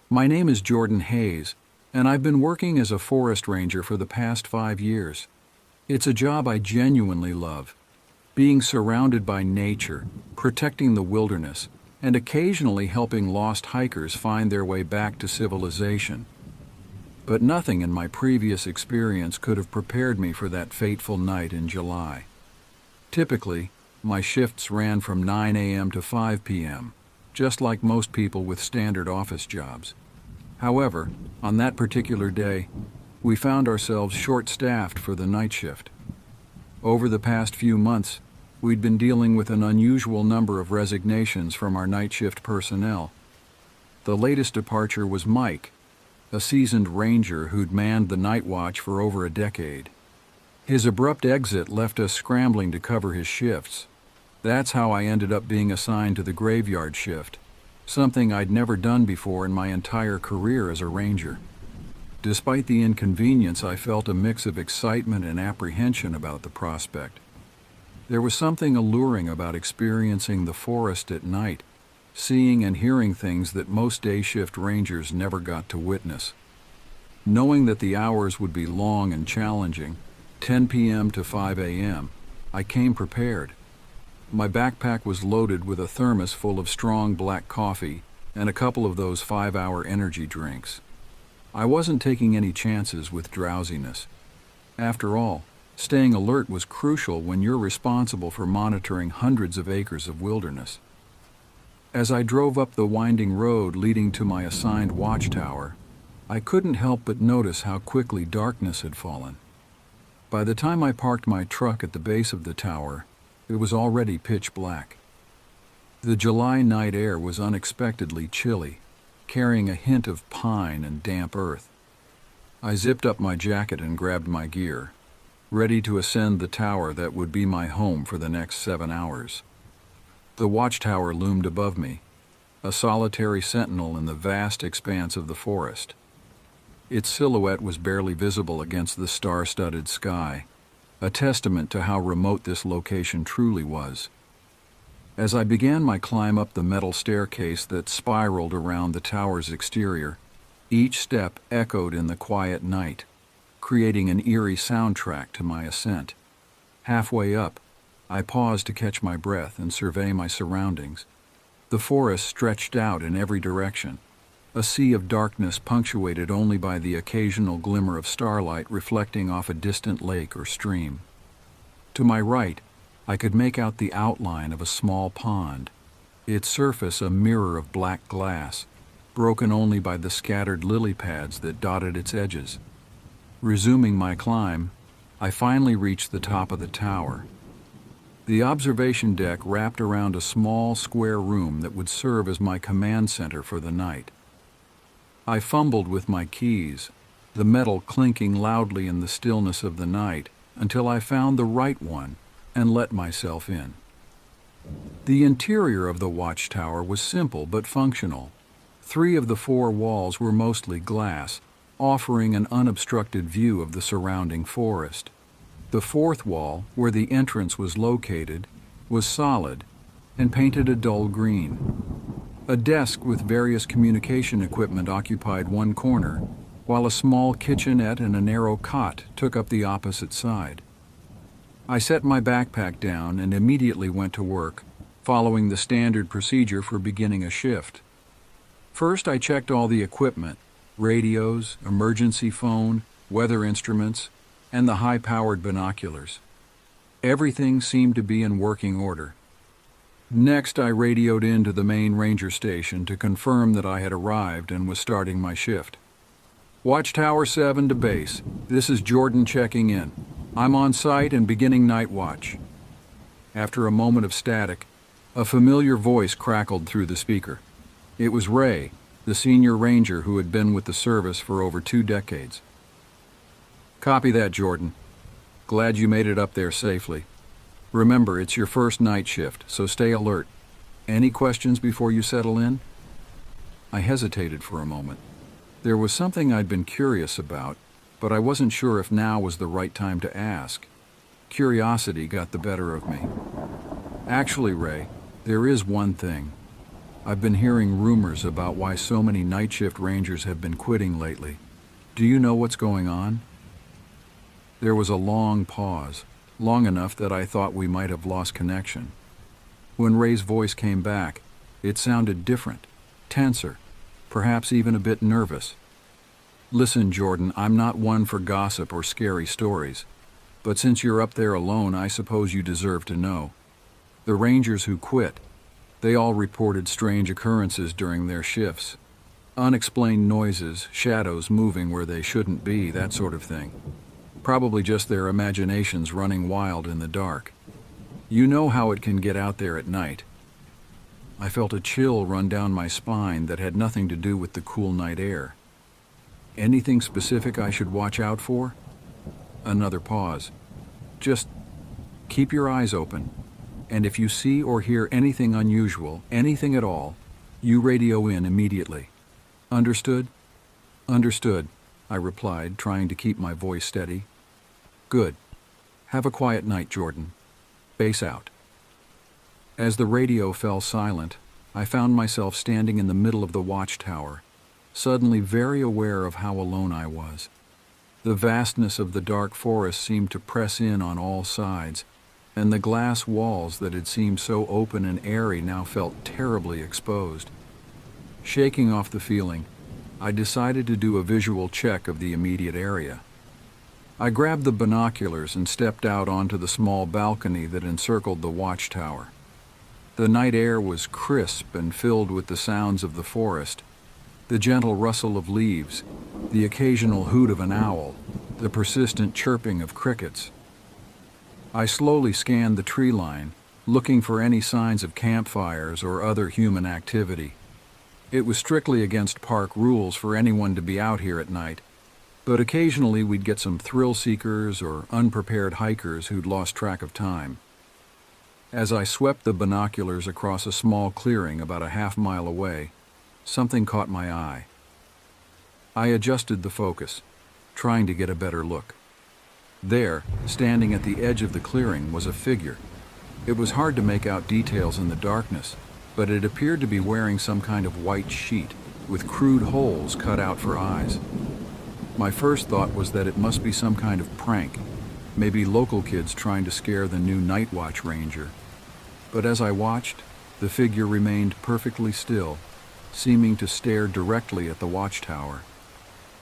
My name is Jordan Hayes, and I've been working as a forest ranger for the past 5 years. It's a job I genuinely love, being surrounded by nature, protecting the wilderness, and occasionally helping lost hikers find their way back to civilization. But nothing in my previous experience could have prepared me for that fateful night in July. Typically, my shifts ran from 9 a.m. to 5 p.m., just like most people with standard office jobs. However, on that particular day, we found ourselves short-staffed for the night shift. Over the past few months, we'd been dealing with an unusual number of resignations from our night shift personnel. The latest departure was Mike, a seasoned ranger who'd manned the night watch for over a decade. His abrupt exit left us scrambling to cover his shifts. That's how I ended up being assigned to the graveyard shift, something I'd never done before in my entire career as a ranger. Despite the inconvenience, I felt a mix of excitement and apprehension about the prospect. There was something alluring about experiencing the forest at night, seeing and hearing things that most day shift rangers never got to witness. Knowing that the hours would be long and challenging, 10 p.m. to 5 a.m., I came prepared. My backpack was loaded with a thermos full of strong black coffee and a couple of those 5-hour energy drinks. I wasn't taking any chances with drowsiness. After all, staying alert was crucial when you're responsible for monitoring hundreds of acres of wilderness. As I drove up the winding road leading to my assigned watchtower, I couldn't help but notice how quickly darkness had fallen. By the time I parked my truck at the base of the tower, it was already pitch black. The July night air was unexpectedly chilly, carrying a hint of pine and damp earth. I zipped up my jacket and grabbed my gear, ready to ascend the tower that would be my home for the next 7 hours. The watchtower loomed above me, a solitary sentinel in the vast expanse of the forest. Its silhouette was barely visible against the star-studded sky, a testament to how remote this location truly was. As I began my climb up the metal staircase that spiraled around the tower's exterior, each step echoed in the quiet night, creating an eerie soundtrack to my ascent. Halfway up, I paused to catch my breath and survey my surroundings. The forest stretched out in every direction, a sea of darkness punctuated only by the occasional glimmer of starlight reflecting off a distant lake or stream. To my right, I could make out the outline of a small pond, its surface a mirror of black glass, broken only by the scattered lily pads that dotted its edges. Resuming my climb, I finally reached the top of the tower. The observation deck wrapped around a small square room that would serve as my command center for the night. I fumbled with my keys, the metal clinking loudly in the stillness of the night, until I found the right one and let myself in. The interior of the watchtower was simple but functional. 3 of the 4 walls were mostly glass, offering an unobstructed view of the surrounding forest. The 4th wall, where the entrance was located, was solid and painted a dull green. A desk with various communication equipment occupied one corner, while a small kitchenette and a narrow cot took up the opposite side. I set my backpack down and immediately went to work, following the standard procedure for beginning a shift. First, I checked all the equipment: radios, emergency phone, weather instruments, and the high-powered binoculars. Everything seemed to be in working order. Next, I radioed into the main ranger station to confirm that I had arrived and was starting my shift. Watchtower 7 to base. This is Jordan checking in. I'm on site and beginning night watch. After a moment of static, a familiar voice crackled through the speaker. It was Ray, the senior ranger who had been with the service for over 2 decades. Copy that, Jordan. Glad you made it up there safely. Remember, it's your first night shift, so stay alert. Any questions before you settle in? I hesitated for a moment. There was something I'd been curious about, but I wasn't sure if now was the right time to ask. Curiosity got the better of me. Actually, Ray, there is one thing. I've been hearing rumors about why so many night shift rangers have been quitting lately. Do you know what's going on?" There was a long pause, long enough that I thought we might have lost connection. When Ray's voice came back, it sounded different, tenser, perhaps even a bit nervous. "Listen, Jordan, I'm not one for gossip or scary stories, but since you're up there alone, I suppose you deserve to know. The Rangers who quit, they all reported strange occurrences during their shifts. Unexplained noises, shadows moving where they shouldn't be, that sort of thing. Probably just their imaginations running wild in the dark. You know how it can get out there at night." I felt a chill run down my spine that had nothing to do with the cool night air. "Anything specific I should watch out for?" Another pause. "Just keep your eyes open, and if you see or hear anything unusual, anything at all, you radio in immediately. Understood?" "Understood," I replied, trying to keep my voice steady. "Good. Have a quiet night, Jordan. Base out." As the radio fell silent, I found myself standing in the middle of the watchtower, suddenly very aware of how alone I was. The vastness of the dark forest seemed to press in on all sides, and the glass walls that had seemed so open and airy now felt terribly exposed. Shaking off the feeling, I decided to do a visual check of the immediate area. I grabbed the binoculars and stepped out onto the small balcony that encircled the watchtower. The night air was crisp and filled with the sounds of the forest, the gentle rustle of leaves, the occasional hoot of an owl, the persistent chirping of crickets. I slowly scanned the tree line, looking for any signs of campfires or other human activity. It was strictly against park rules for anyone to be out here at night, but occasionally we'd get some thrill seekers or unprepared hikers who'd lost track of time. As I swept the binoculars across a small clearing about a half-mile away, something caught my eye. I adjusted the focus, trying to get a better look. There, standing at the edge of the clearing, was a figure. It was hard to make out details in the darkness, but it appeared to be wearing some kind of white sheet, with crude holes cut out for eyes. My first thought was that it must be some kind of prank, maybe local kids trying to scare the new Night Watch Ranger. But as I watched, the figure remained perfectly still, seeming to stare directly at the watchtower.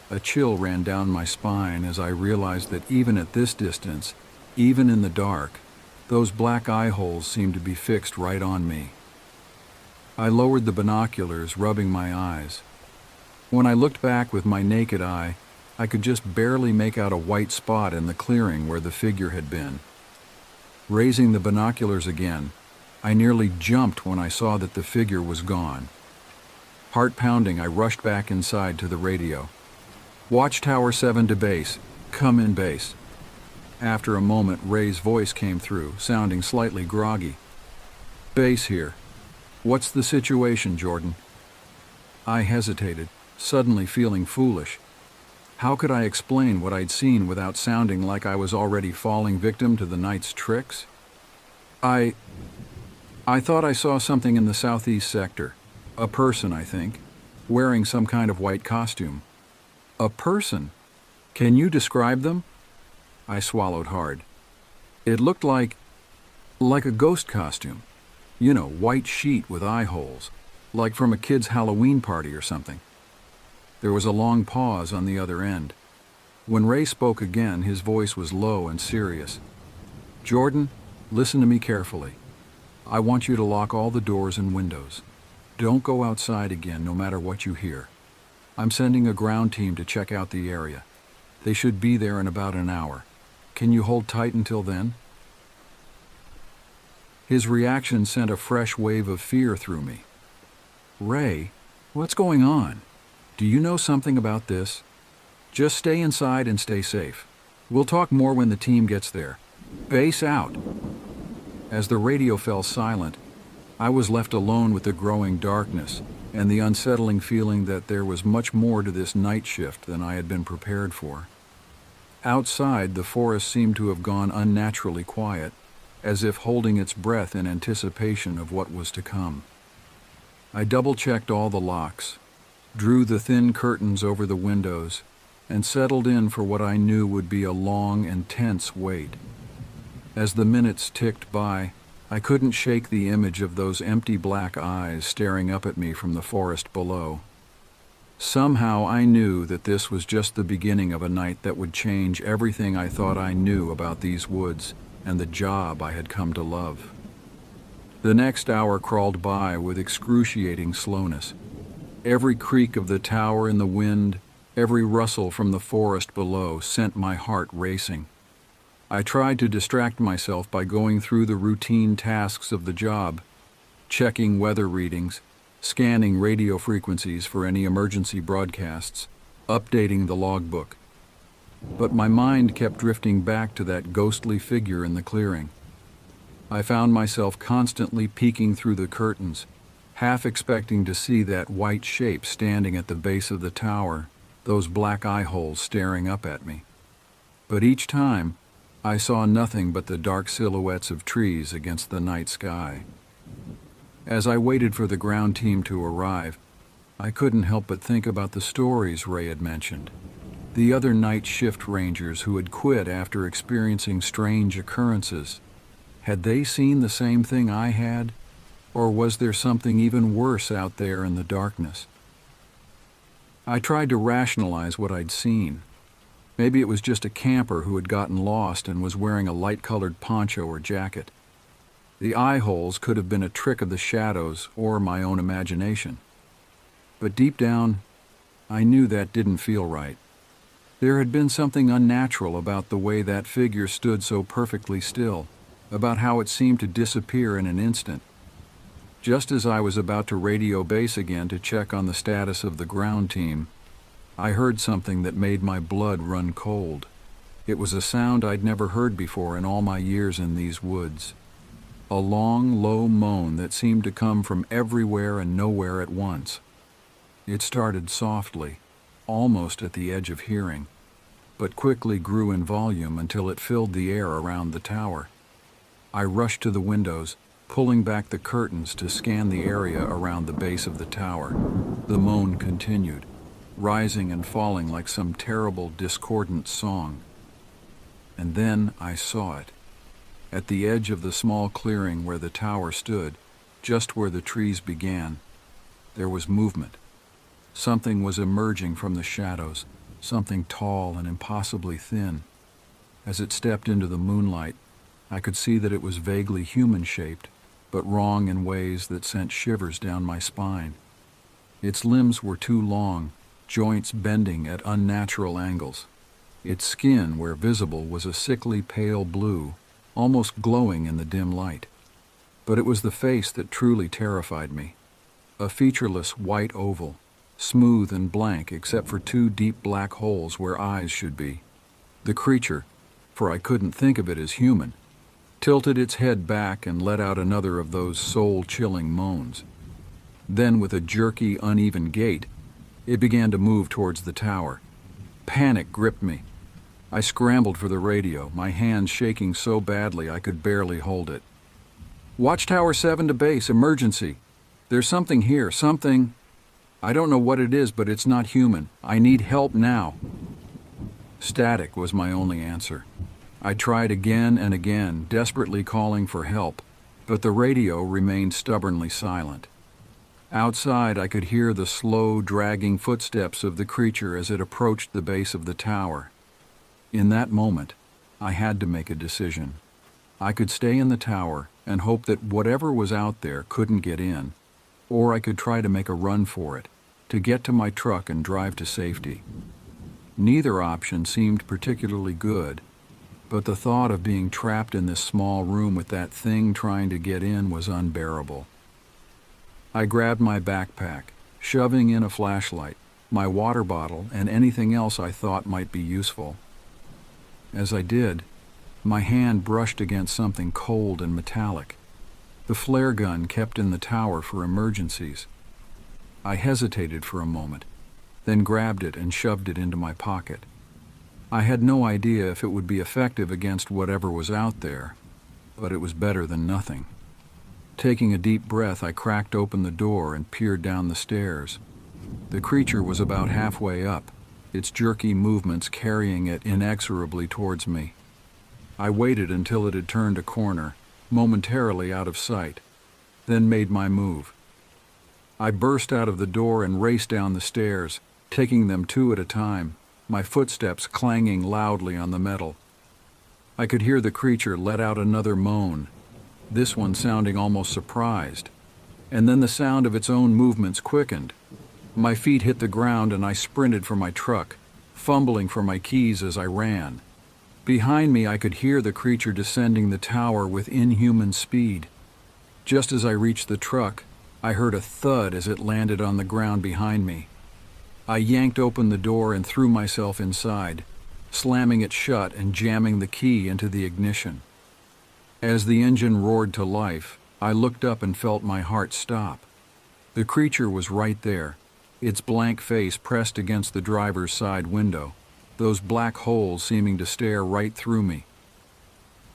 A chill ran down my spine as I realized that even at this distance, even in the dark, those black eye holes seemed to be fixed right on me. I lowered the binoculars, rubbing my eyes. When I looked back with my naked eye, I could just barely make out a white spot in the clearing where the figure had been. Raising the binoculars again, I nearly jumped when I saw that the figure was gone. Heart pounding, I rushed back inside to the radio. "Watchtower 7 to base. Come in base." After a moment, Ray's voice came through, sounding slightly groggy. "Base here. What's the situation, Jordan?" I hesitated, suddenly feeling foolish. How could I explain what I'd seen without sounding like I was already falling victim to the night's tricks? I thought I saw something in the southeast sector. A person, I think, wearing some kind of white costume. "A person? Can you describe them?" I swallowed hard. "It looked like a ghost costume. You know, white sheet with eye holes, like from a kid's Halloween party or something." There was a long pause on the other end. When Ray spoke again, his voice was low and serious. "Jordan, listen to me carefully. I want you to lock all the doors and windows. Don't go outside again, no matter what you hear. I'm sending a ground team to check out the area. They should be there in about an hour. Can you hold tight until then?" His reaction sent a fresh wave of fear through me. "Ray, what's going on? Do you know something about this? Just stay inside and stay safe. We'll talk more when the team gets there. Base out." As the radio fell silent, I was left alone with the growing darkness and the unsettling feeling that there was much more to this night shift than I had been prepared for. Outside, the forest seemed to have gone unnaturally quiet, as if holding its breath in anticipation of what was to come. I double-checked all the locks, drew the thin curtains over the windows, and settled in for what I knew would be a long and tense wait. As the minutes ticked by, I couldn't shake the image of those empty black eyes staring up at me from the forest below. Somehow I knew that this was just the beginning of a night that would change everything I thought I knew about these woods and the job I had come to love. The next hour crawled by with excruciating slowness. Every creak of the tower in the wind, every rustle from the forest below sent my heart racing. I tried to distract myself by going through the routine tasks of the job, checking weather readings, scanning radio frequencies for any emergency broadcasts, updating the logbook. But my mind kept drifting back to that ghostly figure in the clearing. I found myself constantly peeking through the curtains, half expecting to see that white shape standing at the base of the tower, those black eye holes staring up at me. But each time, I saw nothing but the dark silhouettes of trees against the night sky. As I waited for the ground team to arrive, I couldn't help but think about the stories Ray had mentioned. The other night shift rangers who had quit after experiencing strange occurrences. Had they seen the same thing I had? Or was there something even worse out there in the darkness? I tried to rationalize what I'd seen. Maybe it was just a camper who had gotten lost and was wearing a light-colored poncho or jacket. The eye holes could have been a trick of the shadows or my own imagination. But deep down, I knew that didn't feel right. There had been something unnatural about the way that figure stood so perfectly still, about how it seemed to disappear in an instant. Just as I was about to radio base again to check on the status of the ground team, I heard something that made my blood run cold. It was a sound I'd never heard before in all my years in these woods. A long, low moan that seemed to come from everywhere and nowhere at once. It started softly, almost at the edge of hearing, but quickly grew in volume until it filled the air around the tower. I rushed to the windows, pulling back the curtains to scan the area around the base of the tower. The moan continued, rising and falling like some terrible, discordant song. And then I saw it. At the edge of the small clearing where the tower stood, just where the trees began, there was movement. Something was emerging from the shadows, something tall and impossibly thin. As it stepped into the moonlight, I could see that it was vaguely human-shaped, but wrong in ways that sent shivers down my spine. Its limbs were too long, joints bending at unnatural angles. Its skin, where visible, was a sickly pale blue, almost glowing in the dim light. But it was the face that truly terrified me. A featureless white oval, smooth and blank except for two deep black holes where eyes should be. The creature, for I couldn't think of it as human, tilted its head back and let out another of those soul-chilling moans. Then, with a jerky, uneven gait, it began to move towards the tower. Panic gripped me. I scrambled for the radio, my hands shaking so badly I could barely hold it. "Watchtower 7 to base, emergency. There's something here, something. I don't know what it is, but it's not human. I need help now." Static was my only answer. I tried again and again, desperately calling for help, but the radio remained stubbornly silent. Outside, I could hear the slow, dragging footsteps of the creature as it approached the base of the tower. In that moment, I had to make a decision. I could stay in the tower and hope that whatever was out there couldn't get in, or I could try to make a run for it, to get to my truck and drive to safety. Neither option seemed particularly good, but the thought of being trapped in this small room with that thing trying to get in was unbearable. I grabbed my backpack, shoving in a flashlight, my water bottle, and anything else I thought might be useful. As I did, my hand brushed against something cold and metallic. The flare gun kept in the tower for emergencies. I hesitated for a moment, then grabbed it and shoved it into my pocket. I had no idea if it would be effective against whatever was out there, but it was better than nothing. Taking a deep breath, I cracked open the door and peered down the stairs. The creature was about halfway up, its jerky movements carrying it inexorably towards me. I waited until it had turned a corner, momentarily out of sight, then made my move. I burst out of the door and raced down the stairs, taking them two at a time, my footsteps clanging loudly on the metal. I could hear the creature let out another moan, this one sounding almost surprised, and then the sound of its own movements quickened. My feet hit the ground and I sprinted for my truck, fumbling for my keys as I ran. Behind me, I could hear the creature descending the tower with inhuman speed. Just as I reached the truck, I heard a thud as it landed on the ground behind me. I yanked open the door and threw myself inside, slamming it shut and jamming the key into the ignition. As the engine roared to life, I looked up and felt my heart stop. The creature was right there, its blank face pressed against the driver's side window, those black holes seeming to stare right through me.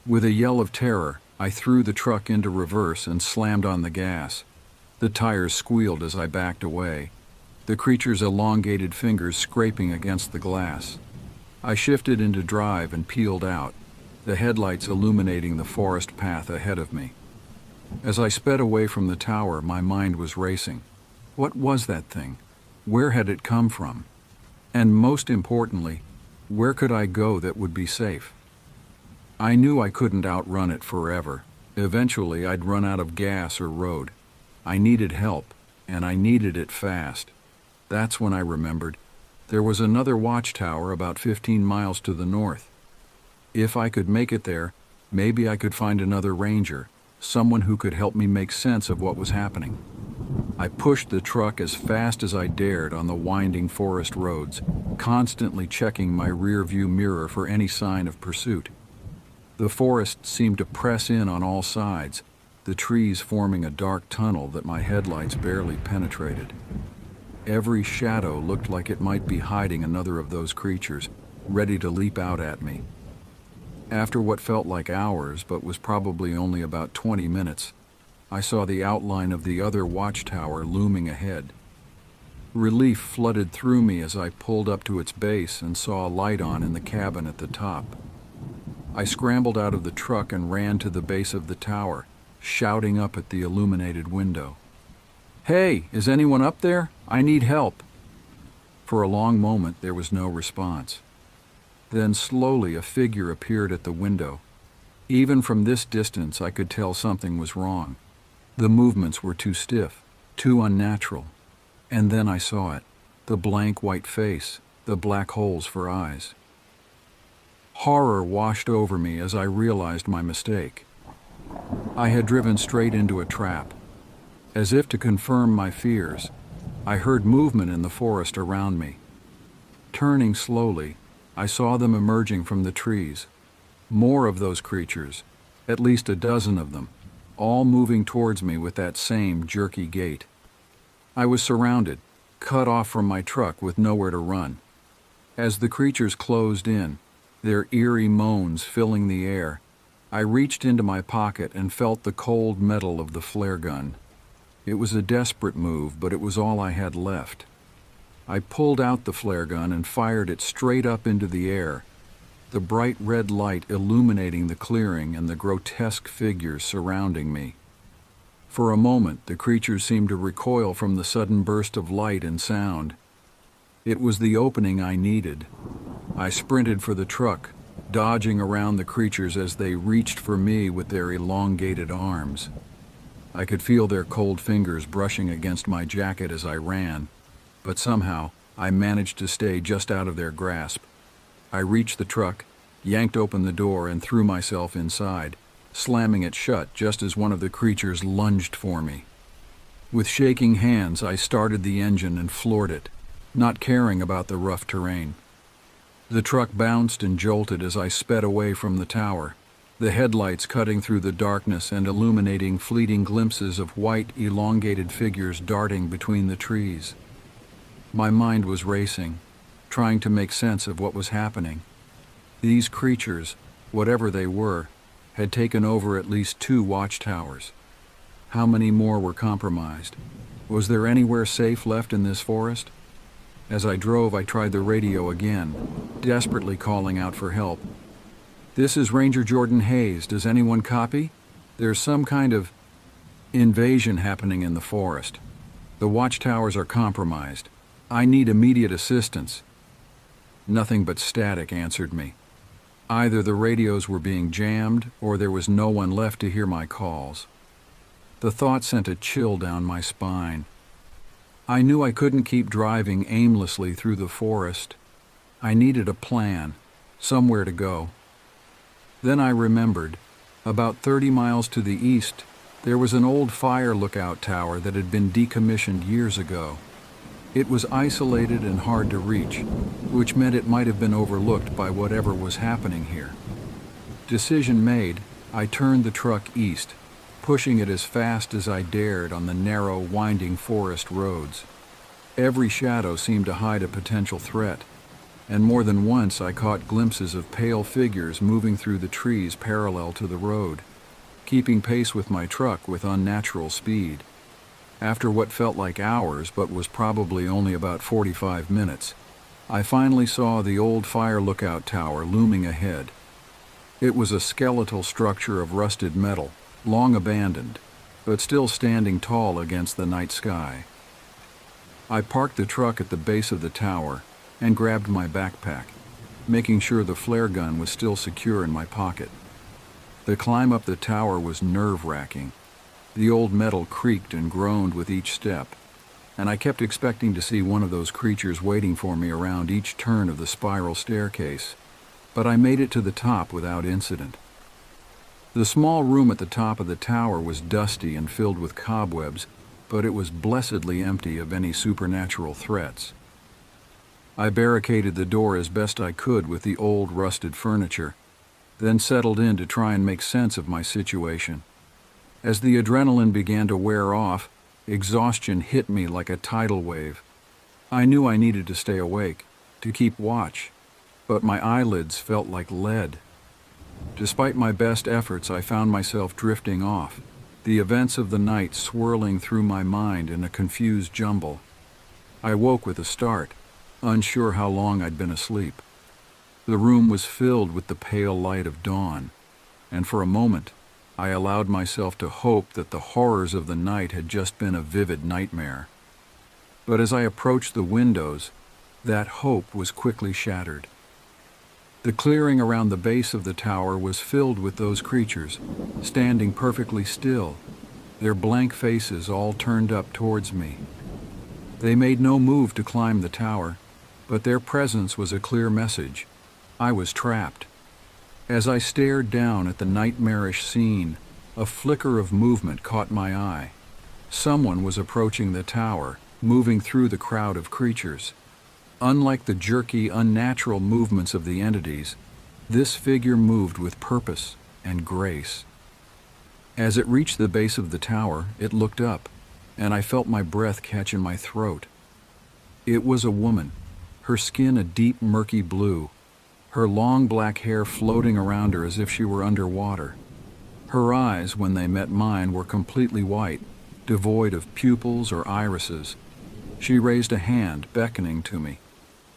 With a yell of terror, I threw the truck into reverse and slammed on the gas. The tires squealed as I backed away, the creature's elongated fingers scraping against the glass. I shifted into drive and peeled out, the headlights illuminating the forest path ahead of me. As I sped away from the tower, my mind was racing. What was that thing? Where had it come from? And most importantly, where could I go that would be safe? I knew I couldn't outrun it forever. Eventually, I'd run out of gas or road. I needed help, and I needed it fast. That's when I remembered there was another watchtower about 15 miles to the north. If I could make it there, maybe I could find another ranger, someone who could help me make sense of what was happening. I pushed the truck as fast as I dared on the winding forest roads, constantly checking my rear-view mirror for any sign of pursuit. The forest seemed to press in on all sides, the trees forming a dark tunnel that my headlights barely penetrated. Every shadow looked like it might be hiding another of those creatures, ready to leap out at me. After what felt like hours, but was probably only about 20 minutes, I saw the outline of the other watchtower looming ahead. Relief flooded through me as I pulled up to its base and saw a light on in the cabin at the top. I scrambled out of the truck and ran to the base of the tower, shouting up at the illuminated window. "Hey, is anyone up there? I need help." For a long moment there was no response. Then slowly a figure appeared at the window. Even from this distance I could tell something was wrong. The movements were too stiff, too unnatural. And then I saw it, the blank white face, the black holes for eyes. Horror washed over me as I realized my mistake. I had driven straight into a trap. As if to confirm my fears, I heard movement in the forest around me. Turning slowly, I saw them emerging from the trees. More of those creatures, at least a dozen of them, all moving towards me with that same jerky gait. I was surrounded, cut off from my truck with nowhere to run. As the creatures closed in, their eerie moans filling the air, I reached into my pocket and felt the cold metal of the flare gun. It was a desperate move, but it was all I had left. I pulled out the flare gun and fired it straight up into the air, the bright red light illuminating the clearing and the grotesque figures surrounding me. For a moment, the creatures seemed to recoil from the sudden burst of light and sound. It was the opening I needed. I sprinted for the truck, dodging around the creatures as they reached for me with their elongated arms. I could feel their cold fingers brushing against my jacket as I ran, but somehow I managed to stay just out of their grasp. I reached the truck, yanked open the door, and threw myself inside, slamming it shut just as one of the creatures lunged for me. With shaking hands, I started the engine and floored it, not caring about the rough terrain. The truck bounced and jolted as I sped away from the tower, the headlights cutting through the darkness and illuminating fleeting glimpses of white, elongated figures darting between the trees. My mind was racing, trying to make sense of what was happening. These creatures, whatever they were, had taken over at least 2 watchtowers. How many more were compromised? Was there anywhere safe left in this forest? As I drove, I tried the radio again, desperately calling out for help. "This is Ranger Jordan Hayes. Does anyone copy? There's some kind of invasion happening in the forest. The watchtowers are compromised. I need immediate assistance." Nothing but static answered me. Either the radios were being jammed or there was no one left to hear my calls. The thought sent a chill down my spine. I knew I couldn't keep driving aimlessly through the forest. I needed a plan, somewhere to go. Then I remembered, about 30 miles to the east, there was an old fire lookout tower that had been decommissioned years ago. It was isolated and hard to reach, which meant it might have been overlooked by whatever was happening here. Decision made, I turned the truck east, pushing it as fast as I dared on the narrow, winding forest roads. Every shadow seemed to hide a potential threat, and more than once I caught glimpses of pale figures moving through the trees parallel to the road, keeping pace with my truck with unnatural speed. After what felt like hours but was probably only about 45 minutes, I finally saw the old fire lookout tower looming ahead. It was a skeletal structure of rusted metal, long abandoned, but still standing tall against the night sky. I parked the truck at the base of the tower and grabbed my backpack, making sure the flare gun was still secure in my pocket. The climb up the tower was nerve-wracking. The old metal creaked and groaned with each step, and I kept expecting to see one of those creatures waiting for me around each turn of the spiral staircase, but I made it to the top without incident. The small room at the top of the tower was dusty and filled with cobwebs, but it was blessedly empty of any supernatural threats. I barricaded the door as best I could with the old rusted furniture, then settled in to try and make sense of my situation. As the adrenaline began to wear off, exhaustion hit me like a tidal wave. I knew I needed to stay awake, to keep watch, but my eyelids felt like lead. Despite my best efforts, I found myself drifting off, the events of the night swirling through my mind in a confused jumble. I woke with a start, unsure how long I'd been asleep. The room was filled with the pale light of dawn, and for a moment, I allowed myself to hope that the horrors of the night had just been a vivid nightmare. But as I approached the windows, that hope was quickly shattered. The clearing around the base of the tower was filled with those creatures, standing perfectly still, their blank faces all turned up towards me. They made no move to climb the tower, but their presence was a clear message. I was trapped. As I stared down at the nightmarish scene, a flicker of movement caught my eye. Someone was approaching the tower, moving through the crowd of creatures. Unlike the jerky, unnatural movements of the entities, this figure moved with purpose and grace. As it reached the base of the tower, it looked up, and I felt my breath catch in my throat. It was a woman, her skin a deep, murky blue, her long black hair floating around her as if she were underwater. Her eyes, when they met mine, were completely white, devoid of pupils or irises. She raised a hand, beckoning to me.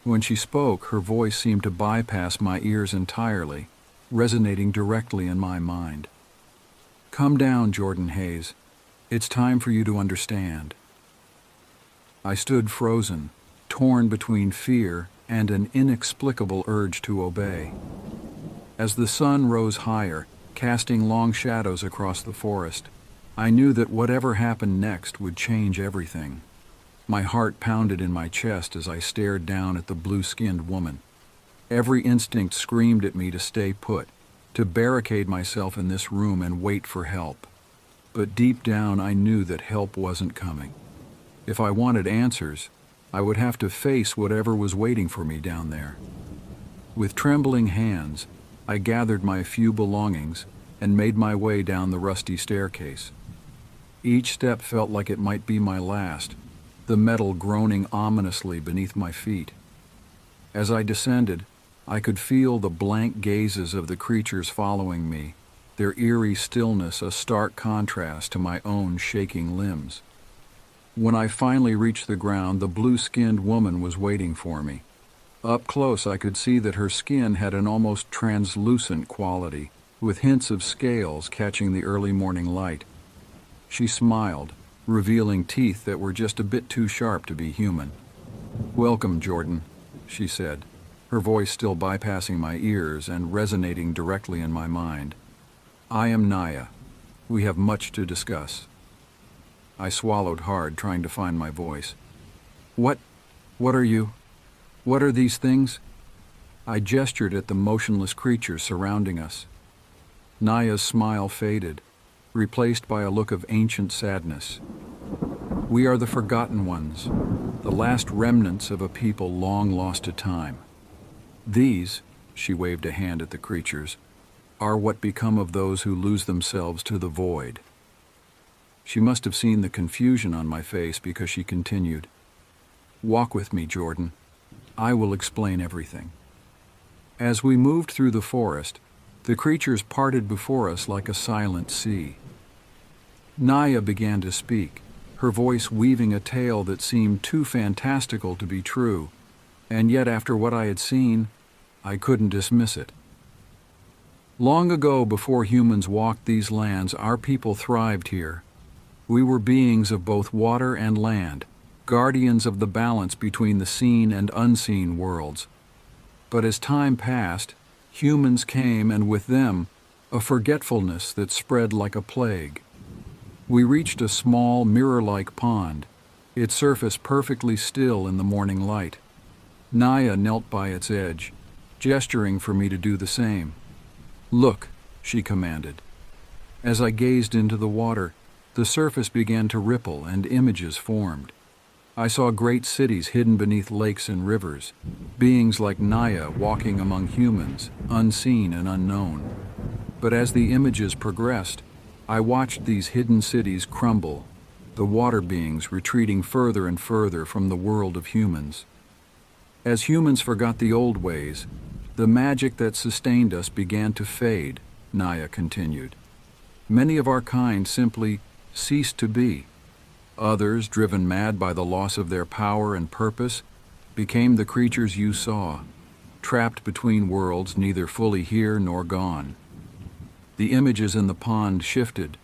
When she spoke, her voice seemed to bypass my ears entirely, resonating directly in my mind. "Come down, Jordan Hayes. It's time for you to understand." I stood frozen, torn between fear and an inexplicable urge to obey. As the sun rose higher, casting long shadows across the forest, I knew that whatever happened next would change everything. My heart pounded in my chest as I stared down at the blue-skinned woman. Every instinct screamed at me to stay put, to barricade myself in this room and wait for help. But deep down I knew that help wasn't coming. If I wanted answers, I would have to face whatever was waiting for me down there. With trembling hands, I gathered my few belongings and made my way down the rusty staircase. Each step felt like it might be my last, the metal groaning ominously beneath my feet. As I descended, I could feel the blank gazes of the creatures following me, their eerie stillness a stark contrast to my own shaking limbs. When I finally reached the ground, the blue-skinned woman was waiting for me. Up close, I could see that her skin had an almost translucent quality, with hints of scales catching the early morning light. She smiled, revealing teeth that were just a bit too sharp to be human. "Welcome, Jordan," she said, her voice still bypassing my ears and resonating directly in my mind. "I am Naya. We have much to discuss." I swallowed hard, trying to find my voice. What are you? What are these things?" I gestured at the motionless creatures surrounding us. Naya's smile faded, replaced by a look of ancient sadness. "We are the Forgotten Ones, the last remnants of a people long lost to time. These," she waved a hand at the creatures, "are what become of those who lose themselves to the void." She must have seen the confusion on my face because she continued, "Walk with me, Jordan. I will explain everything." As we moved through the forest, the creatures parted before us like a silent sea. Naya began to speak, her voice weaving a tale that seemed too fantastical to be true, and yet after what I had seen, I couldn't dismiss it. "Long ago, before humans walked these lands, our people thrived here. We were beings of both water and land, guardians of the balance between the seen and unseen worlds. But as time passed, humans came, and with them, a forgetfulness that spread like a plague. We reached a small, mirror-like pond, its surface perfectly still in the morning light. Naya knelt by its edge, gesturing for me to do the same. "Look," she commanded. As I gazed into the water, the surface began to ripple and images formed. I saw great cities hidden beneath lakes and rivers, beings like Naya walking among humans, unseen and unknown. But as the images progressed, I watched these hidden cities crumble, the water beings retreating further and further from the world of humans. As humans forgot the old ways, the magic that sustained us began to fade, Naya continued. Many of our kind simply ceased to be. Others, driven mad by the loss of their power and purpose, became the creatures you saw, trapped between worlds neither fully here nor gone. The images in the pond shifted,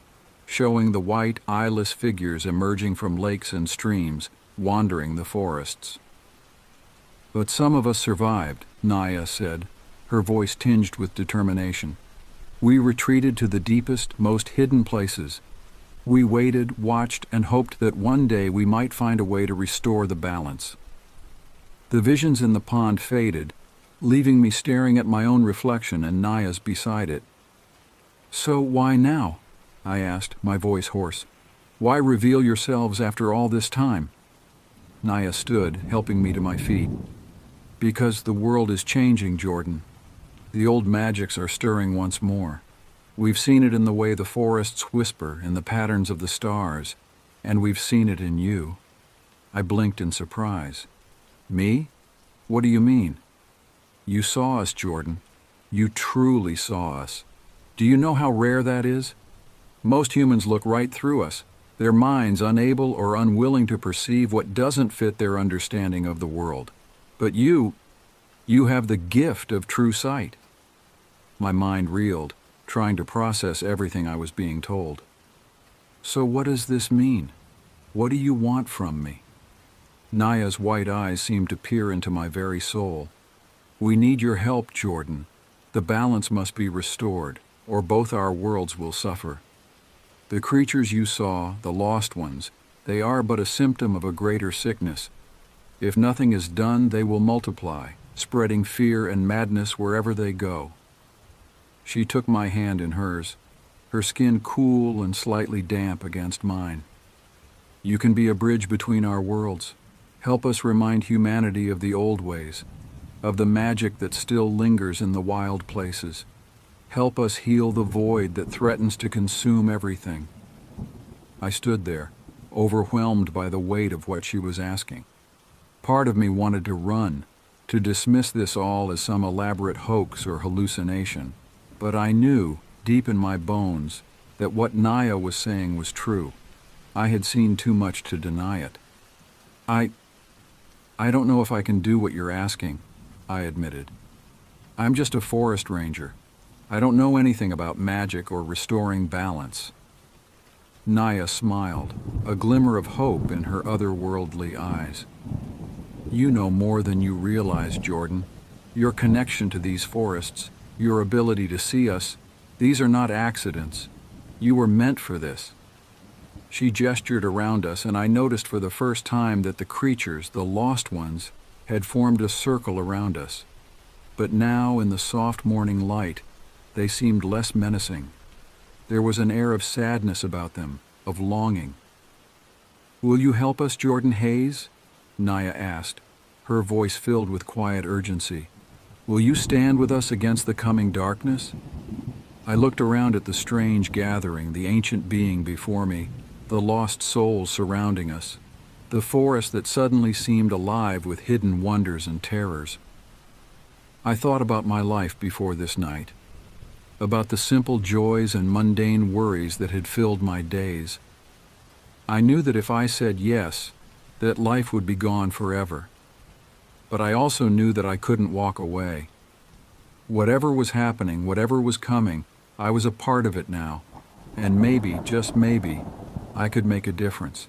showing the white, eyeless figures emerging from lakes and streams, wandering the forests. "But some of us survived," Naya said, her voice tinged with determination. "We retreated to the deepest, most hidden places. We waited, watched, and hoped that one day we might find a way to restore the balance." The visions in the pond faded, leaving me staring at my own reflection and Naya's beside it. "So why now?" I asked, my voice hoarse. "Why reveal yourselves after all this time?" Naya stood, helping me to my feet. "Because the world is changing, Jordan. The old magics are stirring once more. We've seen it in the way the forests whisper, in the patterns of the stars, and we've seen it in you." I blinked in surprise. "Me? What do you mean?" "You saw us, Jordan. You truly saw us. Do you know how rare that is? Most humans look right through us, their minds unable or unwilling to perceive what doesn't fit their understanding of the world. But you have the gift of true sight." My mind reeled, trying to process everything I was being told. "So what does this mean? What do you want from me?" Naya's white eyes seemed to peer into my very soul. "We need your help, Jordan. The balance must be restored, or both our worlds will suffer. The creatures you saw, the lost ones, they are but a symptom of a greater sickness. If nothing is done, they will multiply, spreading fear and madness wherever they go." She took my hand in hers, her skin cool and slightly damp against mine. "You can be a bridge between our worlds. Help us remind humanity of the old ways, of the magic that still lingers in the wild places. Help us heal the void that threatens to consume everything." I stood there, overwhelmed by the weight of what she was asking. Part of me wanted to run, to dismiss this all as some elaborate hoax or hallucination. But I knew, deep in my bones that what Naya was saying was true. I had seen too much to deny it. I don't know if I can do what you're asking, I admitted. I'm just a forest ranger. I don't know anything about magic or restoring balance. Naya smiled, a glimmer of hope in her otherworldly eyes. You know more than you realize, Jordan. Your connection to these forests, your ability to see us, these are not accidents. You were meant for this. She gestured around us, and I noticed for the first time that the creatures, the lost ones, had formed a circle around us. But now, in the soft morning light, they seemed less menacing. There was an air of sadness about them, of longing. Will you help us, Jordan Hayes? Naya asked, her voice filled with quiet urgency. Will you stand with us against the coming darkness? I looked around at the strange gathering, the ancient being before me, the lost souls surrounding us, the forest that suddenly seemed alive with hidden wonders and terrors. I thought about my life before this night, about the simple joys and mundane worries that had filled my days. I knew that if I said yes, that life would be gone forever. But I also knew that I couldn't walk away. Whatever was happening, whatever was coming, I was a part of it now, and maybe, just maybe, I could make a difference.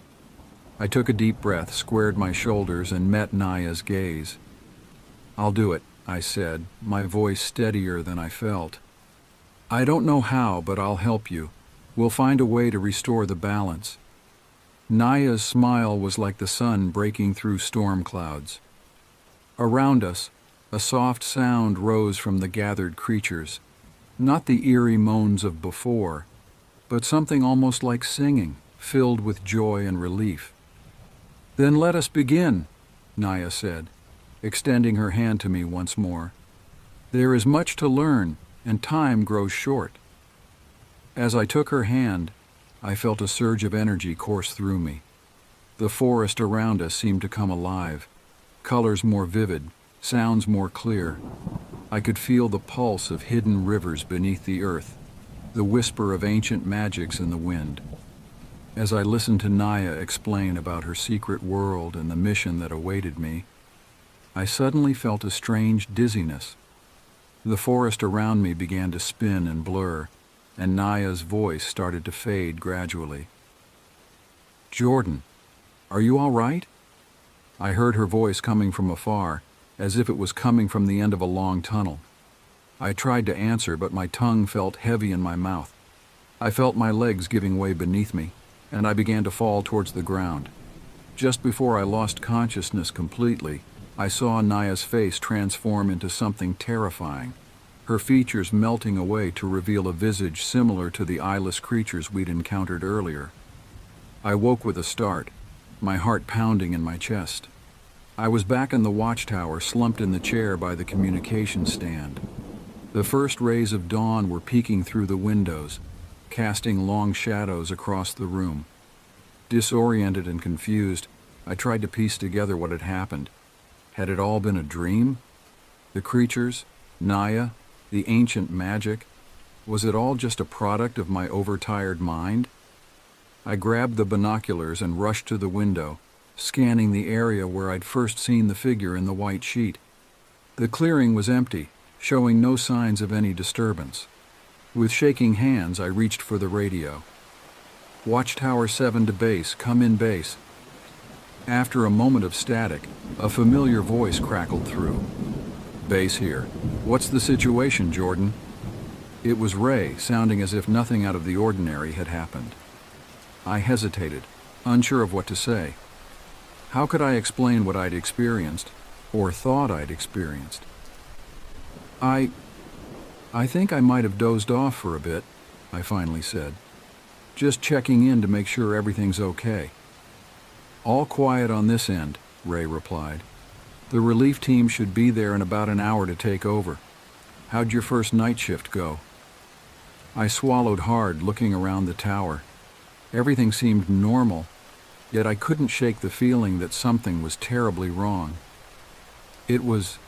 I took a deep breath, squared my shoulders, and met Naya's gaze. I'll do it, I said, my voice steadier than I felt. I don't know how, but I'll help you. We'll find a way to restore the balance. Naya's smile was like the sun breaking through storm clouds. Around us, a soft sound rose from the gathered creatures, not the eerie moans of before, but something almost like singing, filled with joy and relief. Then let us begin, Naya said, extending her hand to me once more. There is much to learn, and time grows short. As I took her hand, I felt a surge of energy course through me. The forest around us seemed to come alive, colors more vivid, sounds more clear. I could feel the pulse of hidden rivers beneath the earth, the whisper of ancient magics in the wind. As I listened to Naya explain about her secret world and the mission that awaited me, I suddenly felt a strange dizziness. The forest around me began to spin and blur, and Naya's voice started to fade gradually. Jordan, are you all right? I heard her voice coming from afar, as if it was coming from the end of a long tunnel. I tried to answer, but my tongue felt heavy in my mouth. I felt my legs giving way beneath me, and I began to fall towards the ground. Just before I lost consciousness completely, I saw Naya's face transform into something terrifying, her features melting away to reveal a visage similar to the eyeless creatures we'd encountered earlier. I woke with a start, my heart pounding in my chest. I was back in the watchtower, slumped in the chair by the communication stand. The first rays of dawn were peeking through the windows, casting long shadows across the room. Disoriented and confused, I tried to piece together what had happened. Had it all been a dream? The creatures, Naya, the ancient magic, was it all just a product of my overtired mind? I grabbed the binoculars and rushed to the window, scanning the area where I'd first seen the figure in the white sheet. The clearing was empty, showing no signs of any disturbance. With shaking hands, I reached for the radio. Watchtower 7 to base, come in base. After a moment of static, a familiar voice crackled through. Base here. What's the situation, Jordan? It was Ray, sounding as if nothing out of the ordinary had happened. I hesitated, unsure of what to say. How could I explain what I'd experienced, or thought I'd experienced? I think I might have dozed off for a bit, I finally said. Just checking in to make sure everything's okay. All quiet on this end, Ray replied. The relief team should be there in about an hour to take over. How'd your first night shift go? I swallowed hard, looking around the tower. Everything seemed normal, yet I couldn't shake the feeling that something was terribly wrong. It was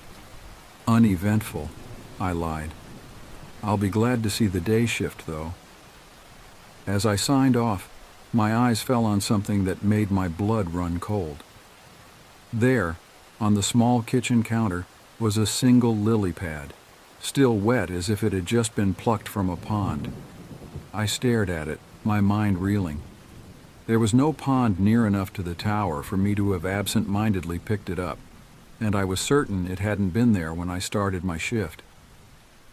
uneventful, I lied. I'll be glad to see the day shift, though. As I signed off, my eyes fell on something that made my blood run cold. There, on the small kitchen counter, was a single lily pad, still wet as if it had just been plucked from a pond. I stared at it, my mind reeling. There was no pond near enough to the tower for me to have absent-mindedly picked it up, and I was certain it hadn't been there when I started my shift.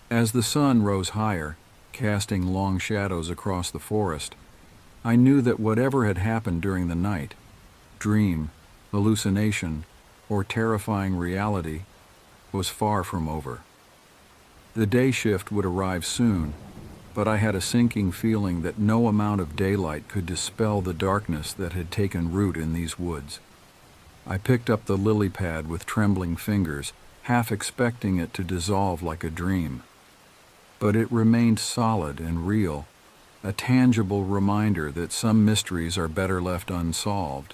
As the sun rose higher, casting long shadows across the forest, I knew that whatever had happened during the night, dream, hallucination, or terrifying reality, was far from over. The day shift would arrive soon, but I had a sinking feeling that no amount of daylight could dispel the darkness that had taken root in these woods. I picked up the lily pad with trembling fingers, half expecting it to dissolve like a dream. But it remained solid and real, a tangible reminder that some mysteries are better left unsolved,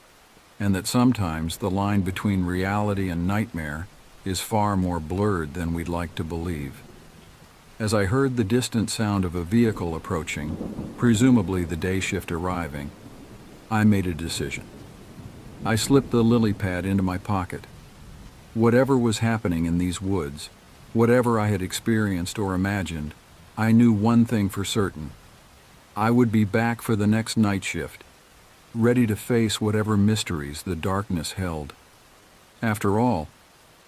and that sometimes the line between reality and nightmare is far more blurred than we'd like to believe. As I heard the distant sound of a vehicle approaching, presumably the day shift arriving, I made a decision. I slipped the lily pad into my pocket. Whatever was happening in these woods, whatever I had experienced or imagined, I knew one thing for certain. I would be back for the next night shift, ready to face whatever mysteries the darkness held. After all,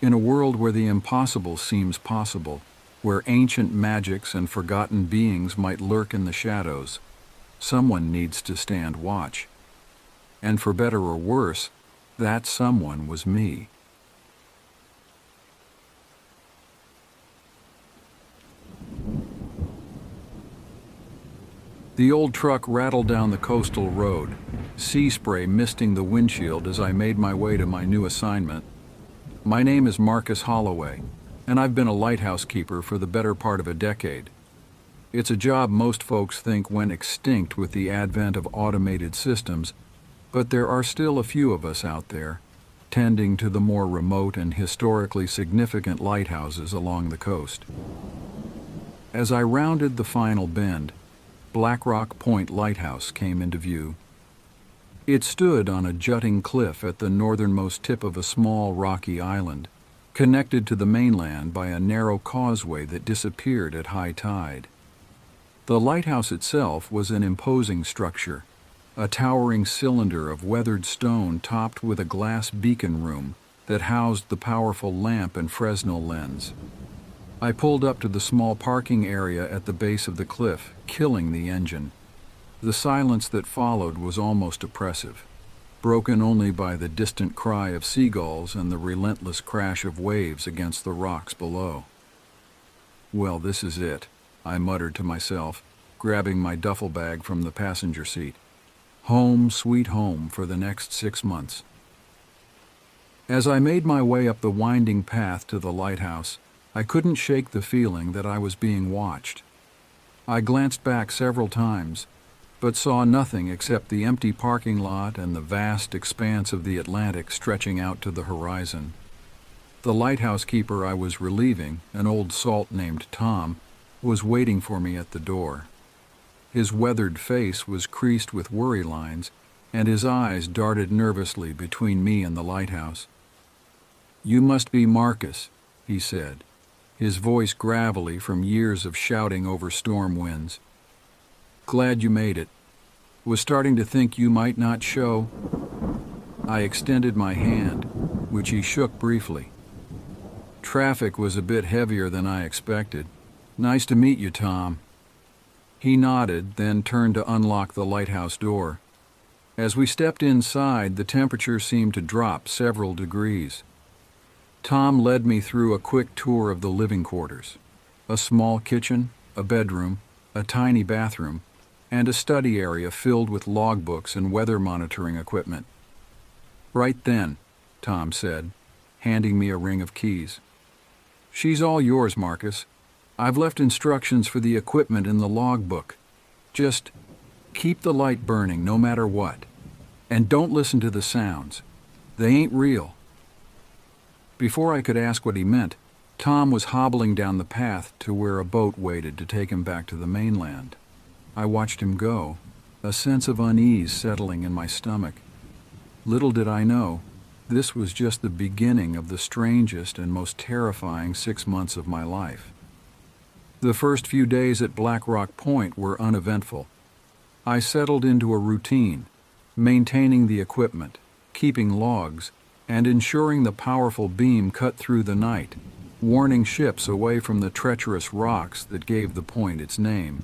in a world where the impossible seems possible, where ancient magics and forgotten beings might lurk in the shadows, someone needs to stand watch. And for better or worse, that someone was me. The old truck rattled down the coastal road, sea spray misting the windshield as I made my way to my new assignment. My name is Marcus Holloway, and I've been a lighthouse keeper for the better part of a decade. It's a job most folks think went extinct with the advent of automated systems, but there are still a few of us out there, tending to the more remote and historically significant lighthouses along the coast. As I rounded the final bend, Black Rock Point Lighthouse came into view. It stood on a jutting cliff at the northernmost tip of a small rocky island, connected to the mainland by a narrow causeway that disappeared at high tide. The lighthouse itself was an imposing structure, a towering cylinder of weathered stone topped with a glass beacon room that housed the powerful lamp and Fresnel lens. I pulled up to the small parking area at the base of the cliff, killing the engine. The silence that followed was almost oppressive, broken only by the distant cry of seagulls and the relentless crash of waves against the rocks below. Well, this is it, I muttered to myself, grabbing my duffel bag from the passenger seat. Home, sweet home for the next 6 months. As I made my way up the winding path to the lighthouse, I couldn't shake the feeling that I was being watched. I glanced back several times, but saw nothing except the empty parking lot and the vast expanse of the Atlantic stretching out to the horizon. The lighthouse keeper I was relieving, an old salt named Tom, was waiting for me at the door. His weathered face was creased with worry lines, and his eyes darted nervously between me and the lighthouse. "You must be Marcus," he said, his voice gravelly from years of shouting over storm winds. "Glad you made it. Was starting to think you might not show." I extended my hand, which he shook briefly. "Traffic was a bit heavier than I expected. Nice to meet you, Tom." He nodded, then turned to unlock the lighthouse door. As we stepped inside, the temperature seemed to drop several degrees. Tom led me through a quick tour of the living quarters. A small kitchen, a bedroom, a tiny bathroom, and a study area filled with logbooks and weather monitoring equipment. "Right then," Tom said, handing me a ring of keys. "She's all yours, Marcus. I've left instructions for the equipment in the logbook. Just keep the light burning no matter what. And don't listen to the sounds. They ain't real." Before I could ask what he meant, Tom was hobbling down the path to where a boat waited to take him back to the mainland. I watched him go, a sense of unease settling in my stomach. Little did I know, this was just the beginning of the strangest and most terrifying 6 months of my life. The first few days at Black Rock Point were uneventful. I settled into a routine, maintaining the equipment, keeping logs, and ensuring the powerful beam cut through the night, warning ships away from the treacherous rocks that gave the point its name.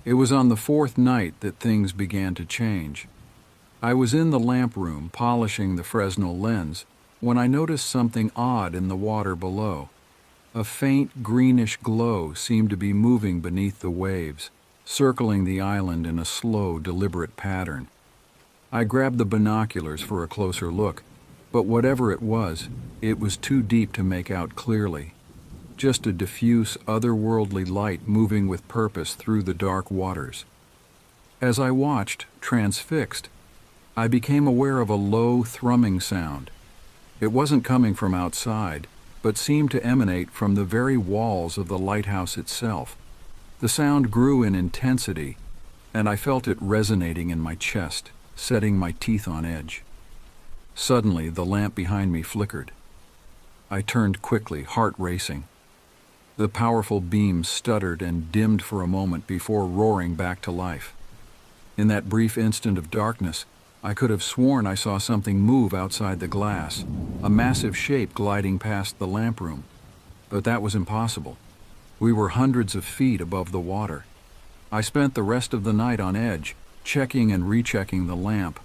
It was on the 4th night that things began to change. I was in the lamp room polishing the Fresnel lens when I noticed something odd in the water below. A faint greenish glow seemed to be moving beneath the waves, circling the island in a slow, deliberate pattern. I grabbed the binoculars for a closer look, but whatever it was too deep to make out clearly. Just a diffuse, otherworldly light moving with purpose through the dark waters. As I watched, transfixed, I became aware of a low, thrumming sound. It wasn't coming from outside, but seemed to emanate from the very walls of the lighthouse itself. The sound grew in intensity, and I felt it resonating in my chest, setting my teeth on edge. Suddenly, the lamp behind me flickered. I turned quickly, heart racing. The powerful beam stuttered and dimmed for a moment before roaring back to life. In that brief instant of darkness, I could have sworn I saw something move outside the glass, a massive shape gliding past the lamp room. But that was impossible. We were hundreds of feet above the water. I spent the rest of the night on edge, checking and rechecking the lamp,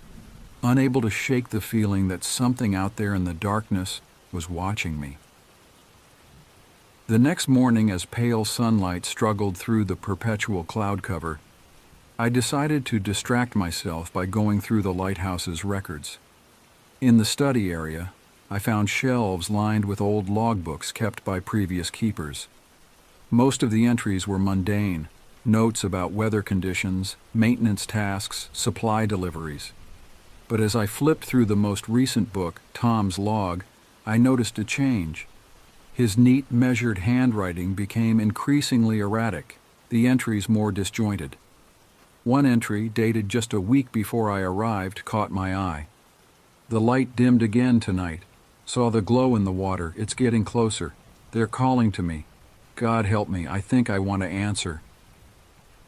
unable to shake the feeling that something out there in the darkness was watching me. The next morning, as pale sunlight struggled through the perpetual cloud cover, I decided to distract myself by going through the lighthouse's records. In the study area, I found shelves lined with old logbooks kept by previous keepers. Most of the entries were mundane, notes about weather conditions, maintenance tasks, supply deliveries. But as I flipped through the most recent book, Tom's Log, I noticed a change. His neat, measured handwriting became increasingly erratic, the entries more disjointed. One entry, dated just a week before I arrived, caught my eye. The light dimmed again tonight. Saw the glow in the water. It's getting closer. They're calling to me. God help me, I think I want to answer.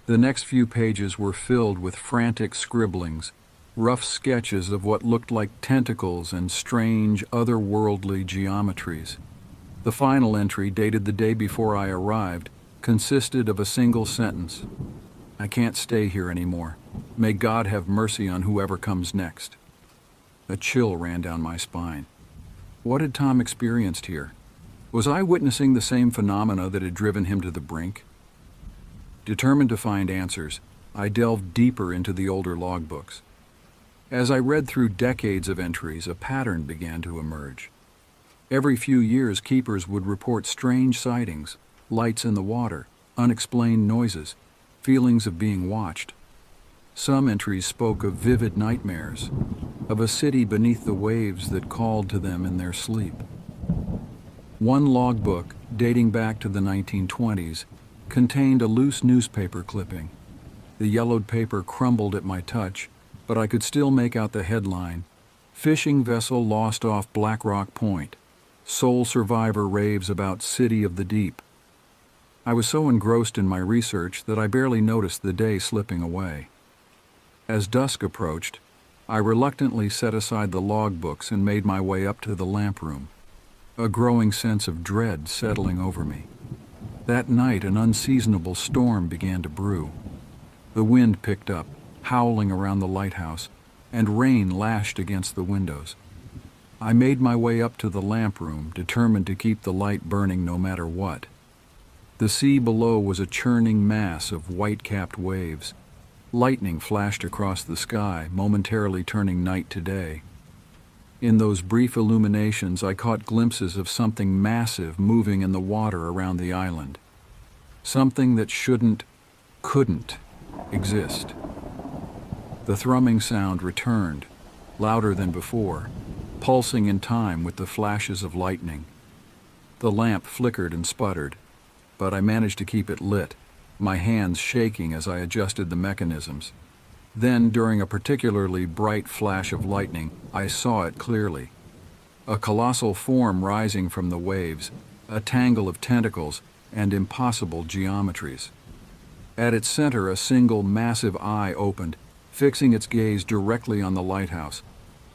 The next few pages were filled with frantic scribblings, rough sketches of what looked like tentacles and strange, otherworldly geometries. The final entry, dated the day before I arrived, consisted of a single sentence. I can't stay here anymore. May God have mercy on whoever comes next. A chill ran down my spine. What had Tom experienced here? Was I witnessing the same phenomena that had driven him to the brink? Determined to find answers, I delved deeper into the older logbooks. As I read through decades of entries, a pattern began to emerge. Every few years, keepers would report strange sightings, lights in the water, unexplained noises, feelings of being watched. Some entries spoke of vivid nightmares, of a city beneath the waves that called to them in their sleep. One logbook, dating back to the 1920s, contained a loose newspaper clipping. The yellowed paper crumbled at my touch, but I could still make out the headline, "Fishing Vessel Lost Off Black Rock Point. Sole Survivor Raves About City of the Deep." I was so engrossed in my research that I barely noticed the day slipping away. As dusk approached, I reluctantly set aside the logbooks and made my way up to the lamp room, a growing sense of dread settling over me. That night, an unseasonable storm began to brew. The wind picked up, howling around the lighthouse, and rain lashed against the windows. I made my way up to the lamp room, determined to keep the light burning no matter what. The sea below was a churning mass of white-capped waves. Lightning flashed across the sky, momentarily turning night to day. In those brief illuminations, I caught glimpses of something massive moving in the water around the island. Something that couldn't exist. The thrumming sound returned, louder than before, pulsing in time with the flashes of lightning. The lamp flickered and sputtered, but I managed to keep it lit, my hands shaking as I adjusted the mechanisms. Then, during a particularly bright flash of lightning, I saw it clearly. A colossal form rising from the waves, a tangle of tentacles and impossible geometries. At its center, a single massive eye opened, fixing its gaze directly on the lighthouse.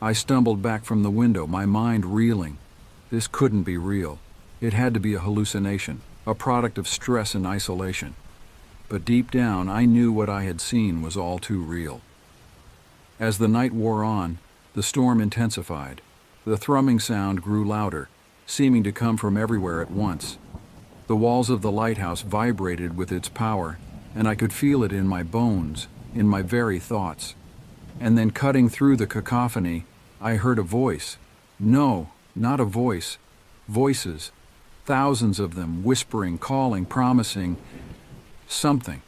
I stumbled back from the window, my mind reeling. This couldn't be real. It had to be a hallucination, a product of stress and isolation. But deep down, I knew what I had seen was all too real. As the night wore on, the storm intensified. The thrumming sound grew louder, seeming to come from everywhere at once. The walls of the lighthouse vibrated with its power, and I could feel it in my bones, in my very thoughts. And then cutting through the cacophony, I heard a voice. No, not a voice. Voices. Thousands of them, whispering, calling, promising something.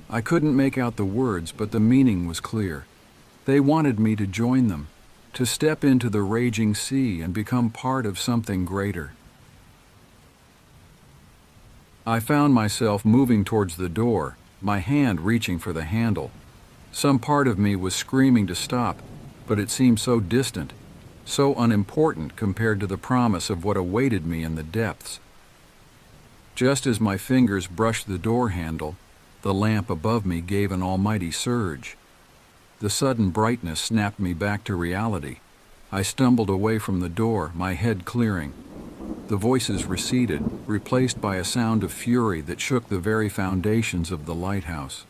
I couldn't make out the words, but the meaning was clear. They wanted me to join them, to step into the raging sea and become part of something greater. I found myself moving towards the door, my hand reaching for the handle. Some part of me was screaming to stop, but it seemed so distant, so unimportant compared to the promise of what awaited me in the depths. Just as my fingers brushed the door handle, the lamp above me gave an almighty surge. The sudden brightness snapped me back to reality. I stumbled away from the door, my head clearing. The voices receded, replaced by a sound of fury that shook the very foundations of the lighthouse.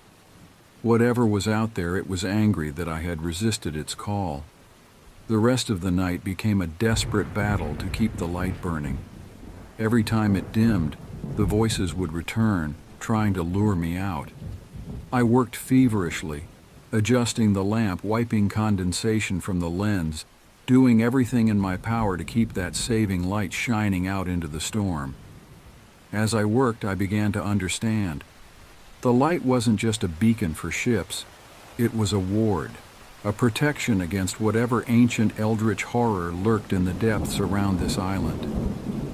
Whatever was out there, it was angry that I had resisted its call. The rest of the night became a desperate battle to keep the light burning. Every time it dimmed, the voices would return, trying to lure me out. I worked feverishly, adjusting the lamp, wiping condensation from the lens, doing everything in my power to keep that saving light shining out into the storm. As I worked, I began to understand. The light wasn't just a beacon for ships. It was a ward, a protection against whatever ancient eldritch horror lurked in the depths around this island.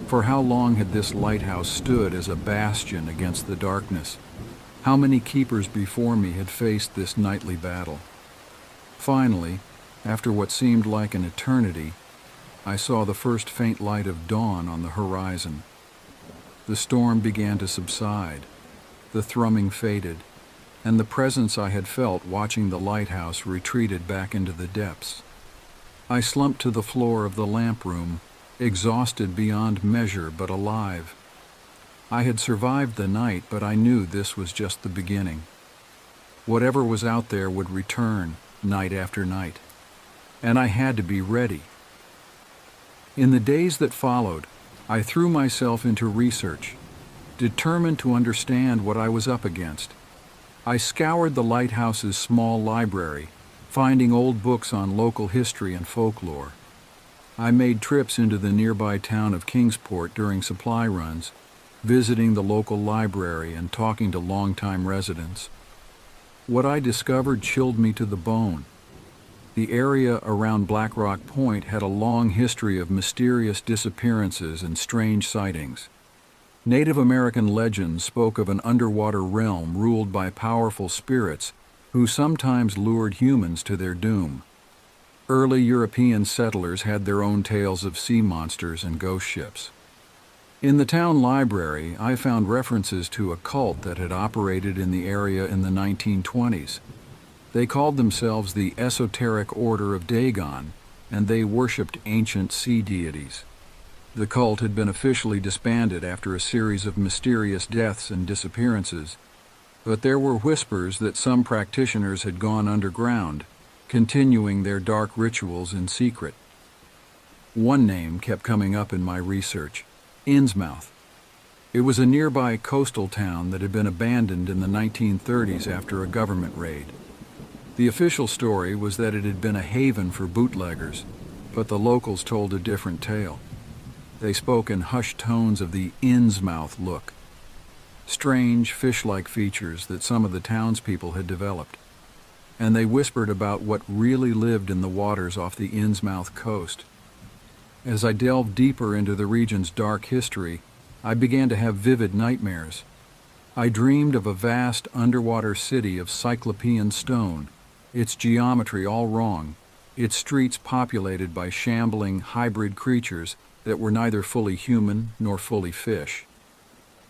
For how long had this lighthouse stood as a bastion against the darkness? How many keepers before me had faced this nightly battle? Finally, after what seemed like an eternity, I saw the first faint light of dawn on the horizon. The storm began to subside, the thrumming faded, and the presence I had felt watching the lighthouse retreated back into the depths. I slumped to the floor of the lamp room, exhausted beyond measure but alive. I had survived the night, but I knew this was just the beginning. Whatever was out there would return, night after night, and I had to be ready. In the days that followed, I threw myself into research, determined to understand what I was up against. I scoured the lighthouse's small library, finding old books on local history and folklore. I made trips into the nearby town of Kingsport during supply runs, visiting the local library and talking to longtime residents. What I discovered chilled me to the bone. The area around Black Rock Point had a long history of mysterious disappearances and strange sightings. Native American legends spoke of an underwater realm ruled by powerful spirits who sometimes lured humans to their doom. Early European settlers had their own tales of sea monsters and ghost ships. In the town library, I found references to a cult that had operated in the area in the 1920s. They called themselves the Esoteric Order of Dagon, and they worshipped ancient sea deities. The cult had been officially disbanded after a series of mysterious deaths and disappearances, but there were whispers that some practitioners had gone underground, continuing their dark rituals in secret. One name kept coming up in my research: Innsmouth. It was a nearby coastal town that had been abandoned in the 1930s after a government raid. The official story was that it had been a haven for bootleggers, but the locals told a different tale. They spoke in hushed tones of the Innsmouth look, strange fish-like features that some of the townspeople had developed, and they whispered about what really lived in the waters off the Innsmouth coast. As I delved deeper into the region's dark history, I began to have vivid nightmares. I dreamed of a vast underwater city of Cyclopean stone, its geometry all wrong, its streets populated by shambling hybrid creatures that were neither fully human nor fully fish.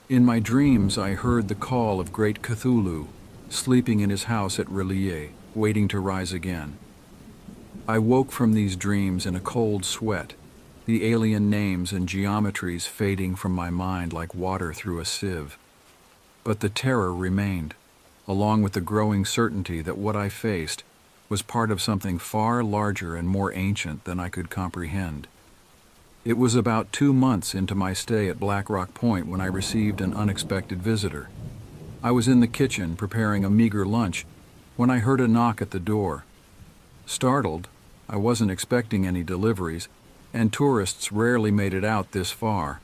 In my dreams, I heard the call of great Cthulhu, sleeping in his house at R'lyeh, waiting to rise again. I woke from these dreams in a cold sweat, the alien names and geometries fading from my mind like water through a sieve. But the terror remained, along with the growing certainty that what I faced was part of something far larger and more ancient than I could comprehend. It was about 2 months into my stay at Black Rock Point when I received an unexpected visitor. I was in the kitchen preparing a meager lunch when I heard a knock at the door. Startled, I wasn't expecting any deliveries, and tourists rarely made it out this far.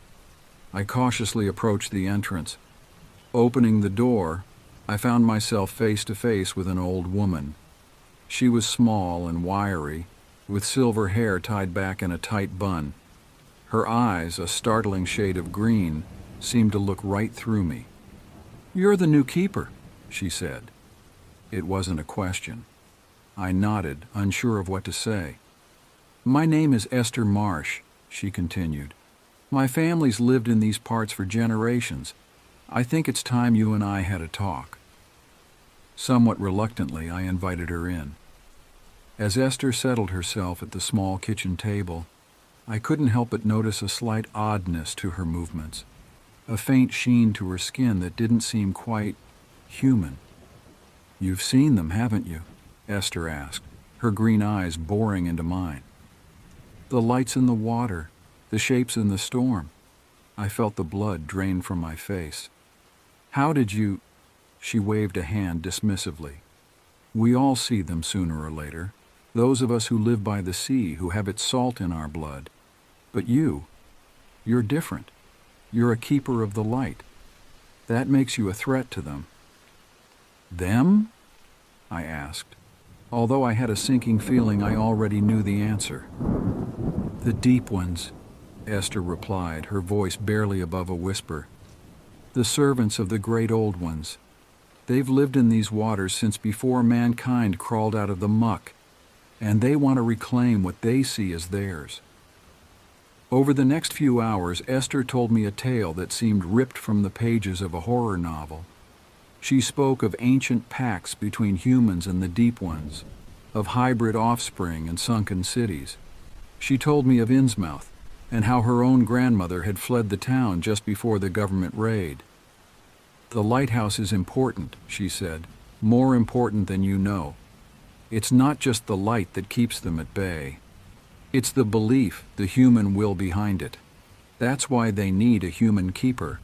I cautiously approached the entrance. Opening the door, I found myself face to face with an old woman. She was small and wiry, with silver hair tied back in a tight bun. Her eyes, a startling shade of green, seemed to look right through me. "You're the new keeper," she said. It wasn't a question. I nodded, unsure of what to say. "My name is Esther Marsh," she continued. "My family's lived in these parts for generations. I think it's time you and I had a talk." Somewhat reluctantly, I invited her in. As Esther settled herself at the small kitchen table, I couldn't help but notice a slight oddness to her movements, a faint sheen to her skin that didn't seem quite human. "You've seen them, haven't you?" Esther asked, her green eyes boring into mine. "The lights in the water, the shapes in the storm." I felt the blood drain from my face. "How did you—" She waved a hand dismissively. "We all see them sooner or later, those of us who live by the sea, who have its salt in our blood. But you're different. You're a keeper of the light. That makes you a threat to them." "Them?" I asked, although I had a sinking feeling I already knew the answer. "The deep ones," Esther replied, her voice barely above a whisper. "The servants of the great old ones. They've lived in these waters since before mankind crawled out of the muck, and they want to reclaim what they see as theirs." Over the next few hours, Esther told me a tale that seemed ripped from the pages of a horror novel. She spoke of ancient pacts between humans and the deep ones, of hybrid offspring and sunken cities. She told me of Innsmouth, and how her own grandmother had fled the town just before the government raid. "The lighthouse is important," she said, "more important than you know. It's not just the light that keeps them at bay. It's the belief, the human will behind it. That's why they need a human keeper.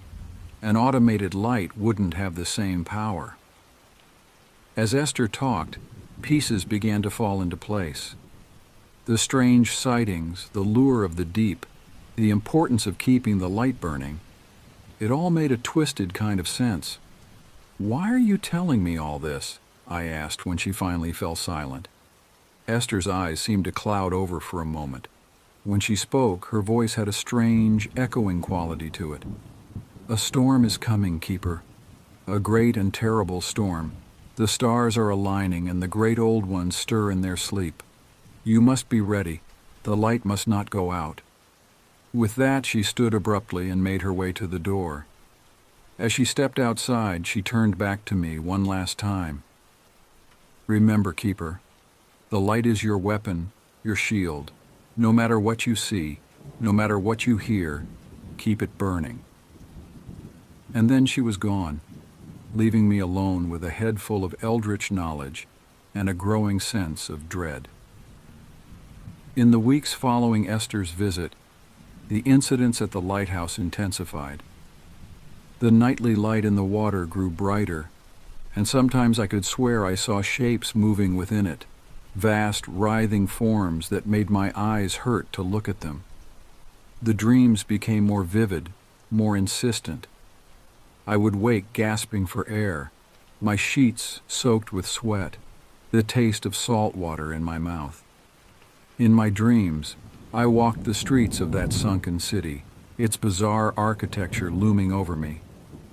An automated light wouldn't have the same power." As Esther talked, pieces began to fall into place. The strange sightings, the lure of the deep, the importance of keeping the light burning, it all made a twisted kind of sense. "Why are you telling me all this?" I asked when she finally fell silent. Esther's eyes seemed to cloud over for a moment. When she spoke, her voice had a strange, echoing quality to it. "A storm is coming, Keeper. A great and terrible storm. The stars are aligning and the great old ones stir in their sleep. You must be ready. The light must not go out." With that, she stood abruptly and made her way to the door. As she stepped outside, she turned back to me one last time. "Remember, Keeper, the light is your weapon, your shield. No matter what you see, no matter what you hear, keep it burning." And then she was gone, leaving me alone with a head full of eldritch knowledge and a growing sense of dread. In the weeks following Esther's visit, the incidents at the lighthouse intensified. The nightly light in the water grew brighter, and sometimes I could swear I saw shapes moving within it, vast, writhing forms that made my eyes hurt to look at them. The dreams became more vivid, more insistent. I would wake gasping for air, my sheets soaked with sweat, the taste of salt water in my mouth. In my dreams, I walked the streets of that sunken city, its bizarre architecture looming over me.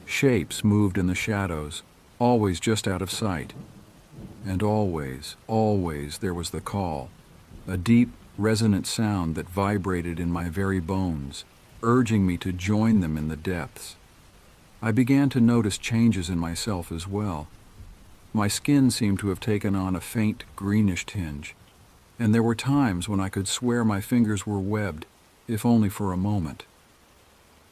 Shapes moved in the shadows, always just out of sight. And always, always there was the call, a deep, resonant sound that vibrated in my very bones, urging me to join them in the depths. I began to notice changes in myself as well. My skin seemed to have taken on a faint greenish tinge, and there were times when I could swear my fingers were webbed, if only for a moment.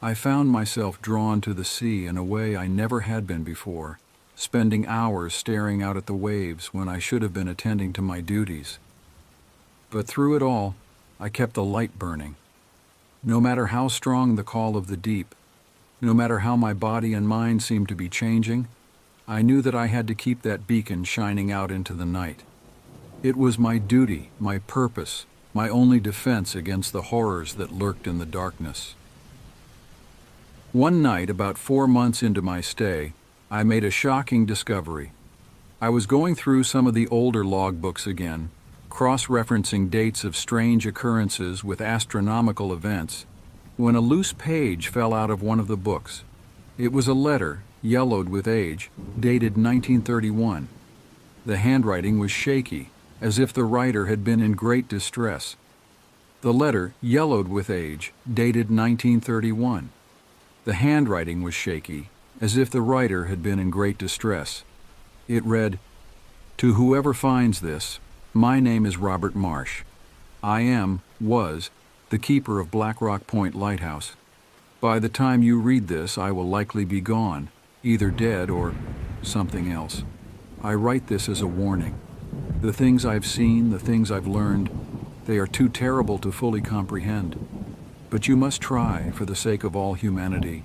I found myself drawn to the sea in a way I never had been before, spending hours staring out at the waves when I should have been attending to my duties. But through it all, I kept the light burning. No matter how strong the call of the deep, no matter how my body and mind seemed to be changing, I knew that I had to keep that beacon shining out into the night. It was my duty, my purpose, my only defense against the horrors that lurked in the darkness. One night, about 4 months into my stay, I made a shocking discovery. I was going through some of the older logbooks again, cross-referencing dates of strange occurrences with astronomical events, when a loose page fell out of one of the books. It was a letter, yellowed with age, dated 1931. The handwriting was shaky, as if the writer had been in great distress. The letter, yellowed with age, dated 1931. The handwriting was shaky, as if the writer had been in great distress. It read, "To whoever finds this, my name is Robert Marsh. I was, the keeper of Black Rock Point Lighthouse. By the time you read this, I will likely be gone, either dead or something else. I write this as a warning. The things I've seen, the things I've learned, they are too terrible to fully comprehend. But you must try for the sake of all humanity.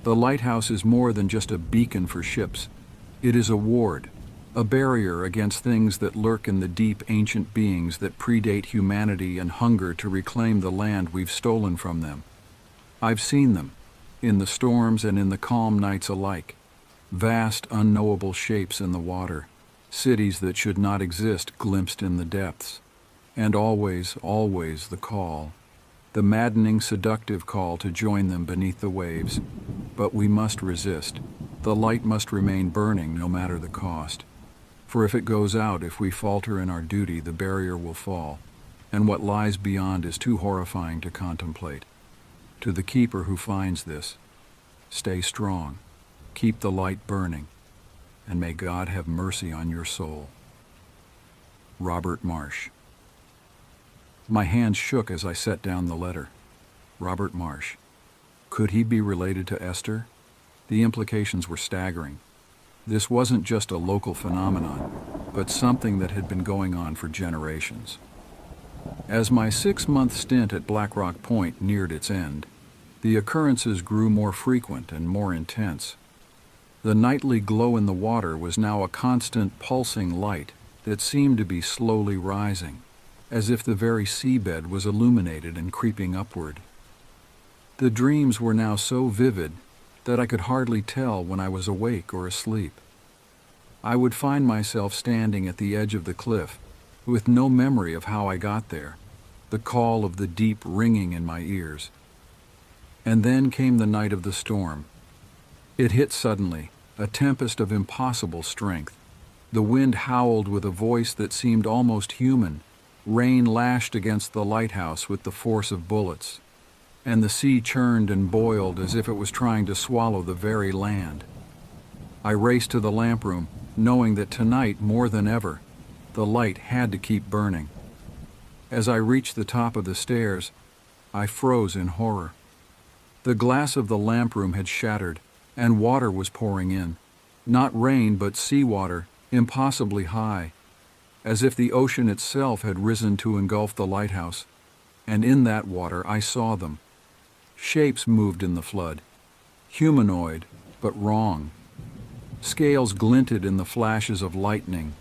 The lighthouse is more than just a beacon for ships. It is a ward, a barrier against things that lurk in the deep ancient beings that predate humanity and hunger to reclaim the land we've stolen from them. I've seen them, in the storms and in the calm nights alike. Vast, unknowable shapes in the water, cities that should not exist glimpsed in the depths. And always, always the call. The maddening, seductive call to join them beneath the waves. But we must resist. The light must remain burning no matter the cost. For if it goes out, if we falter in our duty, the barrier will fall, and what lies beyond is too horrifying to contemplate. To the keeper who finds this, stay strong, keep the light burning, and may God have mercy on your soul." Robert Marsh. My hands shook as I set down the letter. Robert Marsh. Could he be related to Esther? The implications were staggering. This wasn't just a local phenomenon, but something that had been going on for generations. As my 6-month stint at Black Rock Point neared its end, the occurrences grew more frequent and more intense. The nightly glow in the water was now a constant pulsing light that seemed to be slowly rising, as if the very seabed was illuminated and creeping upward. The dreams were now so vivid that I could hardly tell when I was awake or asleep. I would find myself standing at the edge of the cliff, with no memory of how I got there, the call of the deep ringing in my ears. And then came the night of the storm. It hit suddenly, a tempest of impossible strength. The wind howled with a voice that seemed almost human. Rain lashed against the lighthouse with the force of bullets, and the sea churned and boiled as if it was trying to swallow the very land. I raced to the lamp room, knowing that tonight, more than ever, the light had to keep burning. As I reached the top of the stairs, I froze in horror. The glass of the lamp room had shattered, and water was pouring in. Not rain, but seawater, impossibly high, as if the ocean itself had risen to engulf the lighthouse. And in that water I saw them. Shapes moved in the flood, humanoid, but wrong. Scales glinted in the flashes of lightning,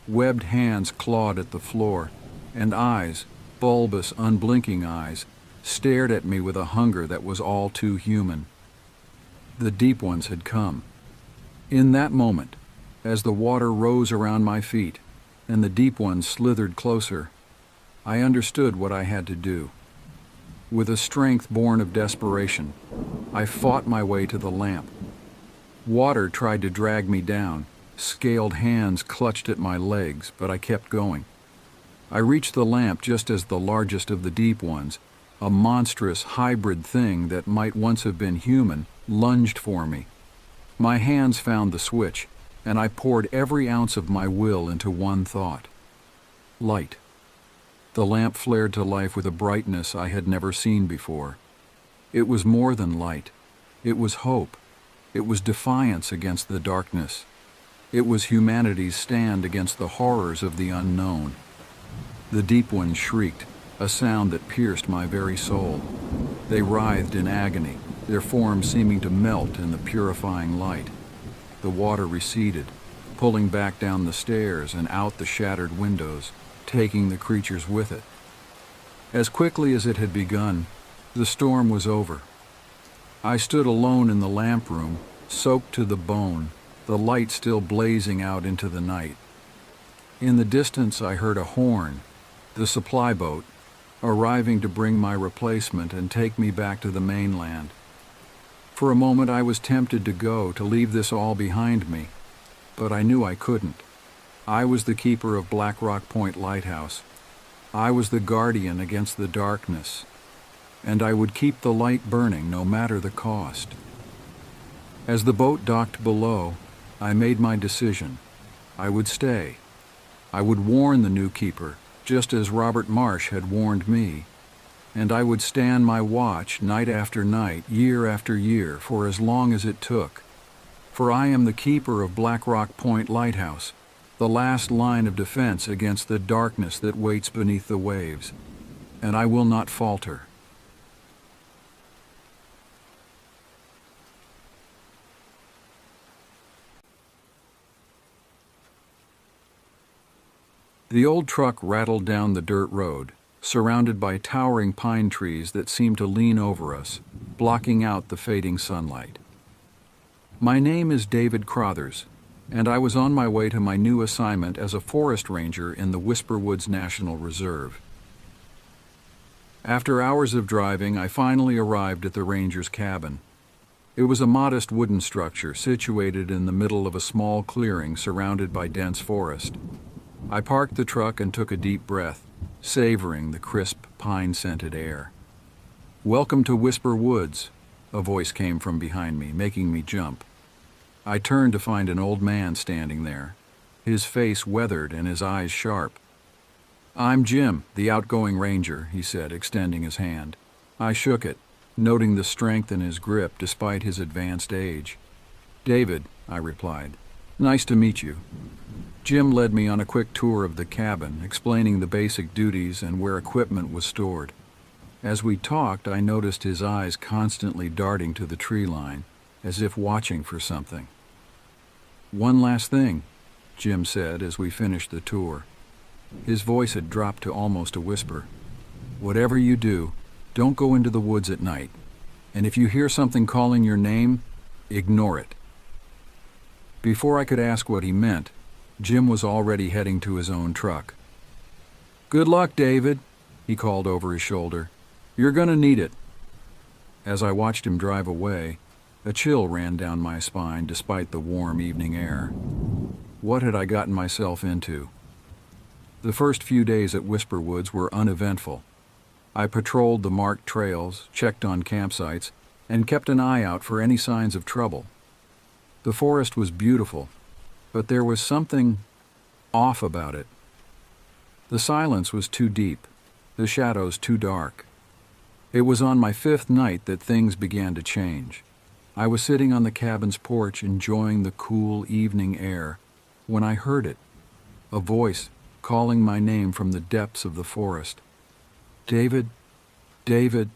webbed hands clawed at the floor, and eyes, bulbous, unblinking eyes, stared at me with a hunger that was all too human. The deep ones had come. In that moment, as the water rose around my feet, and the deep ones slithered closer, I understood what I had to do. With a strength born of desperation, I fought my way to the lamp. Water tried to drag me down. Scaled hands clutched at my legs, but I kept going. I reached the lamp just as the largest of the deep ones, a monstrous hybrid thing that might once have been human, lunged for me. My hands found the switch, and I poured every ounce of my will into one thought. Light. The lamp flared to life with a brightness I had never seen before. It was more than light. It was hope. It was defiance against the darkness. It was humanity's stand against the horrors of the unknown. The deep ones shrieked, a sound that pierced my very soul. They writhed in agony, their forms seeming to melt in the purifying light. The water receded, pulling back down the stairs and out the shattered windows, taking the creatures with it. As quickly as it had begun, the storm was over. I stood alone in the lamp room, soaked to the bone, the light still blazing out into the night. In the distance I heard a horn, the supply boat, arriving to bring my replacement and take me back to the mainland. For a moment I was tempted to go, to leave this all behind me, but I knew I couldn't. I was the keeper of Black Rock Point Lighthouse. I was the guardian against the darkness, and I would keep the light burning no matter the cost. As the boat docked below, I made my decision. I would stay. I would warn the new keeper, just as Robert Marsh had warned me, and I would stand my watch night after night, year after year, for as long as it took. For I am the keeper of Black Rock Point Lighthouse, the last line of defense against the darkness that waits beneath the waves, and I will not falter. The old truck rattled down the dirt road, surrounded by towering pine trees that seemed to lean over us, blocking out the fading sunlight. My name is David Crothers, and I was on my way to my new assignment as a forest ranger in the Whisper Woods National Reserve. After hours of driving, I finally arrived at the ranger's cabin. It was a modest wooden structure situated in the middle of a small clearing surrounded by dense forest. I parked the truck and took a deep breath, savoring the crisp, pine-scented air. "Welcome to Whisper Woods," a voice came from behind me, making me jump. I turned to find an old man standing there, his face weathered and his eyes sharp. "I'm Jim, the outgoing ranger," he said, extending his hand. I shook it, noting the strength in his grip despite his advanced age. "David," I replied. "Nice to meet you." Jim led me on a quick tour of the cabin, explaining the basic duties and where equipment was stored. As we talked, I noticed his eyes constantly darting to the tree line, as if watching for something. "One last thing," Jim said as we finished the tour. His voice had dropped to almost a whisper. "Whatever you do, don't go into the woods at night. And if you hear something calling your name, ignore it." Before I could ask what he meant, Jim was already heading to his own truck. "Good luck, David," he called over his shoulder. "You're gonna need it." As I watched him drive away, a chill ran down my spine despite the warm evening air. What had I gotten myself into? The first few days at Whisper Woods were uneventful. I patrolled the marked trails, checked on campsites, and kept an eye out for any signs of trouble. The forest was beautiful, but there was something off about it. The silence was too deep, the shadows too dark. It was on my 5th night that things began to change. I was sitting on the cabin's porch enjoying the cool evening air when I heard it, a voice calling my name from the depths of the forest. "David, David."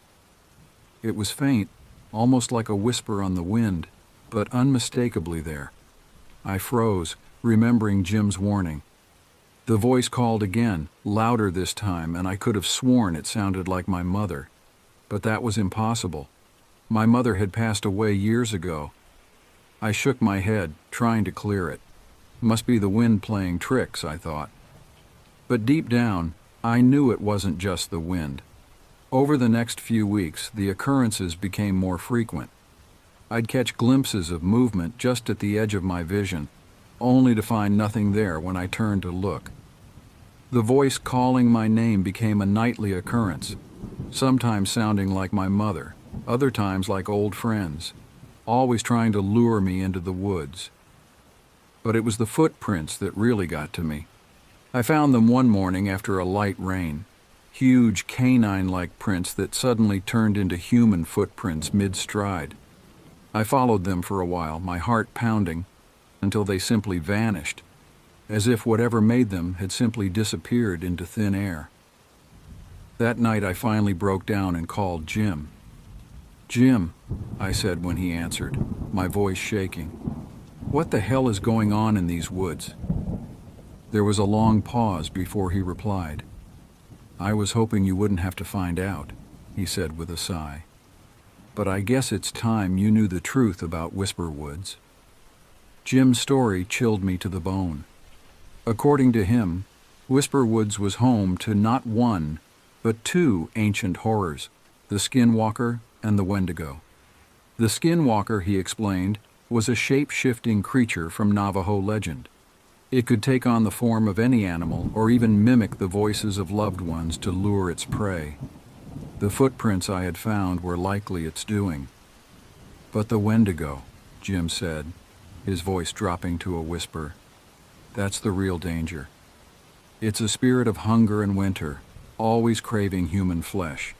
It was faint, almost like a whisper on the wind, but unmistakably there. I froze, remembering Jim's warning. The voice called again, louder this time, and I could have sworn it sounded like my mother. But that was impossible. My mother had passed away years ago. I shook my head, trying to clear it. Must be the wind playing tricks, I thought. But deep down, I knew it wasn't just the wind. Over the next few weeks, the occurrences became more frequent. I'd catch glimpses of movement just at the edge of my vision, only to find nothing there when I turned to look. The voice calling my name became a nightly occurrence, sometimes sounding like my mother, other times like old friends, always trying to lure me into the woods. But it was the footprints that really got to me. I found them one morning after a light rain, huge canine-like prints that suddenly turned into human footprints mid-stride. I followed them for a while, my heart pounding, until they simply vanished, as if whatever made them had simply disappeared into thin air. That night I finally broke down and called Jim. "Jim," I said when he answered, my voice shaking, "what the hell is going on in these woods?" There was a long pause before he replied. "I was hoping you wouldn't have to find out," he said with a sigh. "But I guess it's time you knew the truth about Whisper Woods." Jim's story chilled me to the bone. According to him, Whisper Woods was home to not one, but two ancient horrors, the Skinwalker and the Wendigo. The Skinwalker, he explained, was a shape-shifting creature from Navajo legend. It could take on the form of any animal or even mimic the voices of loved ones to lure its prey. The footprints I had found were likely its doing. But the Wendigo, Jim said, his voice dropping to a whisper, that's the real danger. It's a spirit of hunger and winter, always craving human flesh.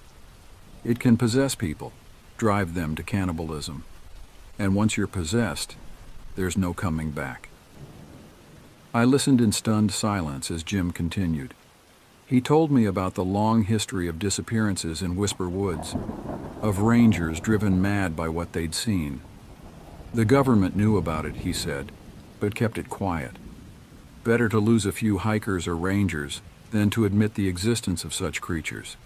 It can possess people, drive them to cannibalism. And once you're possessed, there's no coming back. I listened in stunned silence as Jim continued. He told me about the long history of disappearances in Whisper Woods, of rangers driven mad by what they'd seen. The government knew about it, he said, but kept it quiet. Better to lose a few hikers or rangers than to admit the existence of such creatures.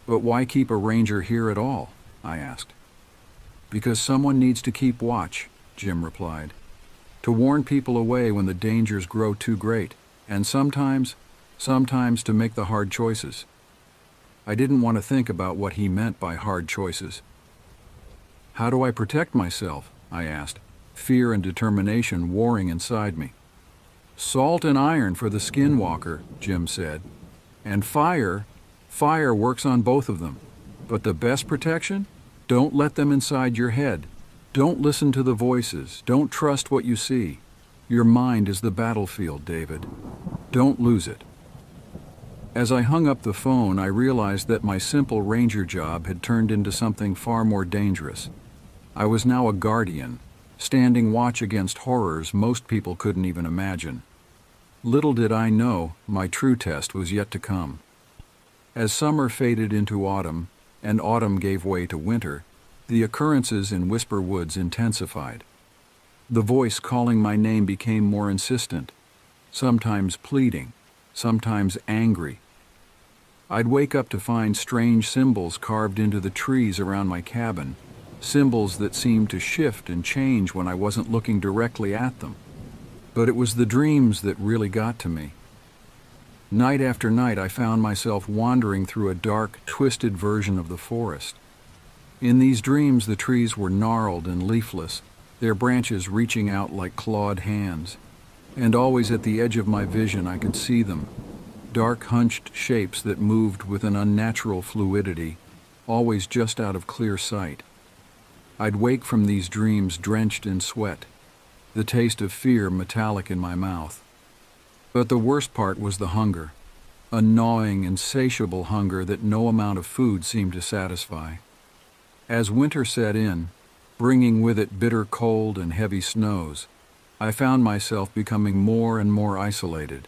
"But why keep a ranger here at all?" I asked. "Because someone needs to keep watch," Jim replied, "to warn people away when the dangers grow too great, and sometimes to make the hard choices." I didn't want to think about what he meant by hard choices. "How do I protect myself?" I asked, fear and determination warring inside me. "Salt and iron for the Skinwalker," Jim said, "and fire works on both of them. But the best protection? Don't let them inside your head. Don't listen to the voices. Don't trust what you see. Your mind is the battlefield, David. Don't lose it." As I hung up the phone, I realized that my simple ranger job had turned into something far more dangerous. I was now a guardian, standing watch against horrors most people couldn't even imagine. Little did I know my true test was yet to come. As summer faded into autumn, and autumn gave way to winter, the occurrences in Whisper Woods intensified. The voice calling my name became more insistent, sometimes pleading, sometimes angry. I'd wake up to find strange symbols carved into the trees around my cabin, symbols that seemed to shift and change when I wasn't looking directly at them. But it was the dreams that really got to me. Night after night, I found myself wandering through a dark, twisted version of the forest. In these dreams, the trees were gnarled and leafless, their branches reaching out like clawed hands. And always at the edge of my vision, I could see them, dark, hunched shapes that moved with an unnatural fluidity, always just out of clear sight. I'd wake from these dreams drenched in sweat, the taste of fear metallic in my mouth. But the worst part was the hunger, a gnawing, insatiable hunger that no amount of food seemed to satisfy. As winter set in, bringing with it bitter cold and heavy snows, I found myself becoming more and more isolated.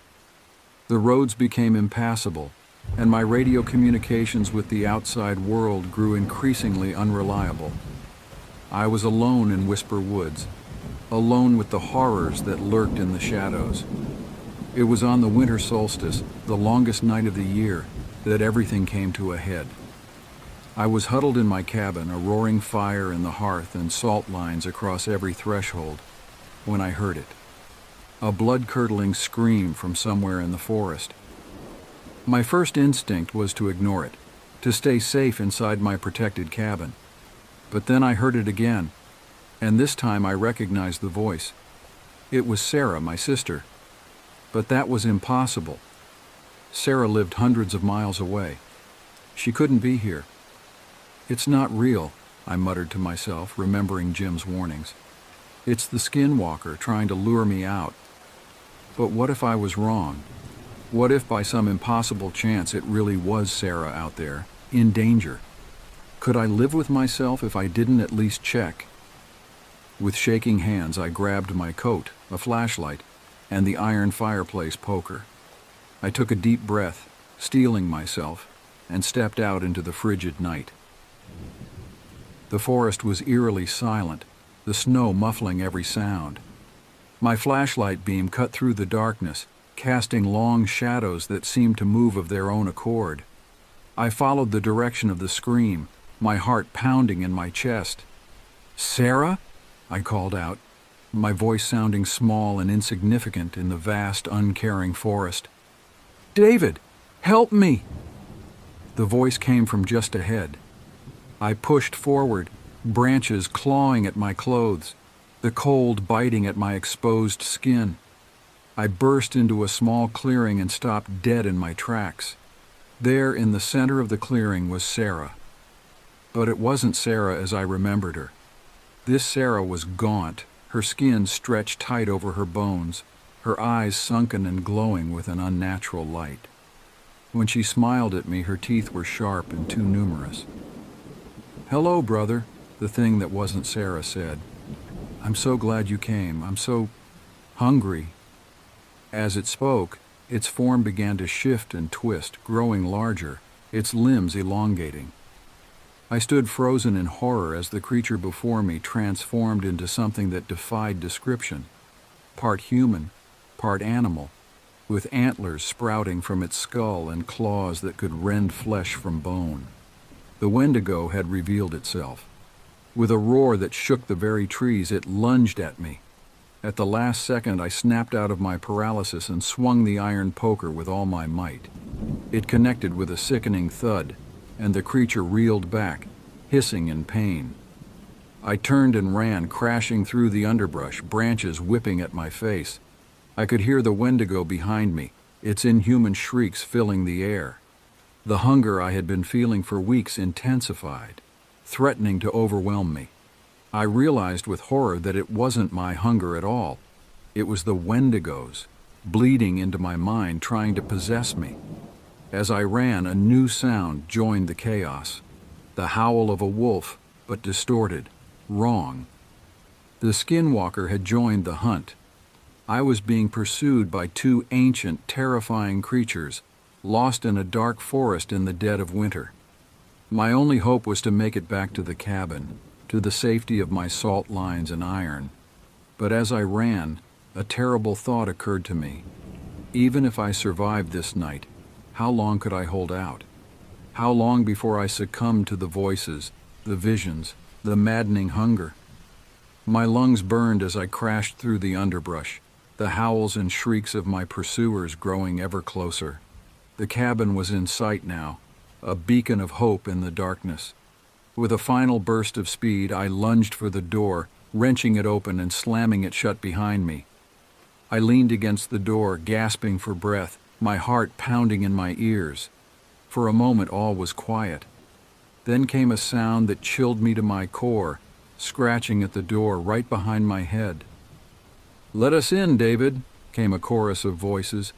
The roads became impassable, and my radio communications with the outside world grew increasingly unreliable. I was alone in Whisper Woods, alone with the horrors that lurked in the shadows. It was on the winter solstice, the longest night of the year, that everything came to a head. I was huddled in my cabin, a roaring fire in the hearth and salt lines across every threshold, when I heard it. A blood-curdling scream from somewhere in the forest. My first instinct was to ignore it, to stay safe inside my protected cabin. But then I heard it again, and this time I recognized the voice. It was Sarah, my sister. But that was impossible. Sarah lived hundreds of miles away. She couldn't be here. It's not real, I muttered to myself, remembering Jim's warnings. It's the skinwalker trying to lure me out. But what if I was wrong? What if by some impossible chance it really was Sarah out there, in danger? Could I live with myself if I didn't at least check? With shaking hands, I grabbed my coat, a flashlight, and the iron fireplace poker. I took a deep breath, steeling myself, and stepped out into the frigid night. The forest was eerily silent, the snow muffling every sound. My flashlight beam cut through the darkness, casting long shadows that seemed to move of their own accord. I followed the direction of the scream, my heart pounding in my chest. "Sarah?" I called out, my voice sounding small and insignificant in the vast, uncaring forest. "David, help me!" The voice came from just ahead. I pushed forward, branches clawing at my clothes, the cold biting at my exposed skin. I burst into a small clearing and stopped dead in my tracks. There, in the center of the clearing, was Sarah. But it wasn't Sarah as I remembered her. This Sarah was gaunt, her skin stretched tight over her bones, her eyes sunken and glowing with an unnatural light. When she smiled at me, her teeth were sharp and too numerous. "Hello, brother," the thing that wasn't Sarah said. "I'm so glad you came. I'm so hungry." As it spoke, its form began to shift and twist, growing larger, its limbs elongating. I stood frozen in horror as the creature before me transformed into something that defied description. Part human, part animal, with antlers sprouting from its skull and claws that could rend flesh from bone. The Wendigo had revealed itself. With a roar that shook the very trees, it lunged at me. At the last second, I snapped out of my paralysis and swung the iron poker with all my might. It connected with a sickening thud, and the creature reeled back, hissing in pain. I turned and ran, crashing through the underbrush, branches whipping at my face. I could hear the Wendigo behind me, its inhuman shrieks filling the air. The hunger I had been feeling for weeks intensified, threatening to overwhelm me. I realized with horror that it wasn't my hunger at all. It was the Wendigo's, bleeding into my mind, trying to possess me. As I ran, a new sound joined the chaos. The howl of a wolf, but distorted, wrong. The skinwalker had joined the hunt. I was being pursued by two ancient, terrifying creatures, lost in a dark forest in the dead of winter. My only hope was to make it back to the cabin, to the safety of my salt lines and iron. But as I ran, a terrible thought occurred to me. Even if I survived this night, how long could I hold out? How long before I succumbed to the voices, the visions, the maddening hunger? My lungs burned as I crashed through the underbrush, the howls and shrieks of my pursuers growing ever closer. The cabin was in sight now, a beacon of hope in the darkness. With a final burst of speed, I lunged for the door, wrenching it open and slamming it shut behind me. I leaned against the door, gasping for breath, my heart pounding in my ears. For a moment, all was quiet. Then came a sound that chilled me to my core, scratching at the door right behind my head. "Let us in, David," came a chorus of voices.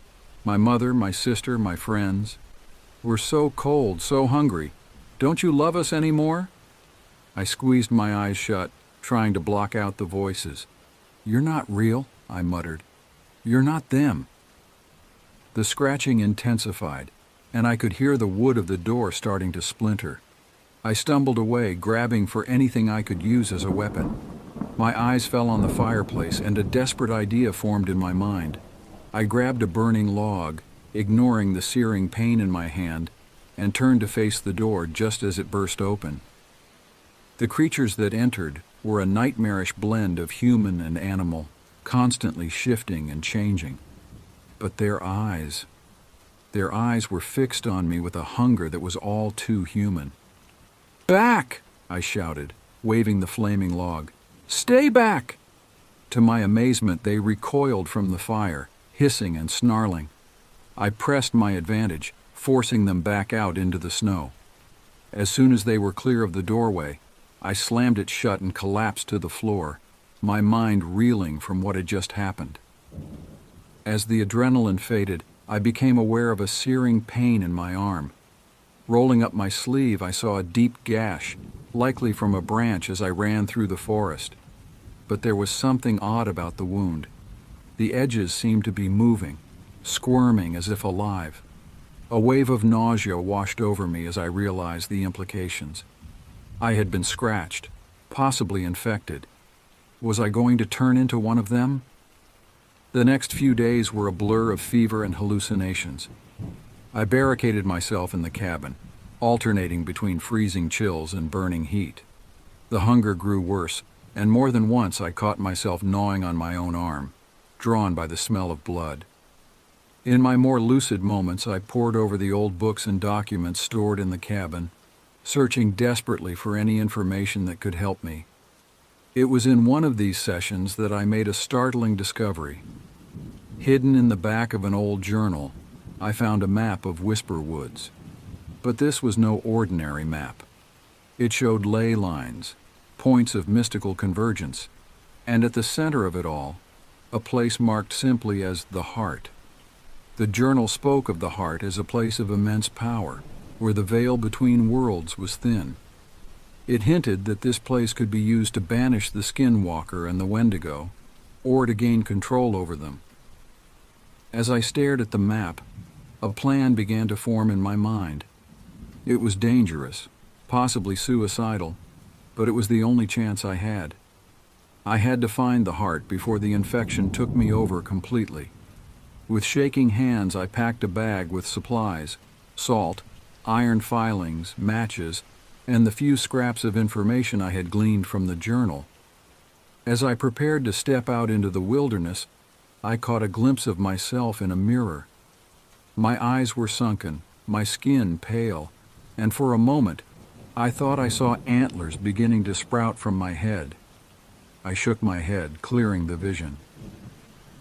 My mother, my sister, my friends. "We're so cold, so hungry. Don't you love us anymore?" I squeezed my eyes shut, trying to block out the voices. "You're not real," I muttered. "You're not them." The scratching intensified, and I could hear the wood of the door starting to splinter. I stumbled away, grabbing for anything I could use as a weapon. My eyes fell on the fireplace, and a desperate idea formed in my mind. I grabbed a burning log, ignoring the searing pain in my hand, and turned to face the door just as it burst open. The creatures that entered were a nightmarish blend of human and animal, constantly shifting and changing. But their eyes... Their eyes were fixed on me with a hunger that was all too human. "Back!" I shouted, waving the flaming log. "Stay back!" To my amazement, they recoiled from the fire, hissing and snarling. I pressed my advantage, forcing them back out into the snow. As soon as they were clear of the doorway, I slammed it shut and collapsed to the floor, my mind reeling from what had just happened. As the adrenaline faded, I became aware of a searing pain in my arm. Rolling up my sleeve, I saw a deep gash, likely from a branch as I ran through the forest. But there was something odd about the wound. The edges seemed to be moving, squirming as if alive. A wave of nausea washed over me as I realized the implications. I had been scratched, possibly infected. Was I going to turn into one of them? The next few days were a blur of fever and hallucinations. I barricaded myself in the cabin, alternating between freezing chills and burning heat. The hunger grew worse, and more than once I caught myself gnawing on my own arm, drawn by the smell of blood. In my more lucid moments, I pored over the old books and documents stored in the cabin, searching desperately for any information that could help me. It was in one of these sessions that I made a startling discovery. Hidden in the back of an old journal, I found a map of Whisper Woods. But this was no ordinary map. It showed ley lines, points of mystical convergence, and at the center of it all, a place marked simply as the heart. The journal spoke of the heart as a place of immense power, where the veil between worlds was thin. It hinted that this place could be used to banish the Skinwalker and the Wendigo, or to gain control over them. As I stared at the map, a plan began to form in my mind. It was dangerous, possibly suicidal, but it was the only chance I had. I had to find the heart before the infection took me over completely. With shaking hands, I packed a bag with supplies, salt, iron filings, matches, and the few scraps of information I had gleaned from the journal. As I prepared to step out into the wilderness, I caught a glimpse of myself in a mirror. My eyes were sunken, my skin pale, and for a moment, I thought I saw antlers beginning to sprout from my head. I shook my head, clearing the vision.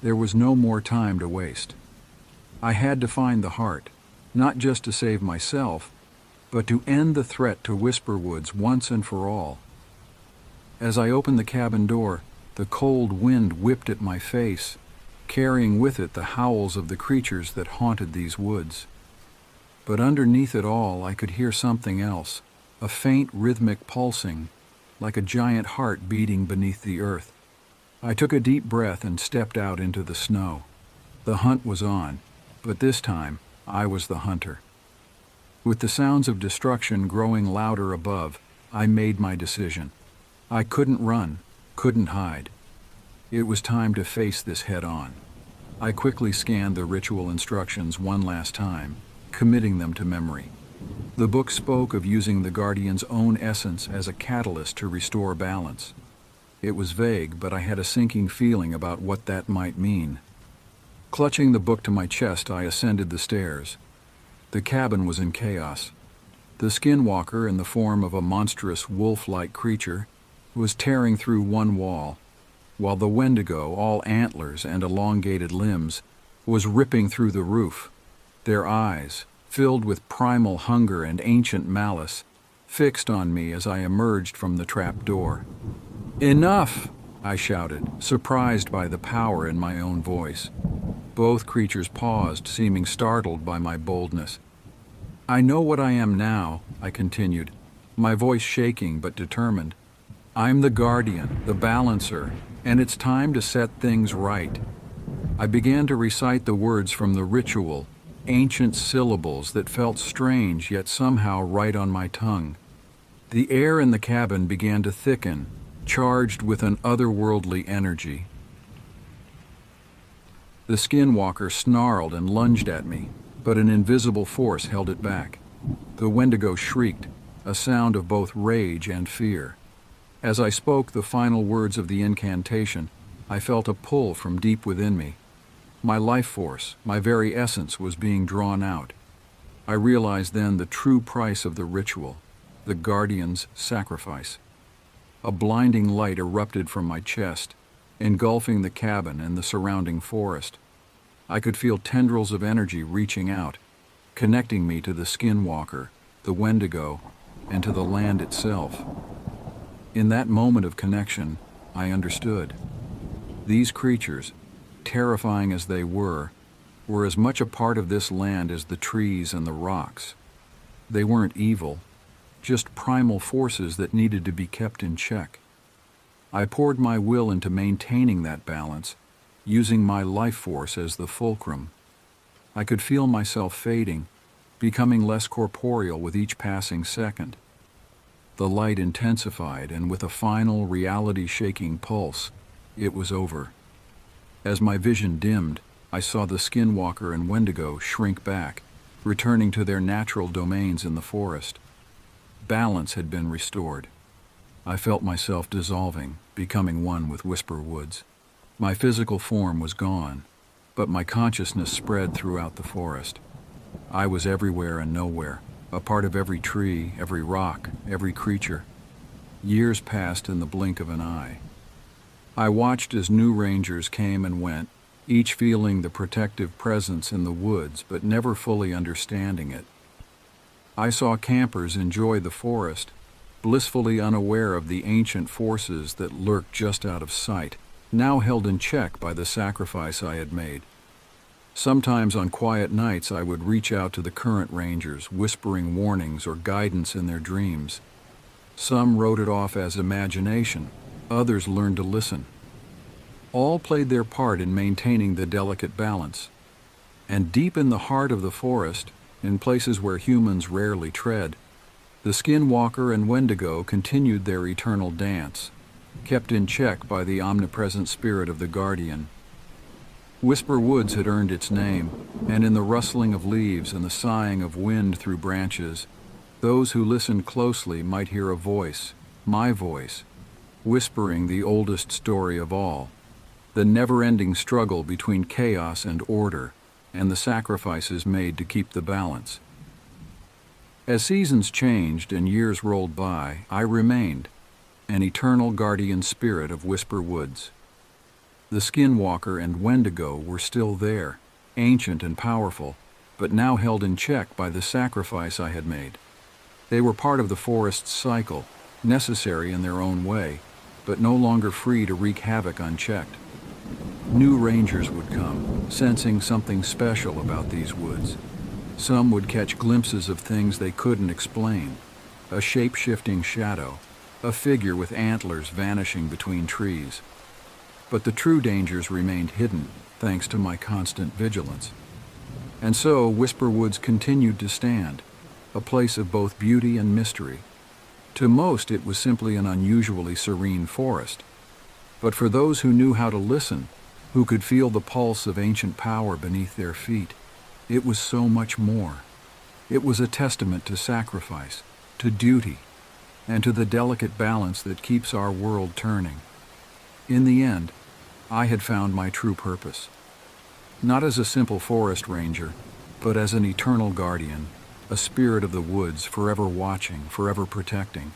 There was no more time to waste. I had to find the heart, not just to save myself, but to end the threat to Whisper Woods once and for all. As I opened the cabin door, the cold wind whipped at my face, carrying with it the howls of the creatures that haunted these woods. But underneath it all, I could hear something else, a faint rhythmic pulsing, like a giant heart beating beneath the earth. I took a deep breath and stepped out into the snow. The hunt was on, but this time I was the hunter. With the sounds of destruction growing louder above, I made my decision. I couldn't run, couldn't hide. It was time to face this head on. I quickly scanned the ritual instructions one last time, committing them to memory. The book spoke of using the Guardian's own essence as a catalyst to restore balance. It was vague, but I had a sinking feeling about what that might mean. Clutching the book to my chest, I ascended the stairs. The cabin was in chaos. The Skinwalker, in the form of a monstrous wolf-like creature, was tearing through one wall, while the Wendigo, all antlers and elongated limbs, was ripping through the roof. Their eyes, filled with primal hunger and ancient malice, fixed on me as I emerged from the trap door. "Enough!" I shouted, surprised by the power in my own voice. Both creatures paused, seeming startled by my boldness. "I know what I am now," I continued, my voice shaking but determined. "I'm the Guardian, the Balancer, and it's time to set things right." I began to recite the words from the ritual, ancient syllables that felt strange yet somehow right on my tongue. The air in the cabin began to thicken, charged with an otherworldly energy. The Skinwalker snarled and lunged at me, but an invisible force held it back. The Wendigo shrieked, a sound of both rage and fear. As I spoke the final words of the incantation, I felt a pull from deep within me. My life force, my very essence was being drawn out. I realized then the true price of the ritual, the guardian's sacrifice. A blinding light erupted from my chest, engulfing the cabin and the surrounding forest. I could feel tendrils of energy reaching out, connecting me to the skinwalker, the Wendigo, and to the land itself. In that moment of connection, I understood. These creatures, terrifying as they were as much a part of this land as the trees and the rocks. They weren't evil, just primal forces that needed to be kept in check. I poured my will into maintaining that balance, using my life force as the fulcrum. I could feel myself fading, becoming less corporeal with each passing second. The light intensified, and with a final reality-shaking pulse, it was over. As my vision dimmed, I saw the skinwalker and Wendigo shrink back, returning to their natural domains in the forest. Balance had been restored. I felt myself dissolving, becoming one with Whisper Woods. My physical form was gone, but my consciousness spread throughout the forest. I was everywhere and nowhere, a part of every tree, every rock, every creature. Years passed in the blink of an eye. I watched as new rangers came and went, each feeling the protective presence in the woods but never fully understanding it. I saw campers enjoy the forest, blissfully unaware of the ancient forces that lurked just out of sight, now held in check by the sacrifice I had made. Sometimes on quiet nights I would reach out to the current rangers, whispering warnings or guidance in their dreams. Some wrote it off as imagination, others learned to listen. All played their part in maintaining the delicate balance. And deep in the heart of the forest, in places where humans rarely tread, the skinwalker and Wendigo continued their eternal dance, kept in check by the omnipresent spirit of the guardian. Whisper Woods had earned its name, and in the rustling of leaves and the sighing of wind through branches, those who listened closely might hear a voice, my voice, whispering the oldest story of all, the never-ending struggle between chaos and order, and the sacrifices made to keep the balance. As seasons changed and years rolled by, I remained, an eternal guardian spirit of Whisper Woods. The skinwalker and Wendigo were still there, ancient and powerful, but now held in check by the sacrifice I had made. They were part of the forest's cycle, necessary in their own way, but no longer free to wreak havoc unchecked. New rangers would come, sensing something special about these woods. Some would catch glimpses of things they couldn't explain, a shape-shifting shadow, a figure with antlers vanishing between trees. But the true dangers remained hidden, thanks to my constant vigilance. And so Whisper Woods continued to stand, a place of both beauty and mystery. To most it was simply an unusually serene forest. But for those who knew how to listen, who could feel the pulse of ancient power beneath their feet, it was so much more. It was a testament to sacrifice, to duty, and to the delicate balance that keeps our world turning. In the end, I had found my true purpose. Not as a simple forest ranger, but as an eternal guardian, a spirit of the woods forever watching, forever protecting.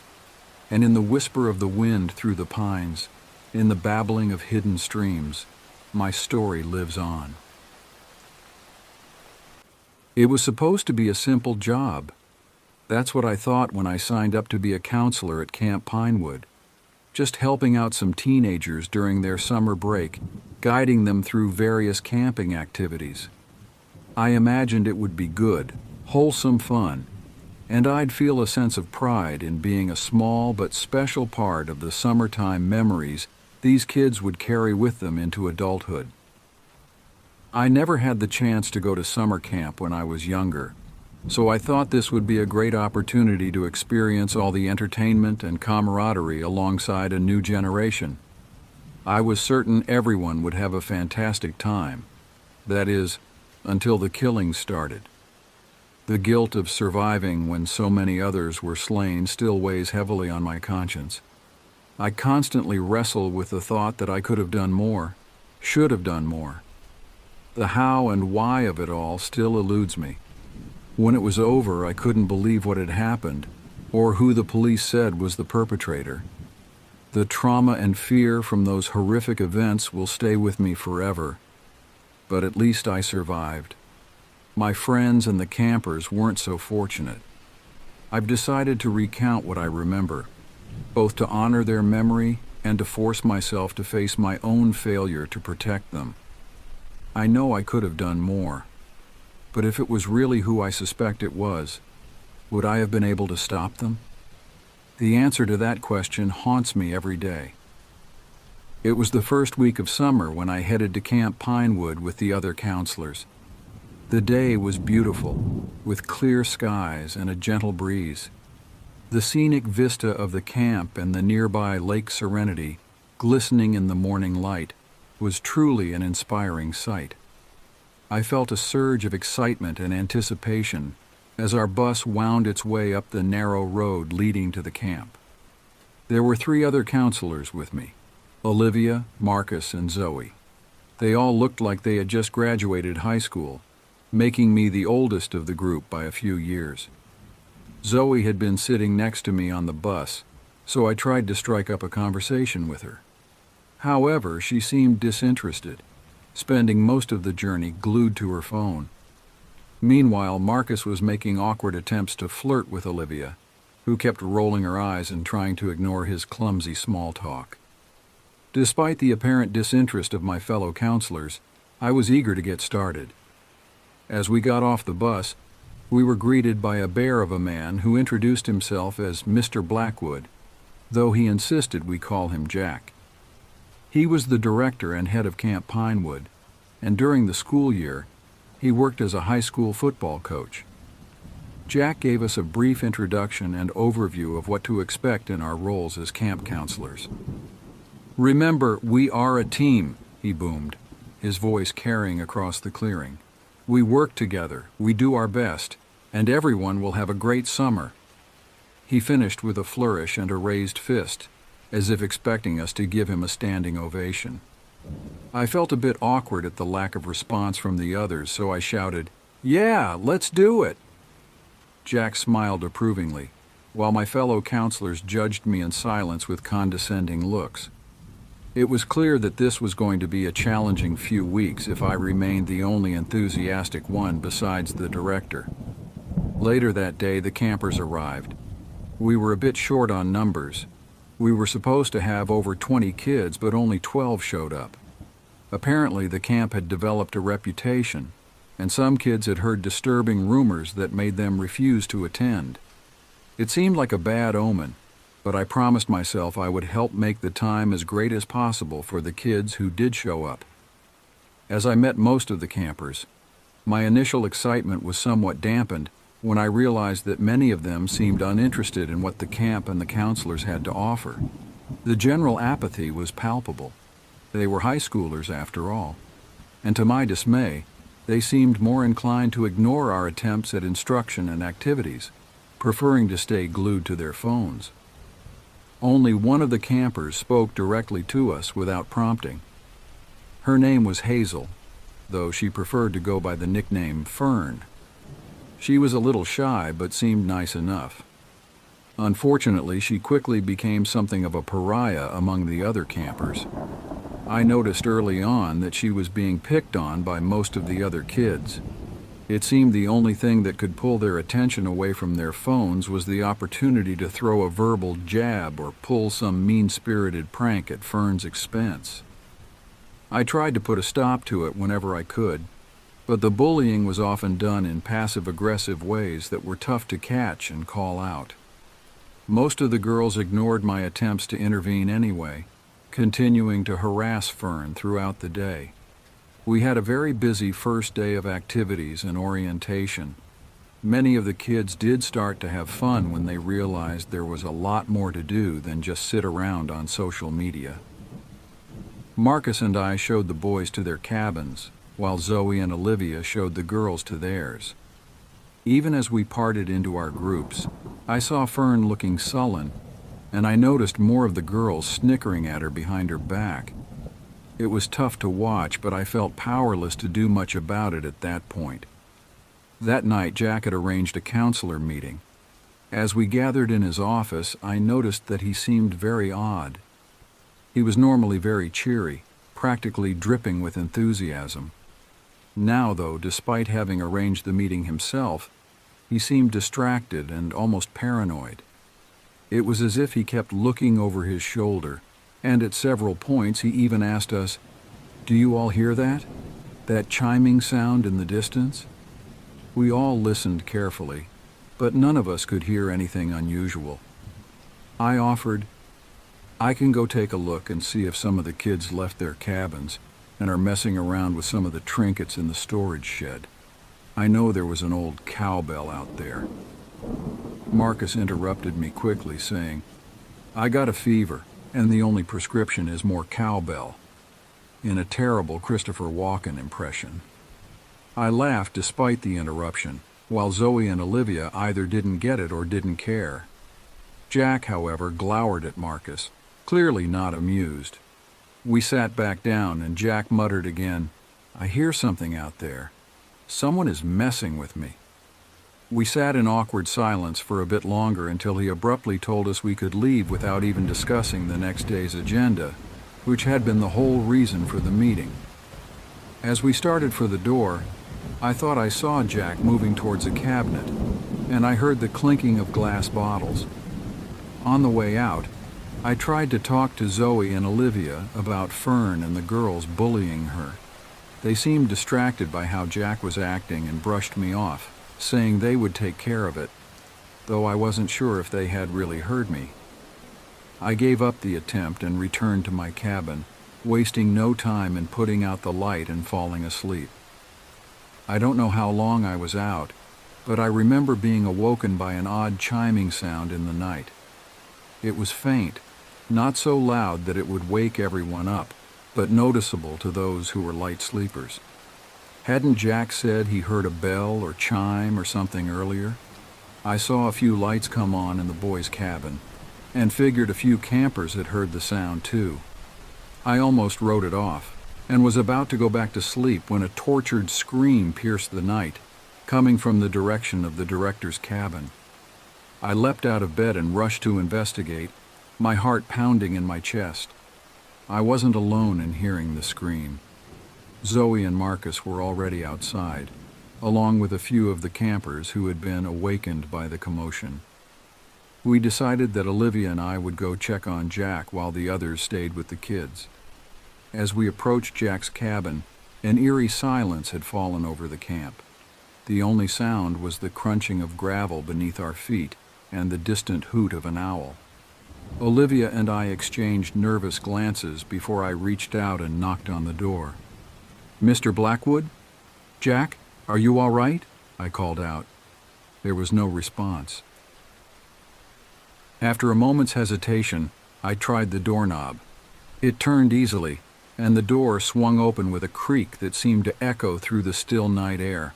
And in the whisper of the wind through the pines, in the babbling of hidden streams, my story lives on. It was supposed to be a simple job. That's what I thought when I signed up to be a counselor at Camp Pinewood. Just helping out some teenagers during their summer break, guiding them through various camping activities. I imagined it would be good, wholesome fun, and I'd feel a sense of pride in being a small but special part of the summertime memories these kids would carry with them into adulthood. I never had the chance to go to summer camp when I was younger, so I thought this would be a great opportunity to experience all the entertainment and camaraderie alongside a new generation. I was certain everyone would have a fantastic time. That is, until the killing started. The guilt of surviving when so many others were slain still weighs heavily on my conscience. I constantly wrestle with the thought that I could have done more, should have done more. The how and why of it all still eludes me. When it was over, I couldn't believe what had happened, or who the police said was the perpetrator. The trauma and fear from those horrific events will stay with me forever. But at least I survived. My friends and the campers weren't so fortunate. I've decided to recount what I remember, both to honor their memory and to force myself to face my own failure to protect them. I know I could have done more, but if it was really who I suspect it was, would I have been able to stop them? The answer to that question haunts me every day. It was the first week of summer when I headed to Camp Pinewood with the other counselors. The day was beautiful, with clear skies and a gentle breeze. The scenic vista of the camp and the nearby Lake Serenity, glistening in the morning light, was truly an inspiring sight. I felt a surge of excitement and anticipation as our bus wound its way up the narrow road leading to the camp. There were 3 other counselors with me: Olivia, Marcus, and Zoe. They all looked like they had just graduated high school, making me the oldest of the group by a few years. Zoe had been sitting next to me on the bus, so I tried to strike up a conversation with her. However, she seemed disinterested, spending most of the journey glued to her phone. Meanwhile, Marcus was making awkward attempts to flirt with Olivia, who kept rolling her eyes and trying to ignore his clumsy small talk. Despite the apparent disinterest of my fellow counselors, I was eager to get started. As we got off the bus, we were greeted by a bear of a man who introduced himself as Mr. Blackwood, though he insisted we call him Jack. He was the director and head of Camp Pinewood, and during the school year, he worked as a high school football coach. Jack gave us a brief introduction and overview of what to expect in our roles as camp counselors. "Remember, we are a team," he boomed, his voice carrying across the clearing. "We work together, we do our best, and everyone will have a great summer." He finished with a flourish and a raised fist, as if expecting us to give him a standing ovation. I felt a bit awkward at the lack of response from the others, so I shouted, "Yeah, let's do it!" Jack smiled approvingly, while my fellow counselors judged me in silence with condescending looks. It was clear that this was going to be a challenging few weeks if I remained the only enthusiastic one besides the director. Later that day, the campers arrived. We were a bit short on numbers. We were supposed to have over 20 kids, but only 12 showed up. Apparently, the camp had developed a reputation, and some kids had heard disturbing rumors that made them refuse to attend. It seemed like a bad omen, but I promised myself I would help make the time as great as possible for the kids who did show up. As I met most of the campers, my initial excitement was somewhat dampened when I realized that many of them seemed uninterested in what the camp and the counselors had to offer. The general apathy was palpable. They were high schoolers after all, and to my dismay, they seemed more inclined to ignore our attempts at instruction and activities, preferring to stay glued to their phones. Only one of the campers spoke directly to us without prompting. Her name was Hazel, though she preferred to go by the nickname Fern. She was a little shy, but seemed nice enough. Unfortunately, she quickly became something of a pariah among the other campers. I noticed early on that she was being picked on by most of the other kids. It seemed the only thing that could pull their attention away from their phones was the opportunity to throw a verbal jab or pull some mean-spirited prank at Fern's expense. I tried to put a stop to it whenever I could, but the bullying was often done in passive-aggressive ways that were tough to catch and call out. Most of the girls ignored my attempts to intervene anyway, continuing to harass Fern throughout the day. We had a very busy first day of activities and orientation. Many of the kids did start to have fun when they realized there was a lot more to do than just sit around on social media. Marcus and I showed the boys to their cabins, while Zoe and Olivia showed the girls to theirs. Even as we parted into our groups, I saw Fern looking sullen, and I noticed more of the girls snickering at her behind her back. It was tough to watch, but I felt powerless to do much about it at that point. That night, Jack had arranged a counselor meeting. As we gathered in his office, I noticed that he seemed very odd. He was normally very cheery, practically dripping with enthusiasm. Now, though, despite having arranged the meeting himself, he seemed distracted and almost paranoid. It was as if he kept looking over his shoulder, and at several points he even asked us, "Do you all hear that? That chiming sound in the distance?" We all listened carefully, but none of us could hear anything unusual. I offered, "I can go take a look and see if some of the kids left their cabins and are messing around with some of the trinkets in the storage shed. I know there was an old cowbell out there." Marcus interrupted me quickly, saying, "I got a fever, and the only prescription is more cowbell," in a terrible Christopher Walken impression. I laughed despite the interruption, while Zoe and Olivia either didn't get it or didn't care. Jack, however, glowered at Marcus, clearly not amused. We sat back down, and Jack muttered again, "I hear something out there. Someone is messing with me." We sat in awkward silence for a bit longer until he abruptly told us we could leave without even discussing the next day's agenda, which had been the whole reason for the meeting. As we started for the door, I thought I saw Jack moving towards a cabinet, and I heard the clinking of glass bottles. On the way out, I tried to talk to Zoe and Olivia about Fern and the girls bullying her. They seemed distracted by how Jack was acting and brushed me off, saying they would take care of it, though I wasn't sure if they had really heard me. I gave up the attempt and returned to my cabin, wasting no time in putting out the light and falling asleep. I don't know how long I was out, but I remember being awoken by an odd chiming sound in the night. It was faint, not so loud that it would wake everyone up, but noticeable to those who were light sleepers. Hadn't Jack said he heard a bell or chime or something earlier? I saw a few lights come on in the boys' cabin, and figured a few campers had heard the sound too. I almost wrote it off, and was about to go back to sleep when a tortured scream pierced the night, coming from the direction of the director's cabin. I leapt out of bed and rushed to investigate, my heart pounding in my chest. I wasn't alone in hearing the scream. Zoe and Marcus were already outside, along with a few of the campers who had been awakened by the commotion. We decided that Olivia and I would go check on Jack while the others stayed with the kids. As we approached Jack's cabin, an eerie silence had fallen over the camp. The only sound was the crunching of gravel beneath our feet and the distant hoot of an owl. Olivia and I exchanged nervous glances before I reached out and knocked on the door. "Mr. Blackwood? Jack, are you all right?" I called out. There was no response. After a moment's hesitation, I tried the doorknob. It turned easily, and the door swung open with a creak that seemed to echo through the still night air.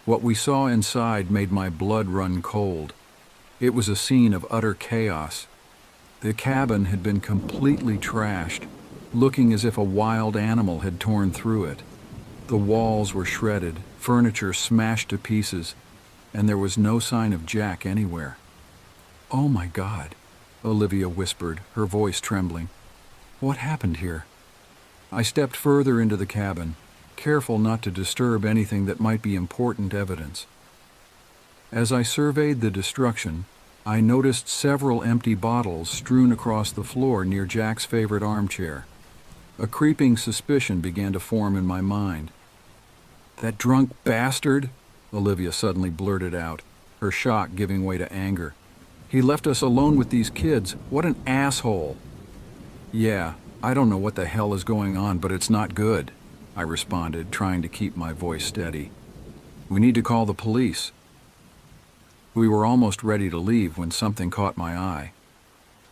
What we saw inside made my blood run cold. It was a scene of utter chaos. The cabin had been completely trashed, looking as if a wild animal had torn through it. The walls were shredded, furniture smashed to pieces, and there was no sign of Jack anywhere. "Oh my God," Olivia whispered, her voice trembling. "What happened here?" I stepped further into the cabin, careful not to disturb anything that might be important evidence. As I surveyed the destruction, I noticed several empty bottles strewn across the floor near Jack's favorite armchair. A creeping suspicion began to form in my mind. "That drunk bastard," Olivia suddenly blurted out, her shock giving way to anger. "He left us alone with these kids. What an asshole." "Yeah, I don't know what the hell is going on, but it's not good," I responded, trying to keep my voice steady. "We need to call the police." We were almost ready to leave when something caught my eye.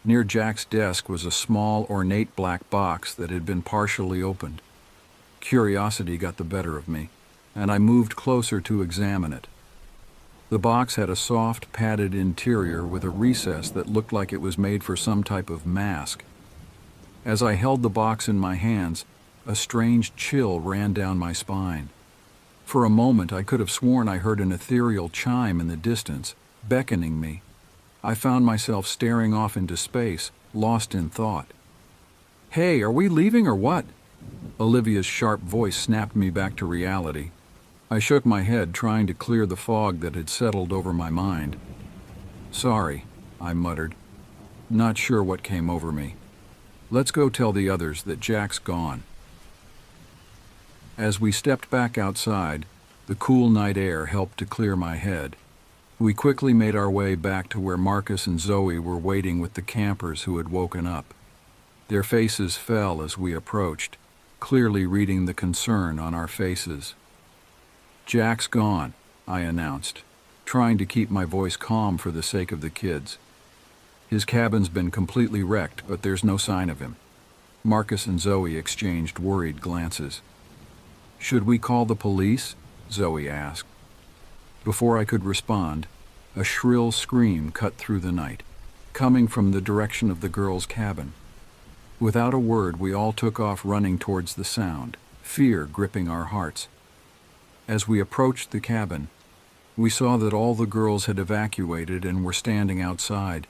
Near Jack's desk was a small, ornate black box that had been partially opened. Curiosity got the better of me, and I moved closer to examine it. The box had a soft, padded interior with a recess that looked like it was made for some type of mask. As I held the box in my hands, a strange chill ran down my spine. For a moment I could have sworn I heard an ethereal chime in the distance, beckoning me. I found myself staring off into space, lost in thought. "Hey, are we leaving or what?" Olivia's sharp voice snapped me back to reality. I shook my head, trying to clear the fog that had settled over my mind. "Sorry," I muttered, not sure what came over me. "Let's go tell the others that Jack's gone." As we stepped back outside, the cool night air helped to clear my head. We quickly made our way back to where Marcus and Zoe were waiting with the campers who had woken up. Their faces fell as we approached, clearly reading the concern on our faces. "Jack's gone," I announced, trying to keep my voice calm for the sake of the kids. "His cabin's been completely wrecked, but there's no sign of him." Marcus and Zoe exchanged worried glances. "Should we call the police?" Zoe asked. Before I could respond, a shrill scream cut through the night, coming from the direction of the girls' cabin. Without a word, we all took off running towards the sound, fear gripping our hearts. As we approached the cabin, we saw that all the girls had evacuated and were standing outside,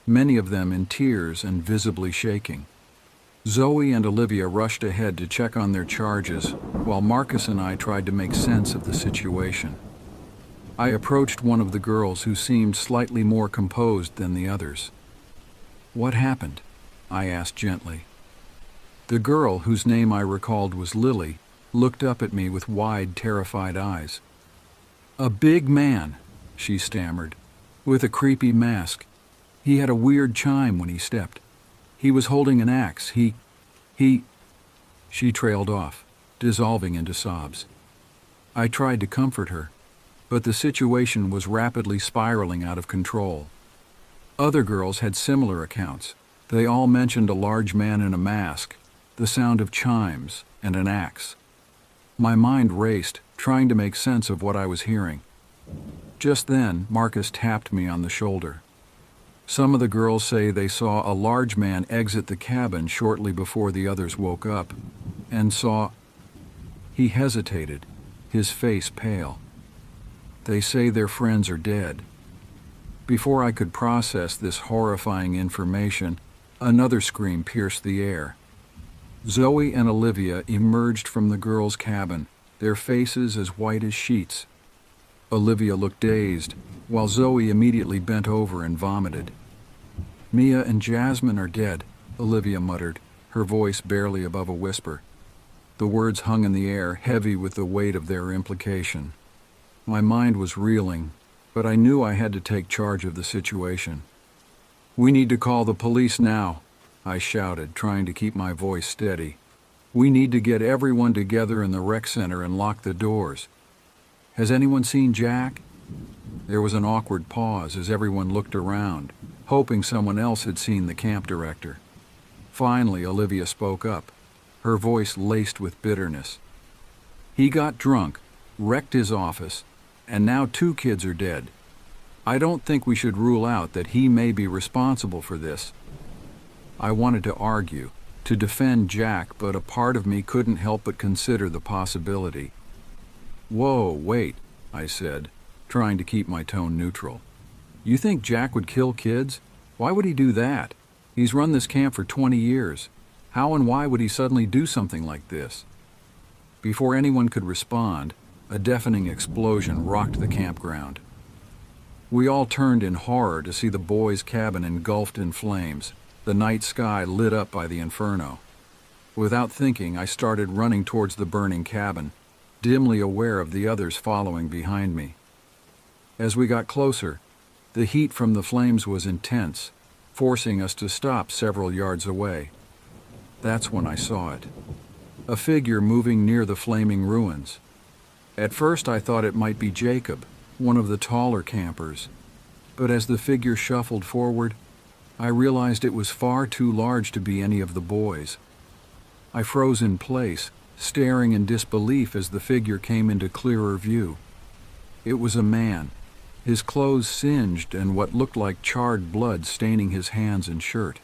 many of them in tears and visibly shaking. Zoe and Olivia rushed ahead to check on their charges, while Marcus and I tried to make sense of the situation. I approached one of the girls who seemed slightly more composed than the others. "What happened?" I asked gently. The girl, whose name I recalled was Lily, looked up at me with wide, terrified eyes. "A big man," she stammered, "with a creepy mask. He had a weird chime when he stepped. He was holding an axe. He... She trailed off, dissolving into sobs. I tried to comfort her, but the situation was rapidly spiraling out of control. Other girls had similar accounts. They all mentioned a large man in a mask, the sound of chimes, and an axe. My mind raced, trying to make sense of what I was hearing. Just then, Marcus tapped me on the shoulder. Some of the girls say they saw a large man exit the cabin shortly before the others woke up, and saw... He hesitated, his face pale. They say their friends are dead. Before I could process this horrifying information, another scream pierced the air. Zoe and Olivia emerged from the girls' cabin, their faces as white as sheets. Olivia looked dazed, while Zoe immediately bent over and vomited. "Mia and Jasmine are dead," Olivia muttered, her voice barely above a whisper. The words hung in the air, heavy with the weight of their implication. My mind was reeling, but I knew I had to take charge of the situation. "We need to call the police now," I shouted, trying to keep my voice steady. "We need to get everyone together in the rec center and lock the doors. Has anyone seen Jack?" There was an awkward pause as everyone looked around, hoping someone else had seen the camp director. Finally, Olivia spoke up, her voice laced with bitterness. "He got drunk, wrecked his office, and now 2 kids are dead. I don't think we should rule out that he may be responsible for this." I wanted to argue, to defend Jack, but a part of me couldn't help but consider the possibility. "Whoa, wait," I said, trying to keep my tone neutral. "You think Jack would kill kids? Why would he do that? He's run this camp for 20 years. How and why would he suddenly do something like this?" Before anyone could respond, a deafening explosion rocked the campground. We all turned in horror to see the boys' cabin engulfed in flames, the night sky lit up by the inferno. Without thinking, I started running towards the burning cabin, dimly aware of the others following behind me. As we got closer, the heat from the flames was intense, forcing us to stop several yards away. That's when I saw it. A figure moving near the flaming ruins. At first I thought it might be Jacob, one of the taller campers, but as the figure shuffled forward, I realized it was far too large to be any of the boys. I froze in place, staring in disbelief as the figure came into clearer view. It was a man, his clothes singed and what looked like charred blood staining his hands and shirt.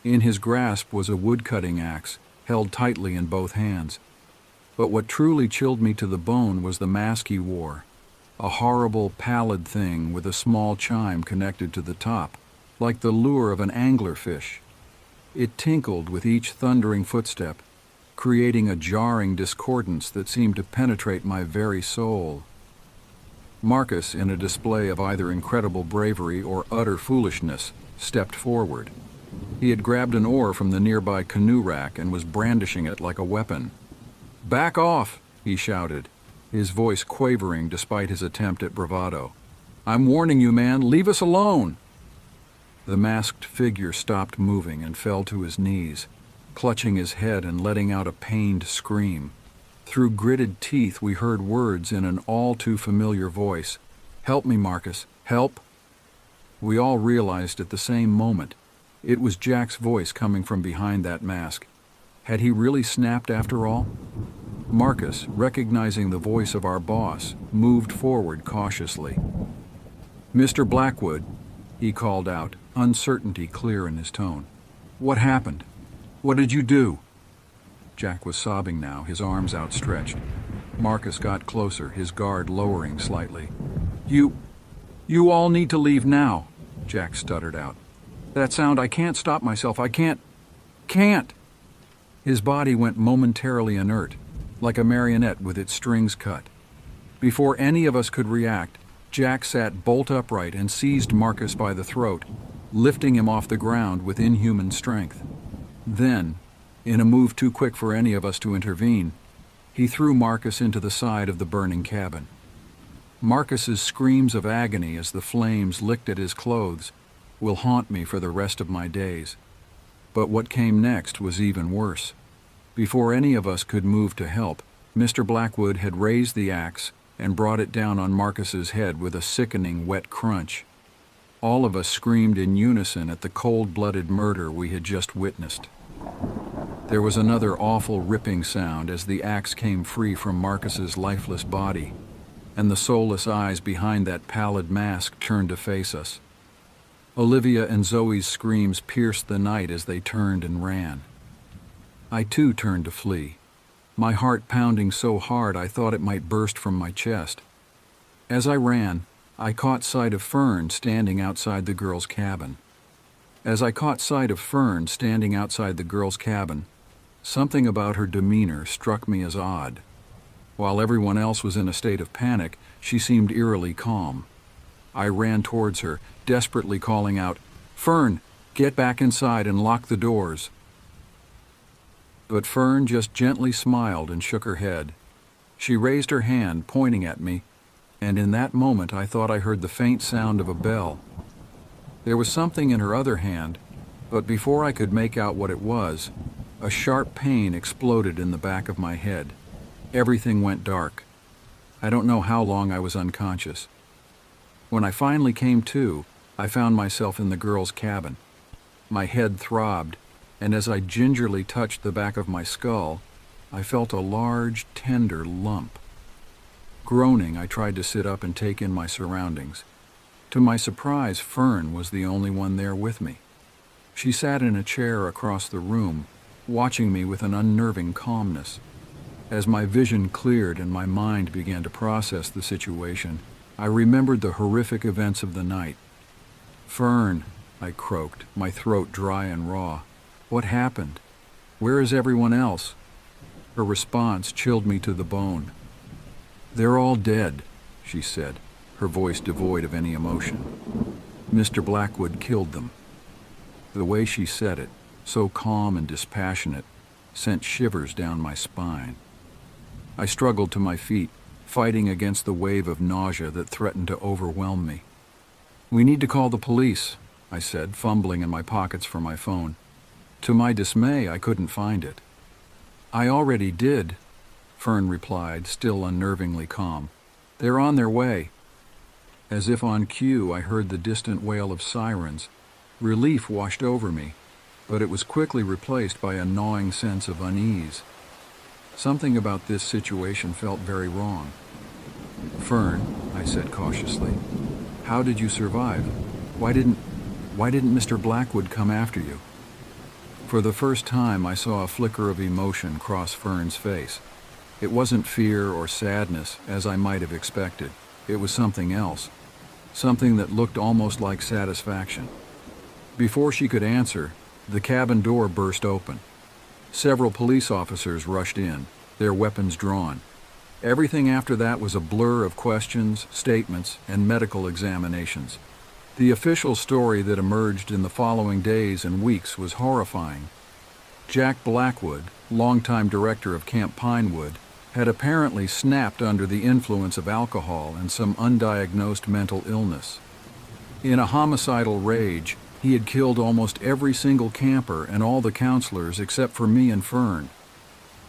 In his grasp was a wood-cutting axe, held tightly in both hands. But what truly chilled me to the bone was the mask he wore, a horrible, pallid thing with a small chime connected to the top, like the lure of an anglerfish. It tinkled with each thundering footstep, creating a jarring discordance that seemed to penetrate my very soul. Marcus, in a display of either incredible bravery or utter foolishness, stepped forward. He had grabbed an oar from the nearby canoe rack and was brandishing it like a weapon. "Back off!" he shouted, his voice quavering despite his attempt at bravado. "I'm warning you, man, leave us alone!" The masked figure stopped moving and fell to his knees, clutching his head and letting out a pained scream. Through gritted teeth we heard words in an all-too-familiar voice. "Help me, Marcus, help!" We all realized at the same moment. It was Jack's voice coming from behind that mask. Had he really snapped after all? Marcus, recognizing the voice of our boss, moved forward cautiously. "Mr. Blackwood," he called out, uncertainty clear in his tone. "What happened? What did you do?" Jack was sobbing now, his arms outstretched. Marcus got closer, his guard lowering slightly. You all need to leave now," Jack stuttered out. "That sound, I can't stop myself, I can't. His body went momentarily inert, like a marionette with its strings cut. Before any of us could react, Jack sat bolt upright and seized Marcus by the throat, lifting him off the ground with inhuman strength. Then, in a move too quick for any of us to intervene, he threw Marcus into the side of the burning cabin. Marcus's screams of agony as the flames licked at his clothes will haunt me for the rest of my days. But what came next was even worse. Before any of us could move to help, Mr. Blackwood had raised the axe and brought it down on Marcus's head with a sickening wet crunch. All of us screamed in unison at the cold-blooded murder we had just witnessed. There was another awful ripping sound as the axe came free from Marcus's lifeless body, and the soulless eyes behind that pallid mask turned to face us. Olivia and Zoe's screams pierced the night as they turned and ran. I too turned to flee, my heart pounding so hard I thought it might burst from my chest. As I ran, I caught sight of Fern standing outside the girls' cabin. Something about her demeanor struck me as odd. While everyone else was in a state of panic, she seemed eerily calm. I ran towards her, desperately calling out, "Fern, get back inside and lock the doors." But Fern just gently smiled and shook her head. She raised her hand, pointing at me, and in that moment I thought I heard the faint sound of a bell. There was something in her other hand, but before I could make out what it was, a sharp pain exploded in the back of my head. Everything went dark. I don't know how long I was unconscious. When I finally came to, I found myself in the girls' cabin. My head throbbed, and as I gingerly touched the back of my skull, I felt a large, tender lump. Groaning, I tried to sit up and take in my surroundings. To my surprise, Fern was the only one there with me. She sat in a chair across the room, watching me with an unnerving calmness. As my vision cleared and my mind began to process the situation, I remembered the horrific events of the night. "Fern," I croaked, my throat dry and raw. "What happened? Where is everyone else?" Her response chilled me to the bone. "They're all dead," she said, her voice devoid of any emotion. "Mr. Blackwood killed them." The way she said it, so calm and dispassionate, sent shivers down my spine. I struggled to my feet, fighting against the wave of nausea that threatened to overwhelm me. "We need to call the police," I said, fumbling in my pockets for my phone. To my dismay, I couldn't find it. "I already did," Fern replied, still unnervingly calm. "They're on their way." As if on cue, I heard the distant wail of sirens. Relief washed over me, but it was quickly replaced by a gnawing sense of unease. Something about this situation felt very wrong. "Fern," I said cautiously, "how did you survive? Why didn't Mr. Blackwood come after you?" For the first time, I saw a flicker of emotion cross Fern's face. It wasn't fear or sadness, as I might have expected. It was something else, something that looked almost like satisfaction. Before she could answer, the cabin door burst open. Several police officers rushed in, their weapons drawn. Everything after that was a blur of questions, statements, and medical examinations. The official story that emerged in the following days and weeks was horrifying. Jack Blackwood, longtime director of Camp Pinewood, had apparently snapped under the influence of alcohol and some undiagnosed mental illness. In a homicidal rage, he had killed almost every single camper and all the counselors except for me and Fern.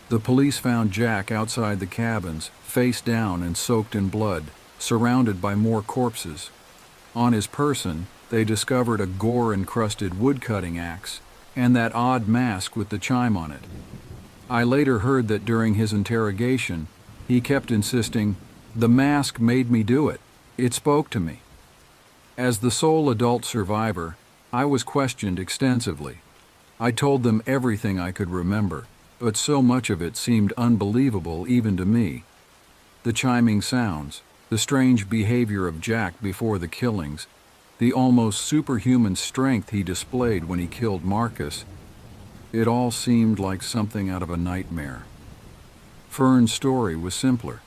The police found Jack outside the cabins, face down and soaked in blood, surrounded by more corpses. On his person, they discovered a gore-encrusted wood-cutting axe and that odd mask with the chime on it. I later heard that during his interrogation, he kept insisting, "The mask made me do it. It spoke to me." As the sole adult survivor, I was questioned extensively. I told them everything I could remember, but so much of it seemed unbelievable even to me. The chiming sounds, the strange behavior of Jack before the killings, the almost superhuman strength he displayed when he killed Marcus, it all seemed like something out of a nightmare. Fern's story was simpler.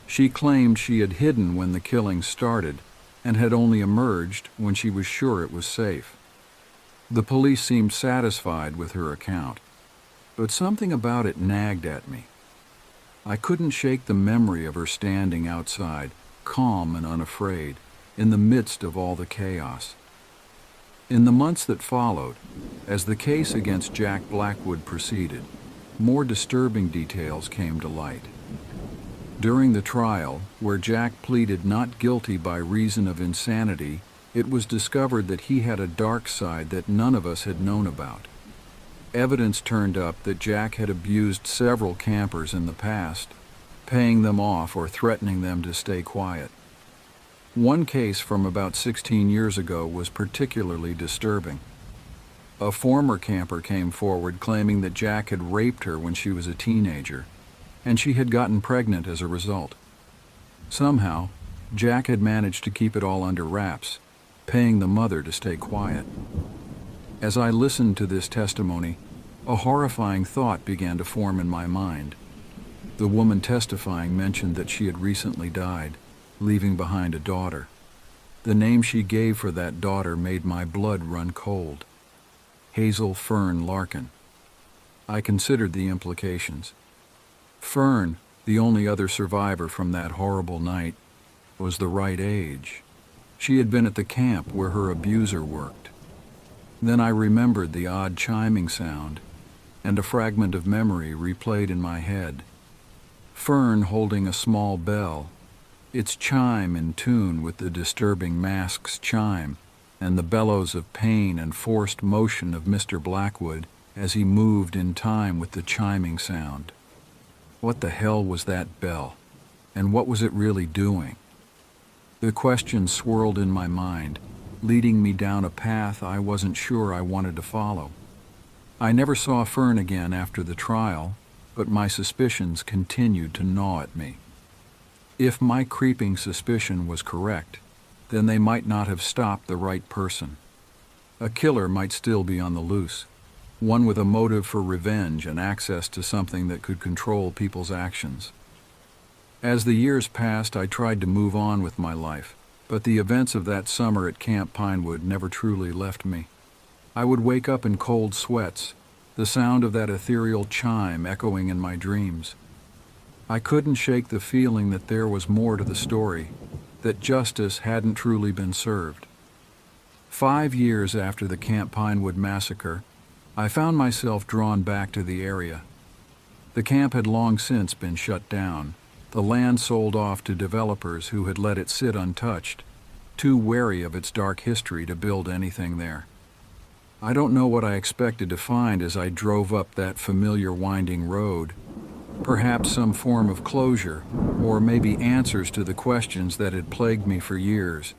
She claimed she had hidden when the killings started and had only emerged when she was sure it was safe. The police seemed satisfied with her account, but something about it nagged at me. I couldn't shake the memory of her standing outside, calm and unafraid, in the midst of all the chaos. In the months that followed, as the case against Jack Blackwood proceeded, more disturbing details came to light. During the trial, where Jack pleaded not guilty by reason of insanity, it was discovered that he had a dark side that none of us had known about. Evidence turned up that Jack had abused several campers in the past, paying them off or threatening them to stay quiet. One case from about 16 years ago was particularly disturbing. A former camper came forward claiming that Jack had raped her when she was a teenager, and she had gotten pregnant as a result. Somehow, Jack had managed to keep it all under wraps, paying the mother to stay quiet. As I listened to this testimony, a horrifying thought began to form in my mind. The woman testifying mentioned that she had recently died, leaving behind a daughter. The name she gave for that daughter made my blood run cold. Hazel Fern Larkin. I considered the implications. Fern, the only other survivor from that horrible night, was the right age. She had been at the camp where her abuser worked. Then I remembered the odd chiming sound, and a fragment of memory replayed in my head. Fern holding a small bell, its chime in tune with the disturbing mask's chime, and the bellows of pain and forced motion of Mr. Blackwood as he moved in time with the chiming sound. What the hell was that bell? And what was it really doing? The questions swirled in my mind, leading me down a path I wasn't sure I wanted to follow. I never saw Fern again after the trial, but my suspicions continued to gnaw at me. If my creeping suspicion was correct, then they might not have stopped the right person. A killer might still be on the loose, one with a motive for revenge and access to something that could control people's actions. As the years passed, I tried to move on with my life, but the events of that summer at Camp Pinewood never truly left me. I would wake up in cold sweats, the sound of that ethereal chime echoing in my dreams. I couldn't shake the feeling that there was more to the story, that justice hadn't truly been served. 5 years after the Camp Pinewood massacre, I found myself drawn back to the area. The camp had long since been shut down, the land sold off to developers who had let it sit untouched, too wary of its dark history to build anything there. I don't know what I expected to find as I drove up that familiar winding road. Perhaps some form of closure, or maybe answers to the questions that had plagued me for years.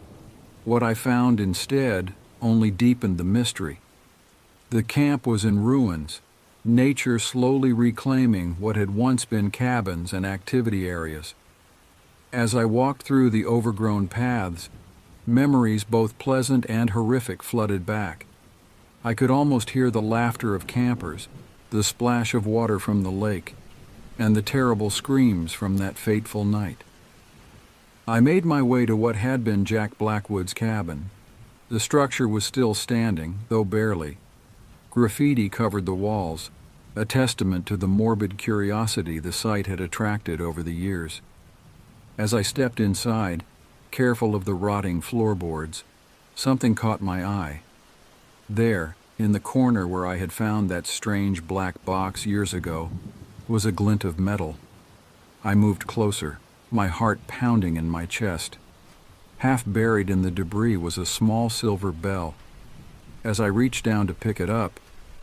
What I found instead only deepened the mystery. The camp was in ruins, nature slowly reclaiming what had once been cabins and activity areas. As I walked through the overgrown paths, memories both pleasant and horrific flooded back. I could almost hear the laughter of campers, the splash of water from the lake, and the terrible screams from that fateful night. I made my way to what had been Jack Blackwood's cabin. The structure was still standing, though barely. Graffiti covered the walls, a testament to the morbid curiosity the site had attracted over the years. As I stepped inside, careful of the rotting floorboards, something caught my eye. There, in the corner where I had found that strange black box years ago, was a glint of metal. I moved closer, my heart pounding in my chest. Half buried in the debris was a small silver bell. As I reached down to pick it up,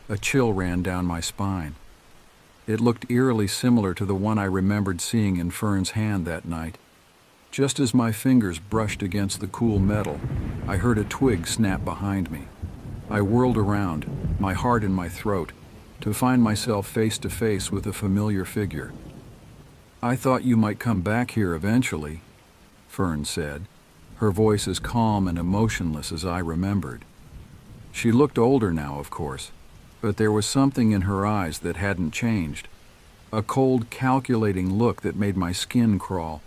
a chill ran down my spine. It looked eerily similar to the one I remembered seeing in Fern's hand that night. Just as my fingers brushed against the cool metal, I heard a twig snap behind me. I whirled around, my heart in my throat, to find myself face to face with a familiar figure. "I thought you might come back here eventually," Fern said, her voice as calm and emotionless as I remembered. She looked older now, of course, but there was something in her eyes that hadn't changed, a cold, calculating look that made my skin crawl.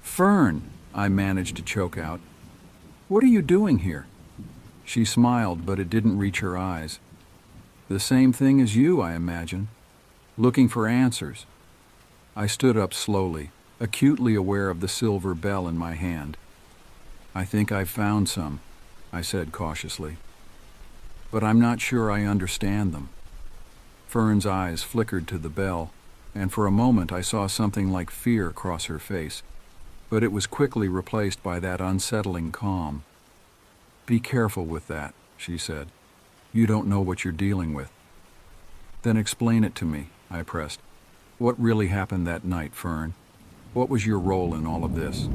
"Fern," I managed to choke out, "what are you doing here?" She smiled, but it didn't reach her eyes. "The same thing as you, I imagine. Looking for answers." I stood up slowly, acutely aware of the silver bell in my hand. "I think I've found some," I said cautiously. "But I'm not sure I understand them." Fern's eyes flickered to the bell, and for a moment I saw something like fear cross her face, but it was quickly replaced by that unsettling calm. "Be careful with that," she said. "You don't know what you're dealing with." "Then explain it to me," I pressed. "What really happened that night, Fern? What was your role in all of this?"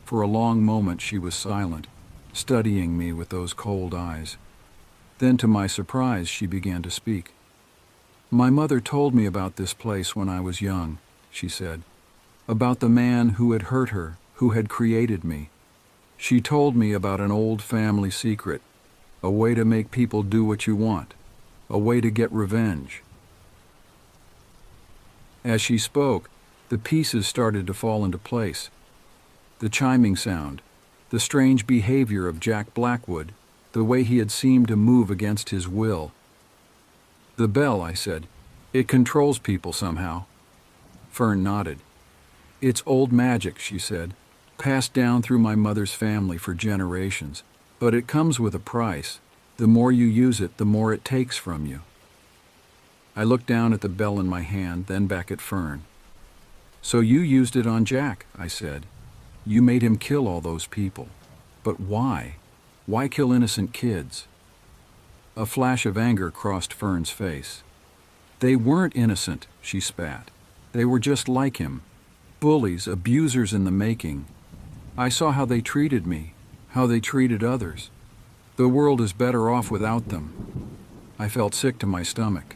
For a long moment she was silent, studying me with those cold eyes. Then, to my surprise, she began to speak. "My mother told me about this place when I was young," she said. "About the man who had hurt her, who had created me. She told me about an old family secret, a way to make people do what you want, a way to get revenge." As she spoke, the pieces started to fall into place. The chiming sound, the strange behavior of Jack Blackwood, the way he had seemed to move against his will. "The bell," I said. "It controls people somehow." Fern nodded. "It's old magic," she said, "passed down through my mother's family for generations. But it comes with a price. The more you use it, the more it takes from you." I looked down at the bell in my hand, then back at Fern. "So you used it on Jack," I said. "You made him kill all those people. But why? Why kill innocent kids?" A flash of anger crossed Fern's face. "They weren't innocent," she spat. "They were just like him. Bullies, abusers in the making. I saw how they treated me, how they treated others. The world is better off without them." I felt sick to my stomach.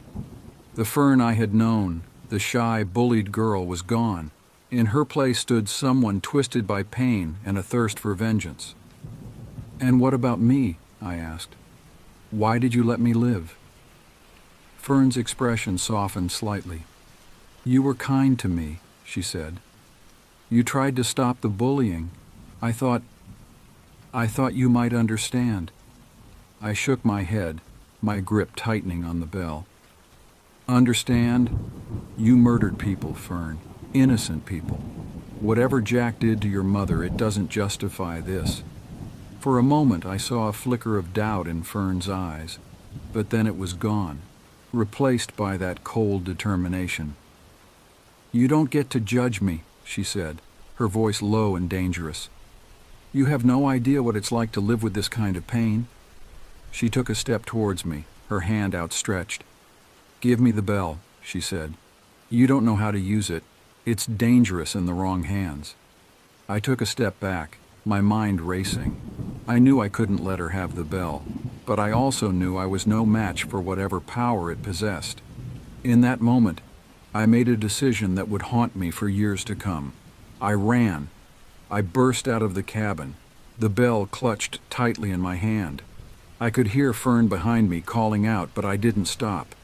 The Fern I had known, the shy, bullied girl, was gone. In her place stood someone twisted by pain and a thirst for vengeance. "And what about me?" I asked. "Why did you let me live?" Fern's expression softened slightly. "You were kind to me," she said. "You tried to stop the bullying. I thought you might understand." I shook my head, my grip tightening on the bell. "Understand? You murdered people, Fern. Innocent people. Whatever Jack did to your mother, it doesn't justify this." For a moment I saw a flicker of doubt in Fern's eyes, but then it was gone, replaced by that cold determination. "You don't get to judge me," she said, her voice low and dangerous. "You have no idea what it's like to live with this kind of pain." She took a step towards me, her hand outstretched. "Give me the bell," she said. "You don't know how to use it. It's dangerous in the wrong hands." I took a step back, my mind racing. I knew I couldn't let her have the bell. but I also knew I was no match for whatever power it possessed. In that moment, I made a decision that would haunt me for years to come. I ran. I burst out of the cabin, the bell clutched tightly in my hand. I could hear Fern behind me calling out, but I didn't stop.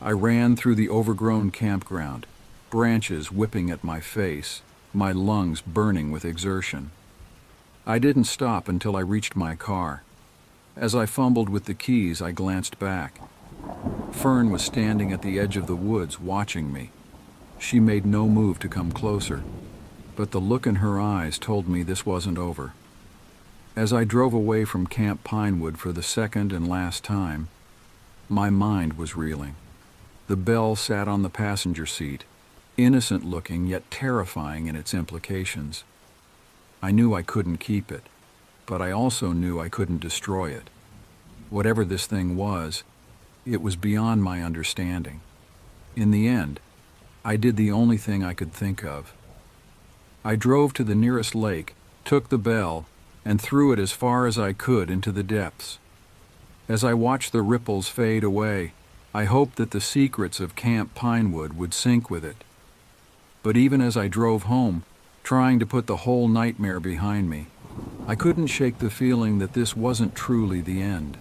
I ran through the overgrown campground, branches whipping at my face, my lungs burning with exertion. I didn't stop until I reached my car. As I fumbled with the keys, I glanced back. Fern was standing at the edge of the woods watching me. She made no move to come closer, but the look in her eyes told me this wasn't over. As I drove away from Camp Pinewood for the second and last time, my mind was reeling. The bell sat on the passenger seat, innocent looking yet terrifying in its implications. I knew I couldn't keep it, but I also knew I couldn't destroy it. Whatever this thing was, it was beyond my understanding. In the end, I did the only thing I could think of. I drove to the nearest lake, took the bell, and threw it as far as I could into the depths. As I watched the ripples fade away, I hoped that the secrets of Camp Pinewood would sink with it. But even as I drove home, trying to put the whole nightmare behind me, I couldn't shake the feeling that this wasn't truly the end.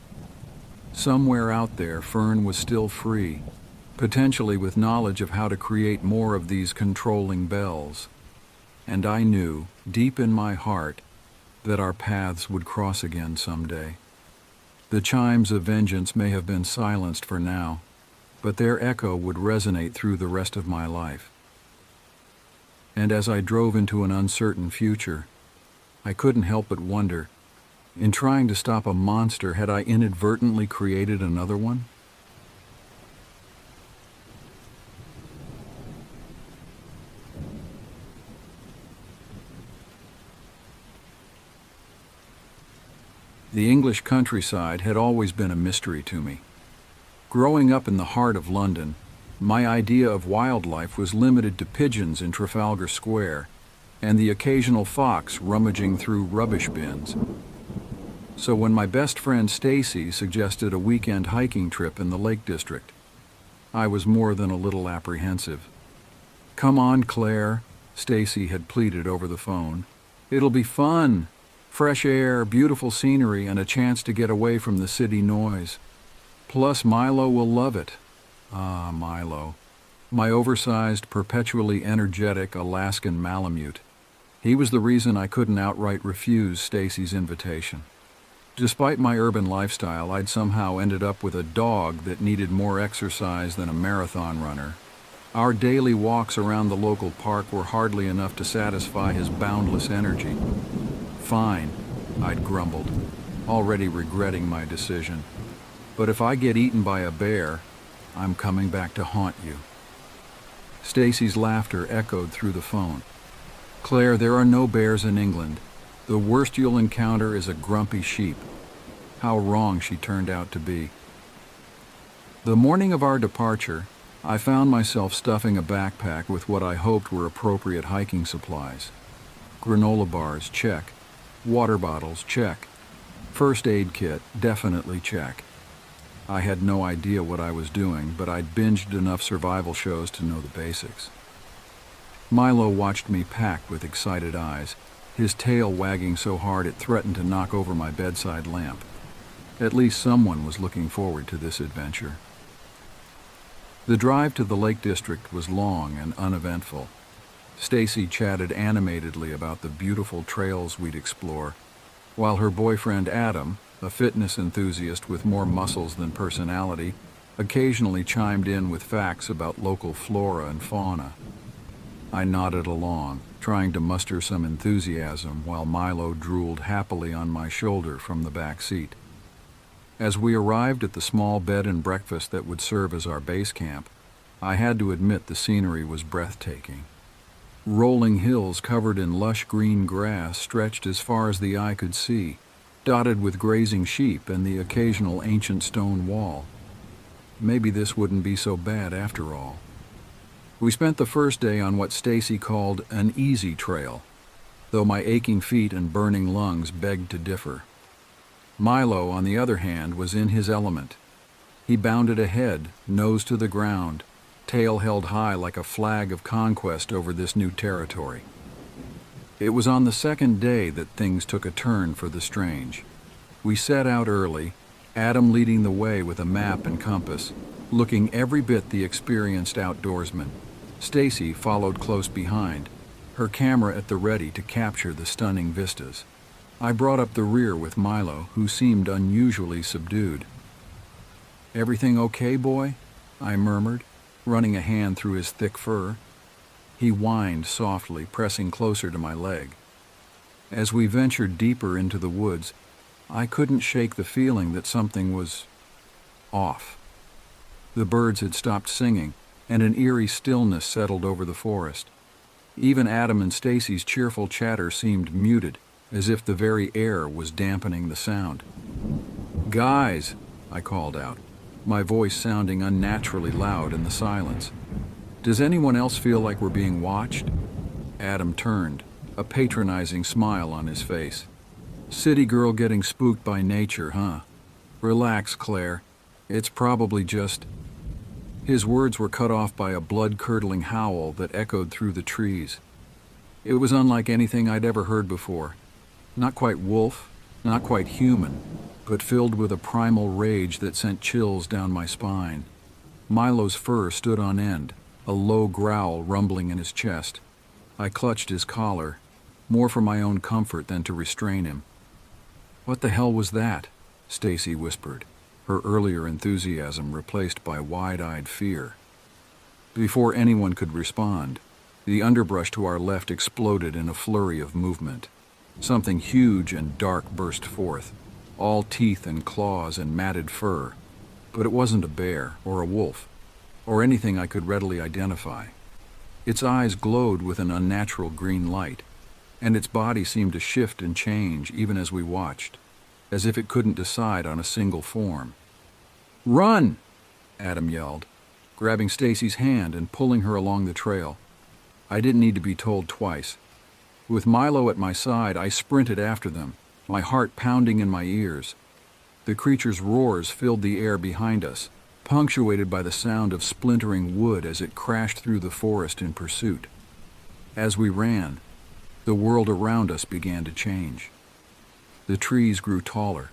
Somewhere out there, Fern was still free, potentially with knowledge of how to create more of these controlling bells. And I knew, deep in my heart, that our paths would cross again someday. The chimes of vengeance may have been silenced for now, but their echo would resonate through the rest of my life. And as I drove into an uncertain future, I couldn't help but wonder, in trying to stop a monster, had I inadvertently created another one? The English countryside had always been a mystery to me. Growing up in the heart of London, my idea of wildlife was limited to pigeons in Trafalgar Square and the occasional fox rummaging through rubbish bins. So when my best friend Stacy suggested a weekend hiking trip in the Lake District, I was more than a little apprehensive. "Come on, Claire," Stacy had pleaded over the phone. "It'll be fun. Fresh air, beautiful scenery, and a chance to get away from the city noise. Plus, Milo will love it." Ah, Milo. My oversized, perpetually energetic Alaskan Malamute. He was the reason I couldn't outright refuse Stacy's invitation. Despite my urban lifestyle, I'd somehow ended up with a dog that needed more exercise than a marathon runner. Our daily walks around the local park were hardly enough to satisfy his boundless energy. "Fine," I'd grumbled, already regretting my decision. "But if I get eaten by a bear, I'm coming back to haunt you." Stacy's laughter echoed through the phone. "Claire, there are no bears in England. The worst you'll encounter is a grumpy sheep." How wrong she turned out to be. The morning of our departure, I found myself stuffing a backpack with what I hoped were appropriate hiking supplies. Granola bars, check. Water bottles, check. First aid kit, definitely check. I had no idea what I was doing, but I'd binged enough survival shows to know the basics. Milo watched me pack with excited eyes, his tail wagging so hard it threatened to knock over my bedside lamp. At least someone was looking forward to this adventure. The drive to the Lake District was long and uneventful. Stacy chatted animatedly about the beautiful trails we'd explore, while her boyfriend Adam, a fitness enthusiast with more muscles than personality, occasionally chimed in with facts about local flora and fauna. I nodded along, trying to muster some enthusiasm while Milo drooled happily on my shoulder from the back seat. As we arrived at the small bed and breakfast that would serve as our base camp, I had to admit the scenery was breathtaking. Rolling hills covered in lush green grass stretched as far as the eye could see, dotted with grazing sheep and the occasional ancient stone wall. Maybe this wouldn't be so bad after all. We spent the first day on what Stacy called an easy trail, though my aching feet and burning lungs begged to differ. Milo, on the other hand, was in his element. He bounded ahead, nose to the ground, tail held high like a flag of conquest over this new territory. It was on the second day that things took a turn for the strange. We set out early, Adam leading the way with a map and compass, looking every bit the experienced outdoorsman. Stacy followed close behind, her camera at the ready to capture the stunning vistas. I brought up the rear with Milo, who seemed unusually subdued. "Everything okay, boy?" I murmured, running a hand through his thick fur. He whined softly, pressing closer to my leg. As we ventured deeper into the woods, I couldn't shake the feeling that something was off. The birds had stopped singing, and an eerie stillness settled over the forest. Even Adam and Stacy's cheerful chatter seemed muted, as if the very air was dampening the sound. "Guys," I called out, my voice sounding unnaturally loud in the silence. "Does anyone else feel like we're being watched?" Adam turned, a patronizing smile on his face. "City girl getting spooked by nature, huh? Relax, Claire. It's probably just—" His words were cut off by a blood-curdling howl that echoed through the trees. It was unlike anything I'd ever heard before. Not quite wolf, not quite human, but filled with a primal rage that sent chills down my spine. Milo's fur stood on end, a low growl rumbling in his chest. I clutched his collar, more for my own comfort than to restrain him. "What the hell was that?" Stacy whispered, her earlier enthusiasm replaced by wide-eyed fear. Before anyone could respond, the underbrush to our left exploded in a flurry of movement. Something huge and dark burst forth, all teeth and claws and matted fur, but it wasn't a bear or a wolf, or anything I could readily identify. Its eyes glowed with an unnatural green light, and its body seemed to shift and change even as we watched, as if it couldn't decide on a single form. "Run!" Adam yelled, grabbing Stacy's hand and pulling her along the trail. I didn't need to be told twice. With Milo at my side, I sprinted after them, my heart pounding in my ears. The creature's roars filled the air behind us, punctuated by the sound of splintering wood as it crashed through the forest in pursuit. As we ran, the world around us began to change. The trees grew taller,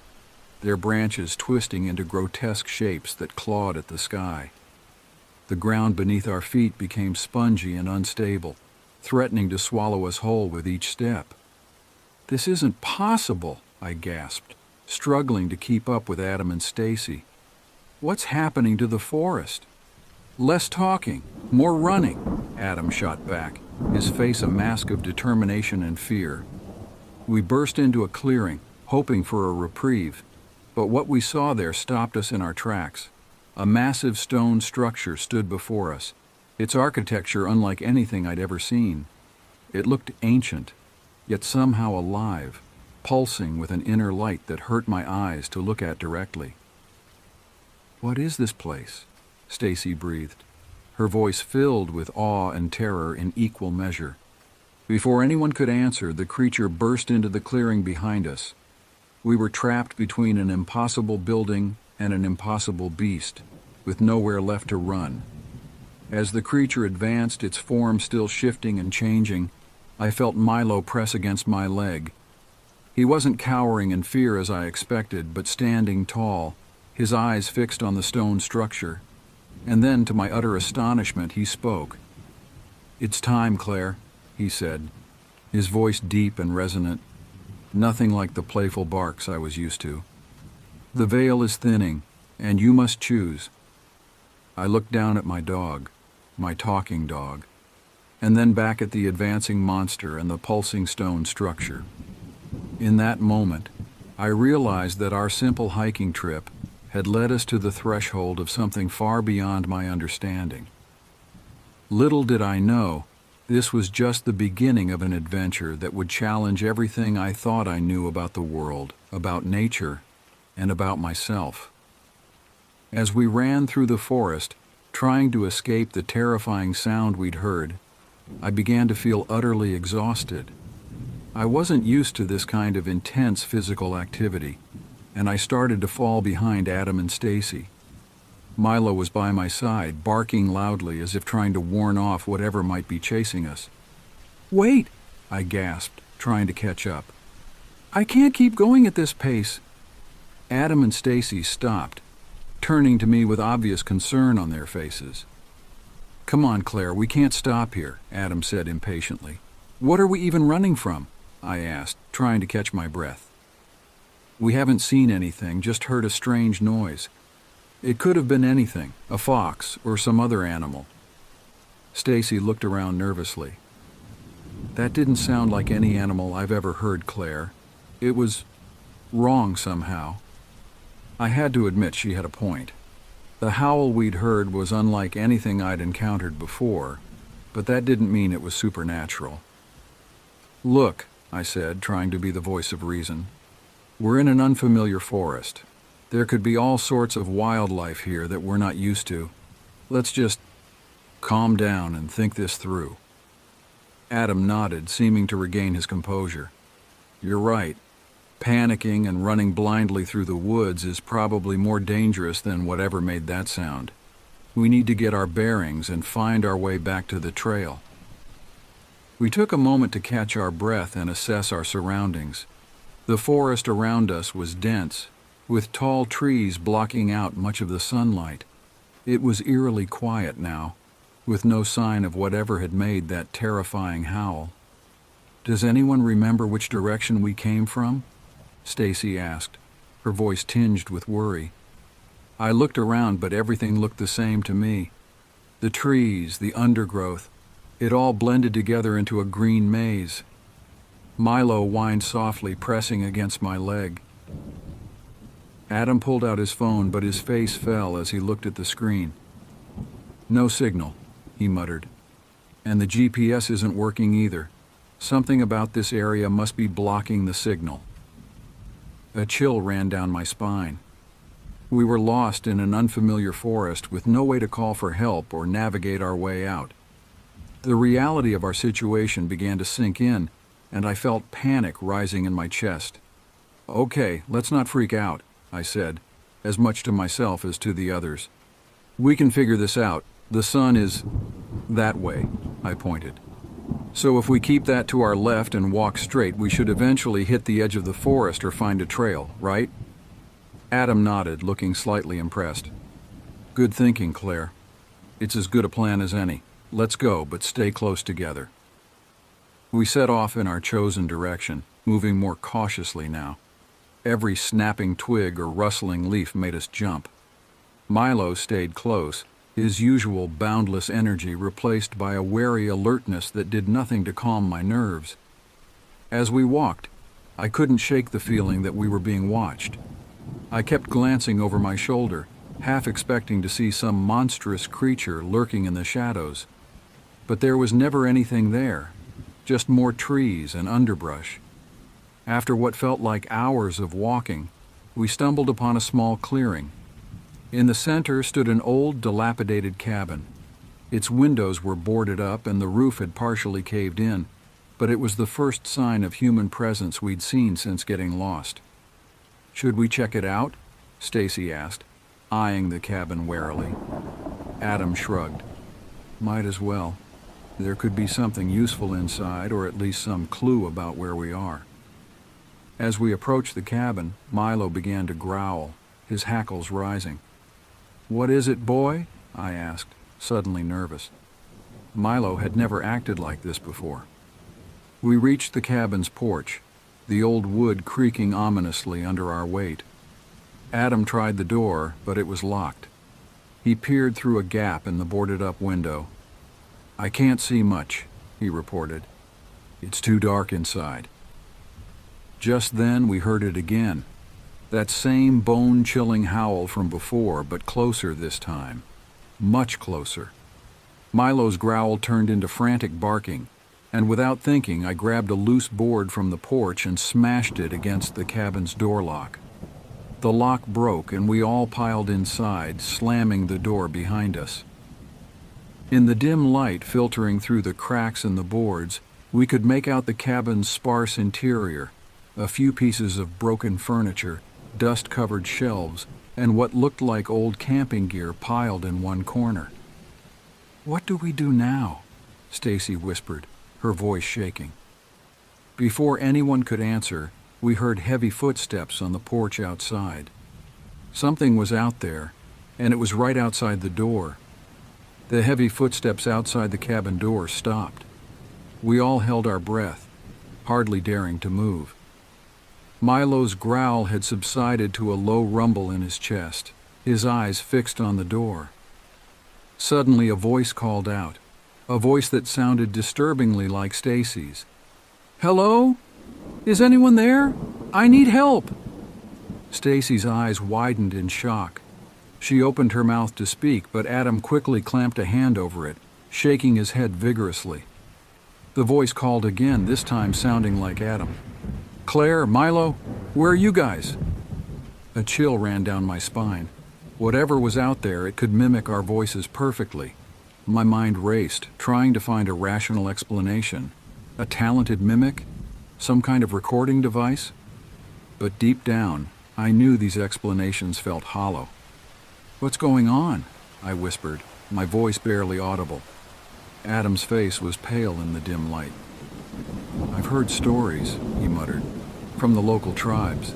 their branches twisting into grotesque shapes that clawed at the sky. The ground beneath our feet became spongy and unstable, threatening to swallow us whole with each step. "This isn't possible," I gasped, struggling to keep up with Adam and Stacy. "What's happening to the forest?" "Less talking, more running," Adam shot back, his face a mask of determination and fear. We burst into a clearing, hoping for a reprieve, but what we saw there stopped us in our tracks. A massive stone structure stood before us, its architecture unlike anything I'd ever seen. It looked ancient, yet somehow alive, pulsing with an inner light that hurt my eyes to look at directly. "What is this place?" Stacy breathed, her voice filled with awe and terror in equal measure. Before anyone could answer, the creature burst into the clearing behind us. We were trapped between an impossible building and an impossible beast, with nowhere left to run. As the creature advanced, its form still shifting and changing, I felt Milo press against my leg. He wasn't cowering in fear as I expected, but standing tall, his eyes fixed on the stone structure. And then, to my utter astonishment, he spoke. "It's time, Claire," he said, his voice deep and resonant, nothing like the playful barks I was used to. "The veil is thinning, and you must choose." I looked down at my dog, my talking dog, and then back at the advancing monster and the pulsing stone structure. In that moment, I realized that our simple hiking trip had led us to the threshold of something far beyond my understanding. Little did I know, this was just the beginning of an adventure that would challenge everything I thought I knew about the world, about nature, and about myself. As we ran through the forest, trying to escape the terrifying sound we'd heard, I began to feel utterly exhausted. I wasn't used to this kind of intense physical activity, and I started to fall behind Adam and Stacy. Milo was by my side, barking loudly as if trying to warn off whatever might be chasing us. "Wait!" I gasped, trying to catch up. "I can't keep going at this pace." Adam and Stacy stopped, turning to me with obvious concern on their faces. "Come on, Claire, we can't stop here," Adam said impatiently. "What are we even running from?" I asked, trying to catch my breath. "We haven't seen anything, just heard a strange noise. It could have been anything, a fox or some other animal." Stacy looked around nervously. "That didn't sound like any animal I've ever heard, Claire. It was wrong somehow." I had to admit she had a point. The howl we'd heard was unlike anything I'd encountered before, but that didn't mean it was supernatural. "Look," I said, trying to be the voice of reason. "We're in an unfamiliar forest. There could be all sorts of wildlife here that we're not used to. Let's just calm down and think this through." Adam nodded, seeming to regain his composure. "You're right. Panicking and running blindly through the woods is probably more dangerous than whatever made that sound. We need to get our bearings and find our way back to the trail." We took a moment to catch our breath and assess our surroundings. The forest around us was dense, with tall trees blocking out much of the sunlight. It was eerily quiet now, with no sign of whatever had made that terrifying howl. "Does anyone remember which direction we came from?" Stacy asked, her voice tinged with worry. I looked around, but everything looked the same to me. The trees, the undergrowth, it all blended together into a green maze. Milo whined softly, pressing against my leg. Adam pulled out his phone, but his face fell as he looked at the screen. "No signal," he muttered. "And the GPS isn't working either. Something about this area must be blocking the signal." A chill ran down my spine. We were lost in an unfamiliar forest with no way to call for help or navigate our way out. The reality of our situation began to sink in, and I felt panic rising in my chest. "Okay, let's not freak out," I said, as much to myself as to the others. "We can figure this out. The sun is that way," I pointed. "So if we keep that to our left and walk straight, we should eventually hit the edge of the forest or find a trail, right?" Adam nodded, looking slightly impressed. "Good thinking, Claire. It's as good a plan as any. Let's go, but stay close together." We set off in our chosen direction, moving more cautiously now. Every snapping twig or rustling leaf made us jump. Milo stayed close, his usual boundless energy replaced by a wary alertness that did nothing to calm my nerves. As we walked, I couldn't shake the feeling that we were being watched. I kept glancing over my shoulder, half expecting to see some monstrous creature lurking in the shadows. But there was never anything there, just more trees and underbrush. After what felt like hours of walking, we stumbled upon a small clearing. In the center stood an old, dilapidated cabin. Its windows were boarded up and the roof had partially caved in, but it was the first sign of human presence we'd seen since getting lost. "Should we check it out?" Stacy asked, eyeing the cabin warily. Adam shrugged. "Might as well. There could be something useful inside, or at least some clue about where we are." As we approached the cabin, Milo began to growl, his hackles rising. "What is it, boy?" I asked, suddenly nervous. Milo had never acted like this before. We reached the cabin's porch, the old wood creaking ominously under our weight. Adam tried the door, but it was locked. He peered through a gap in the boarded-up window. "I can't see much," he reported. "It's too dark inside." Just then we heard it again. That same bone-chilling howl from before, but closer this time. Much closer. Milo's growl turned into frantic barking, and without thinking, I grabbed a loose board from the porch and smashed it against the cabin's door lock. The lock broke, and we all piled inside, slamming the door behind us. In the dim light filtering through the cracks in the boards, we could make out the cabin's sparse interior, a few pieces of broken furniture, dust-covered shelves, and what looked like old camping gear piled in one corner. "What do we do now?" Stacy whispered, her voice shaking. Before anyone could answer, we heard heavy footsteps on the porch outside. Something was out there, and it was right outside the door. The heavy footsteps outside the cabin door stopped. We all held our breath, hardly daring to move. Milo's growl had subsided to a low rumble in his chest, his eyes fixed on the door. Suddenly a voice called out, a voice that sounded disturbingly like Stacy's. "Hello? Is anyone there? I need help!" Stacy's eyes widened in shock. She opened her mouth to speak, but Adam quickly clamped a hand over it, shaking his head vigorously. The voice called again, this time sounding like Adam. "Claire, Milo, where are you guys?" A chill ran down my spine. Whatever was out there, it could mimic our voices perfectly. My mind raced, trying to find a rational explanation. A talented mimic? Some kind of recording device? But deep down, I knew these explanations felt hollow. "What's going on?" I whispered, my voice barely audible. Adam's face was pale in the dim light. "I've heard stories," he muttered, "from the local tribes.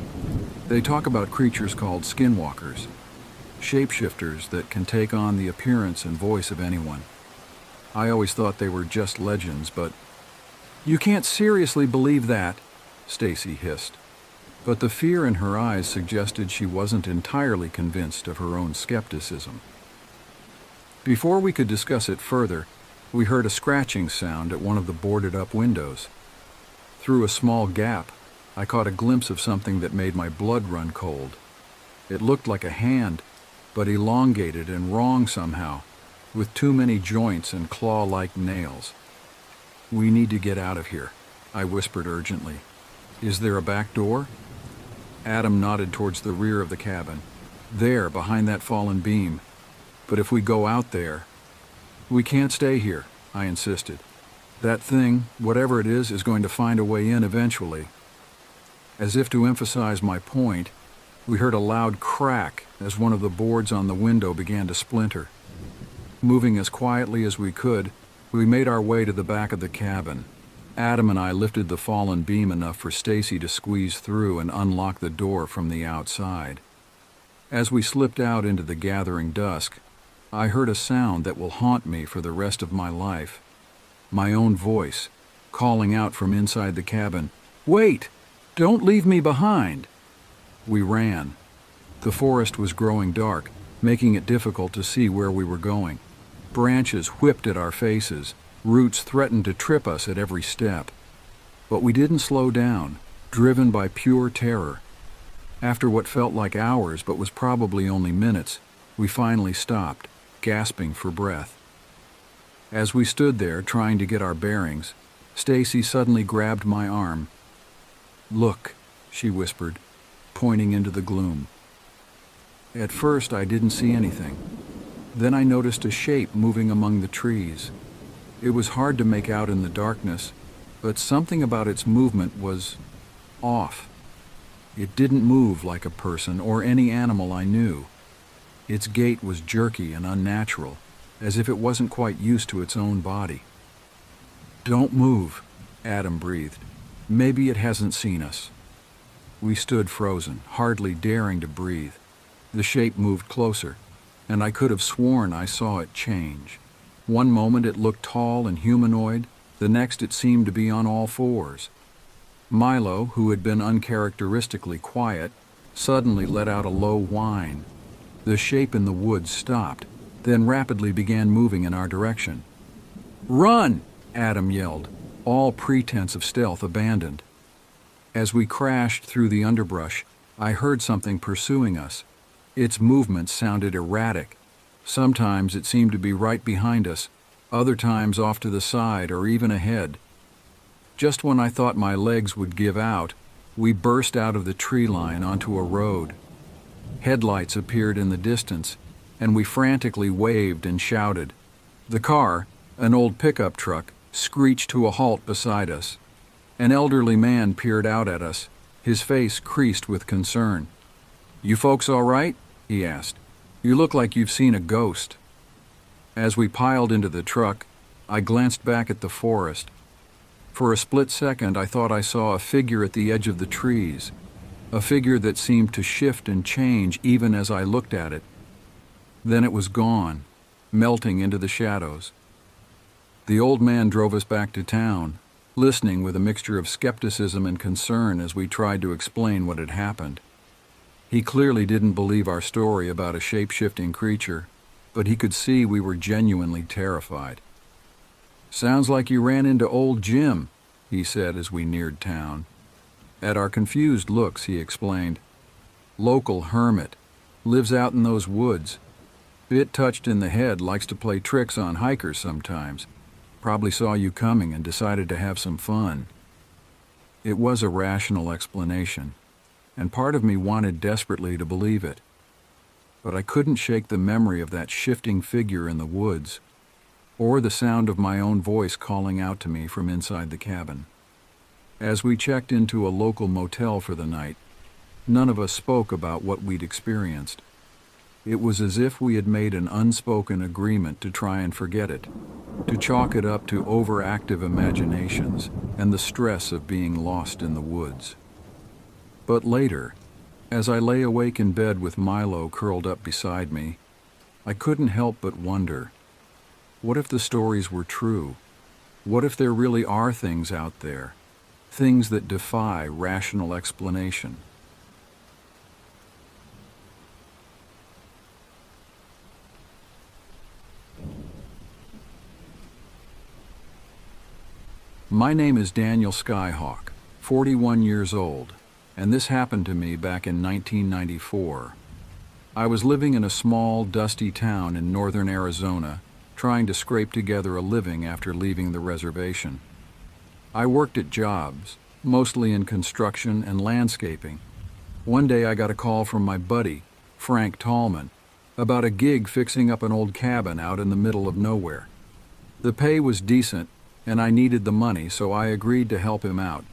They talk about creatures called skinwalkers, shapeshifters that can take on the appearance and voice of anyone. I always thought they were just legends, but—" "You can't seriously believe that," Stacy hissed. But the fear in her eyes suggested she wasn't entirely convinced of her own skepticism. Before we could discuss it further, we heard a scratching sound at one of the boarded-up windows. Through a small gap, I caught a glimpse of something that made my blood run cold. It looked like a hand, but elongated and wrong somehow, with too many joints and claw-like nails. "We need to get out of here," I whispered urgently. "Is there a back door?" Adam nodded towards the rear of the cabin. "There, behind that fallen beam. But if we go out there—" "We can't stay here," I insisted. "That thing, whatever it is going to find a way in eventually." As if to emphasize my point, we heard a loud crack as one of the boards on the window began to splinter. Moving as quietly as we could, we made our way to the back of the cabin. Adam and I lifted the fallen beam enough for Stacy to squeeze through and unlock the door from the outside. As we slipped out into the gathering dusk, I heard a sound that will haunt me for the rest of my life. My own voice, calling out from inside the cabin, "Wait! Don't leave me behind!" We ran. The forest was growing dark, making it difficult to see where we were going. Branches whipped at our faces. Roots threatened to trip us at every step. But we didn't slow down, driven by pure terror. After what felt like hours but was probably only minutes, we finally stopped, gasping for breath. As we stood there trying to get our bearings, Stacy suddenly grabbed my arm. "Look," she whispered, pointing into the gloom. At first I didn't see anything. Then I noticed a shape moving among the trees. It was hard to make out in the darkness, but something about its movement was off. It didn't move like a person or any animal I knew. Its gait was jerky and unnatural, as if it wasn't quite used to its own body. "Don't move," Adam breathed. "Maybe it hasn't seen us." We stood frozen, hardly daring to breathe. The shape moved closer, and I could have sworn I saw it change. One moment it looked tall and humanoid, the next it seemed to be on all fours. Milo, who had been uncharacteristically quiet, suddenly let out a low whine. The shape in the woods stopped, then rapidly began moving in our direction. "Run!" Adam yelled, all pretense of stealth abandoned. As we crashed through the underbrush, I heard something pursuing us. Its movements sounded erratic. Sometimes it seemed to be right behind us, other times off to the side or even ahead. Just when I thought my legs would give out, we burst out of the tree line onto a road. Headlights appeared in the distance, and we frantically waved and shouted. The car, an old pickup truck, screeched to a halt beside us. An elderly man peered out at us, his face creased with concern. "You folks all right?" he asked. "You look like you've seen a ghost." As we piled into the truck, I glanced back at the forest. For a split second, I thought I saw a figure at the edge of the trees, a figure that seemed to shift and change even as I looked at it. Then it was gone, melting into the shadows. The old man drove us back to town, listening with a mixture of skepticism and concern as we tried to explain what had happened. He clearly didn't believe our story about a shape-shifting creature, but he could see we were genuinely terrified. "Sounds like you ran into old Jim," he said as we neared town. At our confused looks, he explained, "Local hermit, lives out in those woods. Bit touched in the head, likes to play tricks on hikers sometimes. Probably saw you coming and decided to have some fun." It was a rational explanation, and part of me wanted desperately to believe it. But I couldn't shake the memory of that shifting figure in the woods, or the sound of my own voice calling out to me from inside the cabin. As we checked into a local motel for the night, none of us spoke about what we'd experienced. It was as if we had made an unspoken agreement to try and forget it, to chalk it up to overactive imaginations and the stress of being lost in the woods. But later, as I lay awake in bed with Milo curled up beside me, I couldn't help but wonder, what if the stories were true? What if there really are things out there, things that defy rational explanation? My name is Daniel Skyhawk, 41 years old, and this happened to me back in 1994. I was living in a small, dusty town in northern Arizona, trying to scrape together a living after leaving the reservation. I worked at jobs, mostly in construction and landscaping. One day I got a call from my buddy, Frank Tallman, about a gig fixing up an old cabin out in the middle of nowhere. The pay was decent, and I needed the money, so I agreed to help him out.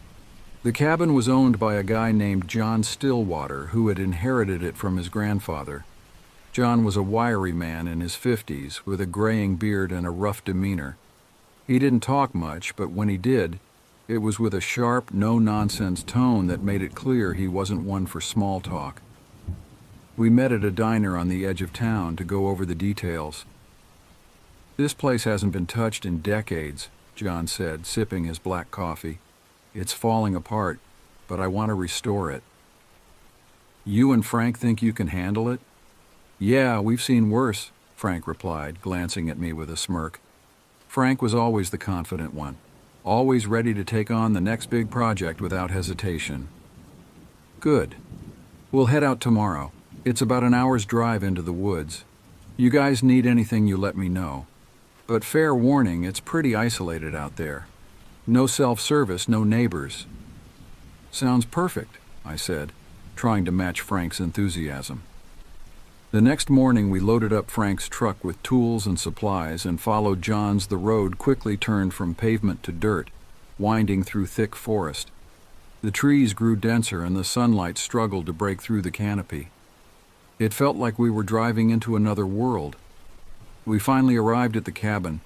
The cabin was owned by a guy named John Stillwater, who had inherited it from his grandfather. John was a wiry man in his 50s, with a graying beard and a rough demeanor. He didn't talk much, but when he did, it was with a sharp, no-nonsense tone that made it clear he wasn't one for small talk. We met at a diner on the edge of town to go over the details. "This place hasn't been touched in decades," John said, sipping his black coffee. "It's falling apart, but I want to restore it." "You and Frank think you can handle it?" "Yeah, we've seen worse," Frank replied, glancing at me with a smirk. Frank was always the confident one, always ready to take on the next big project without hesitation. "Good. We'll head out tomorrow. It's about an hour's drive into the woods. You guys need anything, you let me know. But fair warning, it's pretty isolated out there. No self-service, no neighbors." "Sounds perfect," I said, trying to match Frank's enthusiasm. The next morning we loaded up Frank's truck with tools and supplies and followed John's. The road quickly turned from pavement to dirt, winding through thick forest. The trees grew denser and the sunlight struggled to break through the canopy. It felt like we were driving into another world. We finally arrived at the cabin,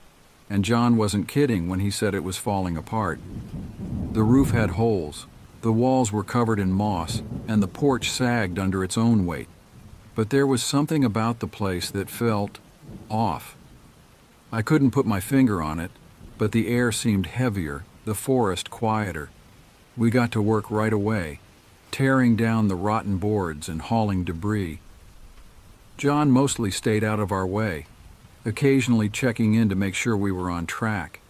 and John wasn't kidding when he said it was falling apart. The roof had holes, the walls were covered in moss, and the porch sagged under its own weight. But there was something about the place that felt off. I couldn't put my finger on it, but the air seemed heavier, the forest quieter. We got to work right away, tearing down the rotten boards and hauling debris. John mostly stayed out of our way, occasionally checking in to make sure we were on track.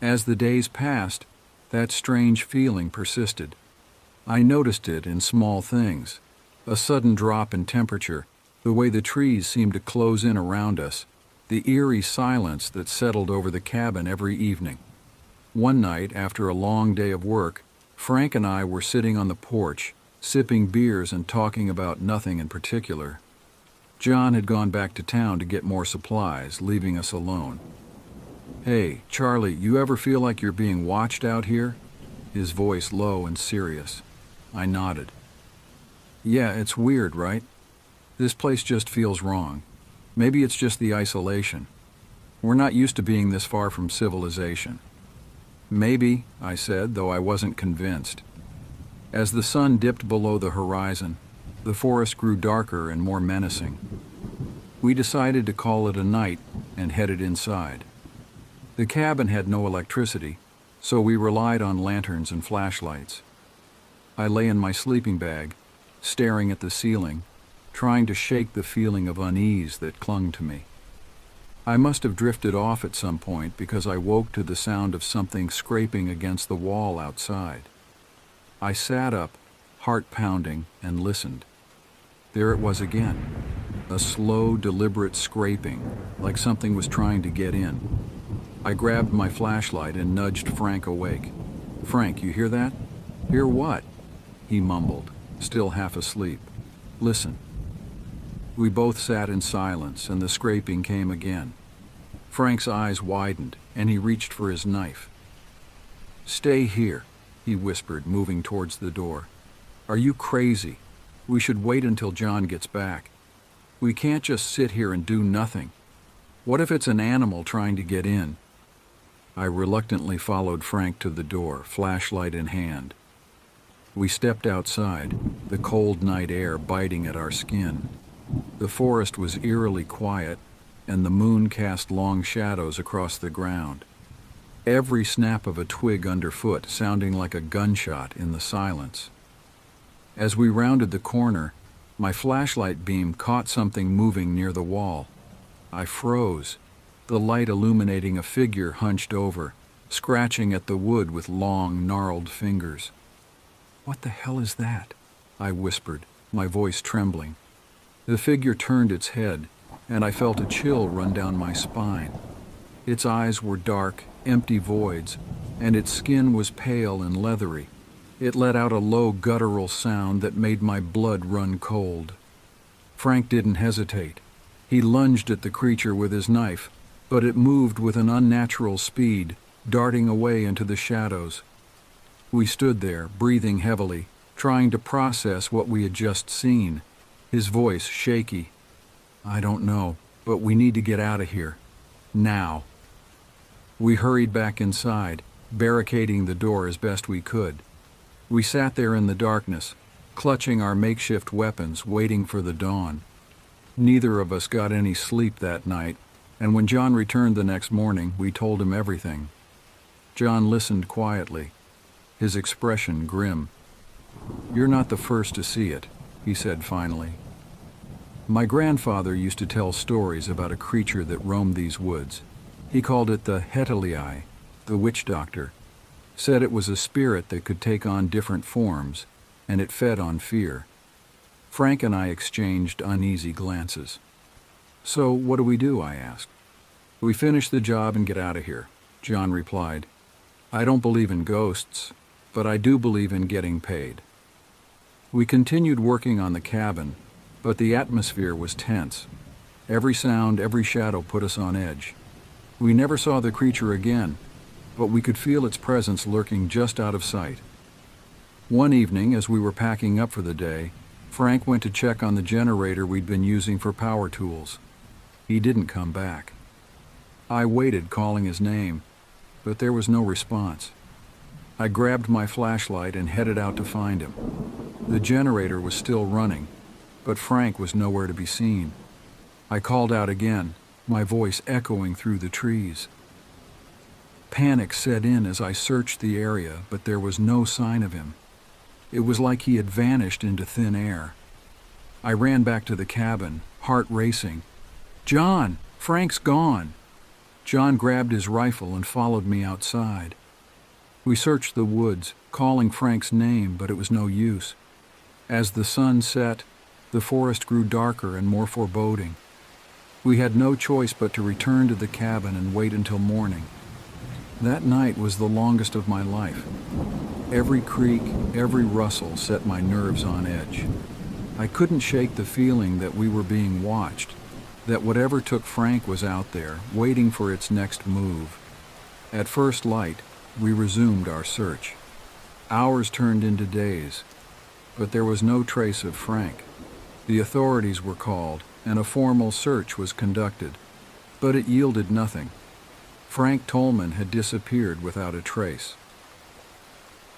As the days passed, that strange feeling persisted. I noticed it in small things. A sudden drop in temperature, the way the trees seemed to close in around us, the eerie silence that settled over the cabin every evening. One night, after a long day of work, Frank and I were sitting on the porch, sipping beers and talking about nothing in particular. John had gone back to town to get more supplies, leaving us alone. "Hey, Charlie, you ever feel like you're being watched out here?" His voice low and serious. I nodded. Yeah, it's weird, right? This place just feels wrong. Maybe it's just the isolation. We're not used to being this far from civilization. Maybe, I said, though I wasn't convinced. As the sun dipped below the horizon, the forest grew darker and more menacing. We decided to call it a night and headed inside. The cabin had no electricity, so we relied on lanterns and flashlights. I lay in my sleeping bag, staring at the ceiling, trying to shake the feeling of unease that clung to me. I must have drifted off at some point because I woke to the sound of something scraping against the wall outside. I sat up, heart pounding, and listened. There it was again, a slow, deliberate scraping, like something was trying to get in. I grabbed my flashlight and nudged Frank awake. "Frank, you hear that?" "Hear what?" he mumbled, still half asleep. "Listen." We both sat in silence, and the scraping came again. Frank's eyes widened, and he reached for his knife. "Stay here," he whispered, moving towards the door. "Are you crazy? We should wait until John gets back. We can't just sit here and do nothing. What if it's an animal trying to get in?" I reluctantly followed Frank to the door, flashlight in hand. We stepped outside, the cold night air biting at our skin. The forest was eerily quiet, and the moon cast long shadows across the ground. Every snap of a twig underfoot sounding like a gunshot in the silence. As we rounded the corner, my flashlight beam caught something moving near the wall. I froze, the light illuminating a figure hunched over, scratching at the wood with long, gnarled fingers. "What the hell is that?" I whispered, my voice trembling. The figure turned its head, and I felt a chill run down my spine. Its eyes were dark, empty voids, and its skin was pale and leathery. It let out a low guttural sound that made my blood run cold. Frank didn't hesitate. He lunged at the creature with his knife, but it moved with an unnatural speed, darting away into the shadows. We stood there, breathing heavily, trying to process what we had just seen, his voice shaky. "I don't know, but we need to get out of here. Now." We hurried back inside, barricading the door as best we could. We sat there in the darkness, clutching our makeshift weapons, waiting for the dawn. Neither of us got any sleep that night, and when John returned the next morning, we told him everything. John listened quietly, his expression grim. "You're not the first to see it," he said finally. "My grandfather used to tell stories about a creature that roamed these woods. He called it the Hetelii, the witch doctor. Said it was a spirit that could take on different forms, and it fed on fear." Frank and I exchanged uneasy glances. "So what do we do?" I asked. "We finish the job and get out of here," John replied. "I don't believe in ghosts, but I do believe in getting paid." We continued working on the cabin, but the atmosphere was tense. Every sound, every shadow put us on edge. We never saw the creature again, but we could feel its presence lurking just out of sight. One evening, as we were packing up for the day, Frank went to check on the generator we'd been using for power tools. He didn't come back. I waited, calling his name, but there was no response. I grabbed my flashlight and headed out to find him. The generator was still running, but Frank was nowhere to be seen. I called out again, my voice echoing through the trees. Panic set in as I searched the area, but there was no sign of him. It was like he had vanished into thin air. I ran back to the cabin, heart racing. "John, Frank's gone!" John grabbed his rifle and followed me outside. We searched the woods, calling Frank's name, but it was no use. As the sun set, the forest grew darker and more foreboding. We had no choice but to return to the cabin and wait until morning. That night was the longest of my life. Every creak, every rustle set my nerves on edge. I couldn't shake the feeling that we were being watched, that whatever took Frank was out there, waiting for its next move. At first light, we resumed our search. Hours turned into days, but there was no trace of Frank. The authorities were called, and a formal search was conducted, but it yielded nothing. Frank Tolman had disappeared without a trace.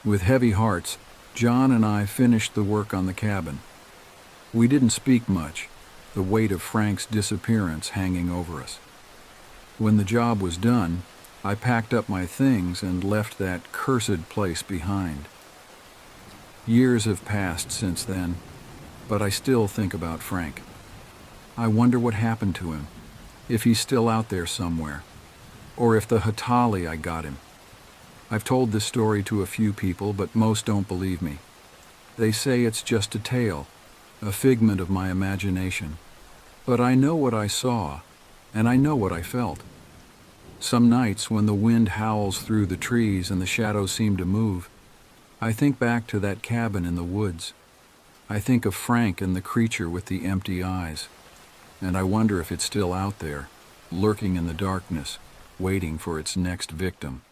With heavy hearts, John and I finished the work on the cabin. We didn't speak much, the weight of Frank's disappearance hanging over us. When the job was done, I packed up my things and left that cursed place behind. Years have passed since then, but I still think about Frank. I wonder what happened to him, if he's still out there somewhere, or if the Hatali got him. I've told this story to a few people, but most don't believe me. They say it's just a tale, a figment of my imagination. But I know what I saw, and I know what I felt. Some nights when the wind howls through the trees and the shadows seem to move, I think back to that cabin in the woods. I think of Frank and the creature with the empty eyes, and I wonder if it's still out there, lurking in the darkness, waiting for its next victim.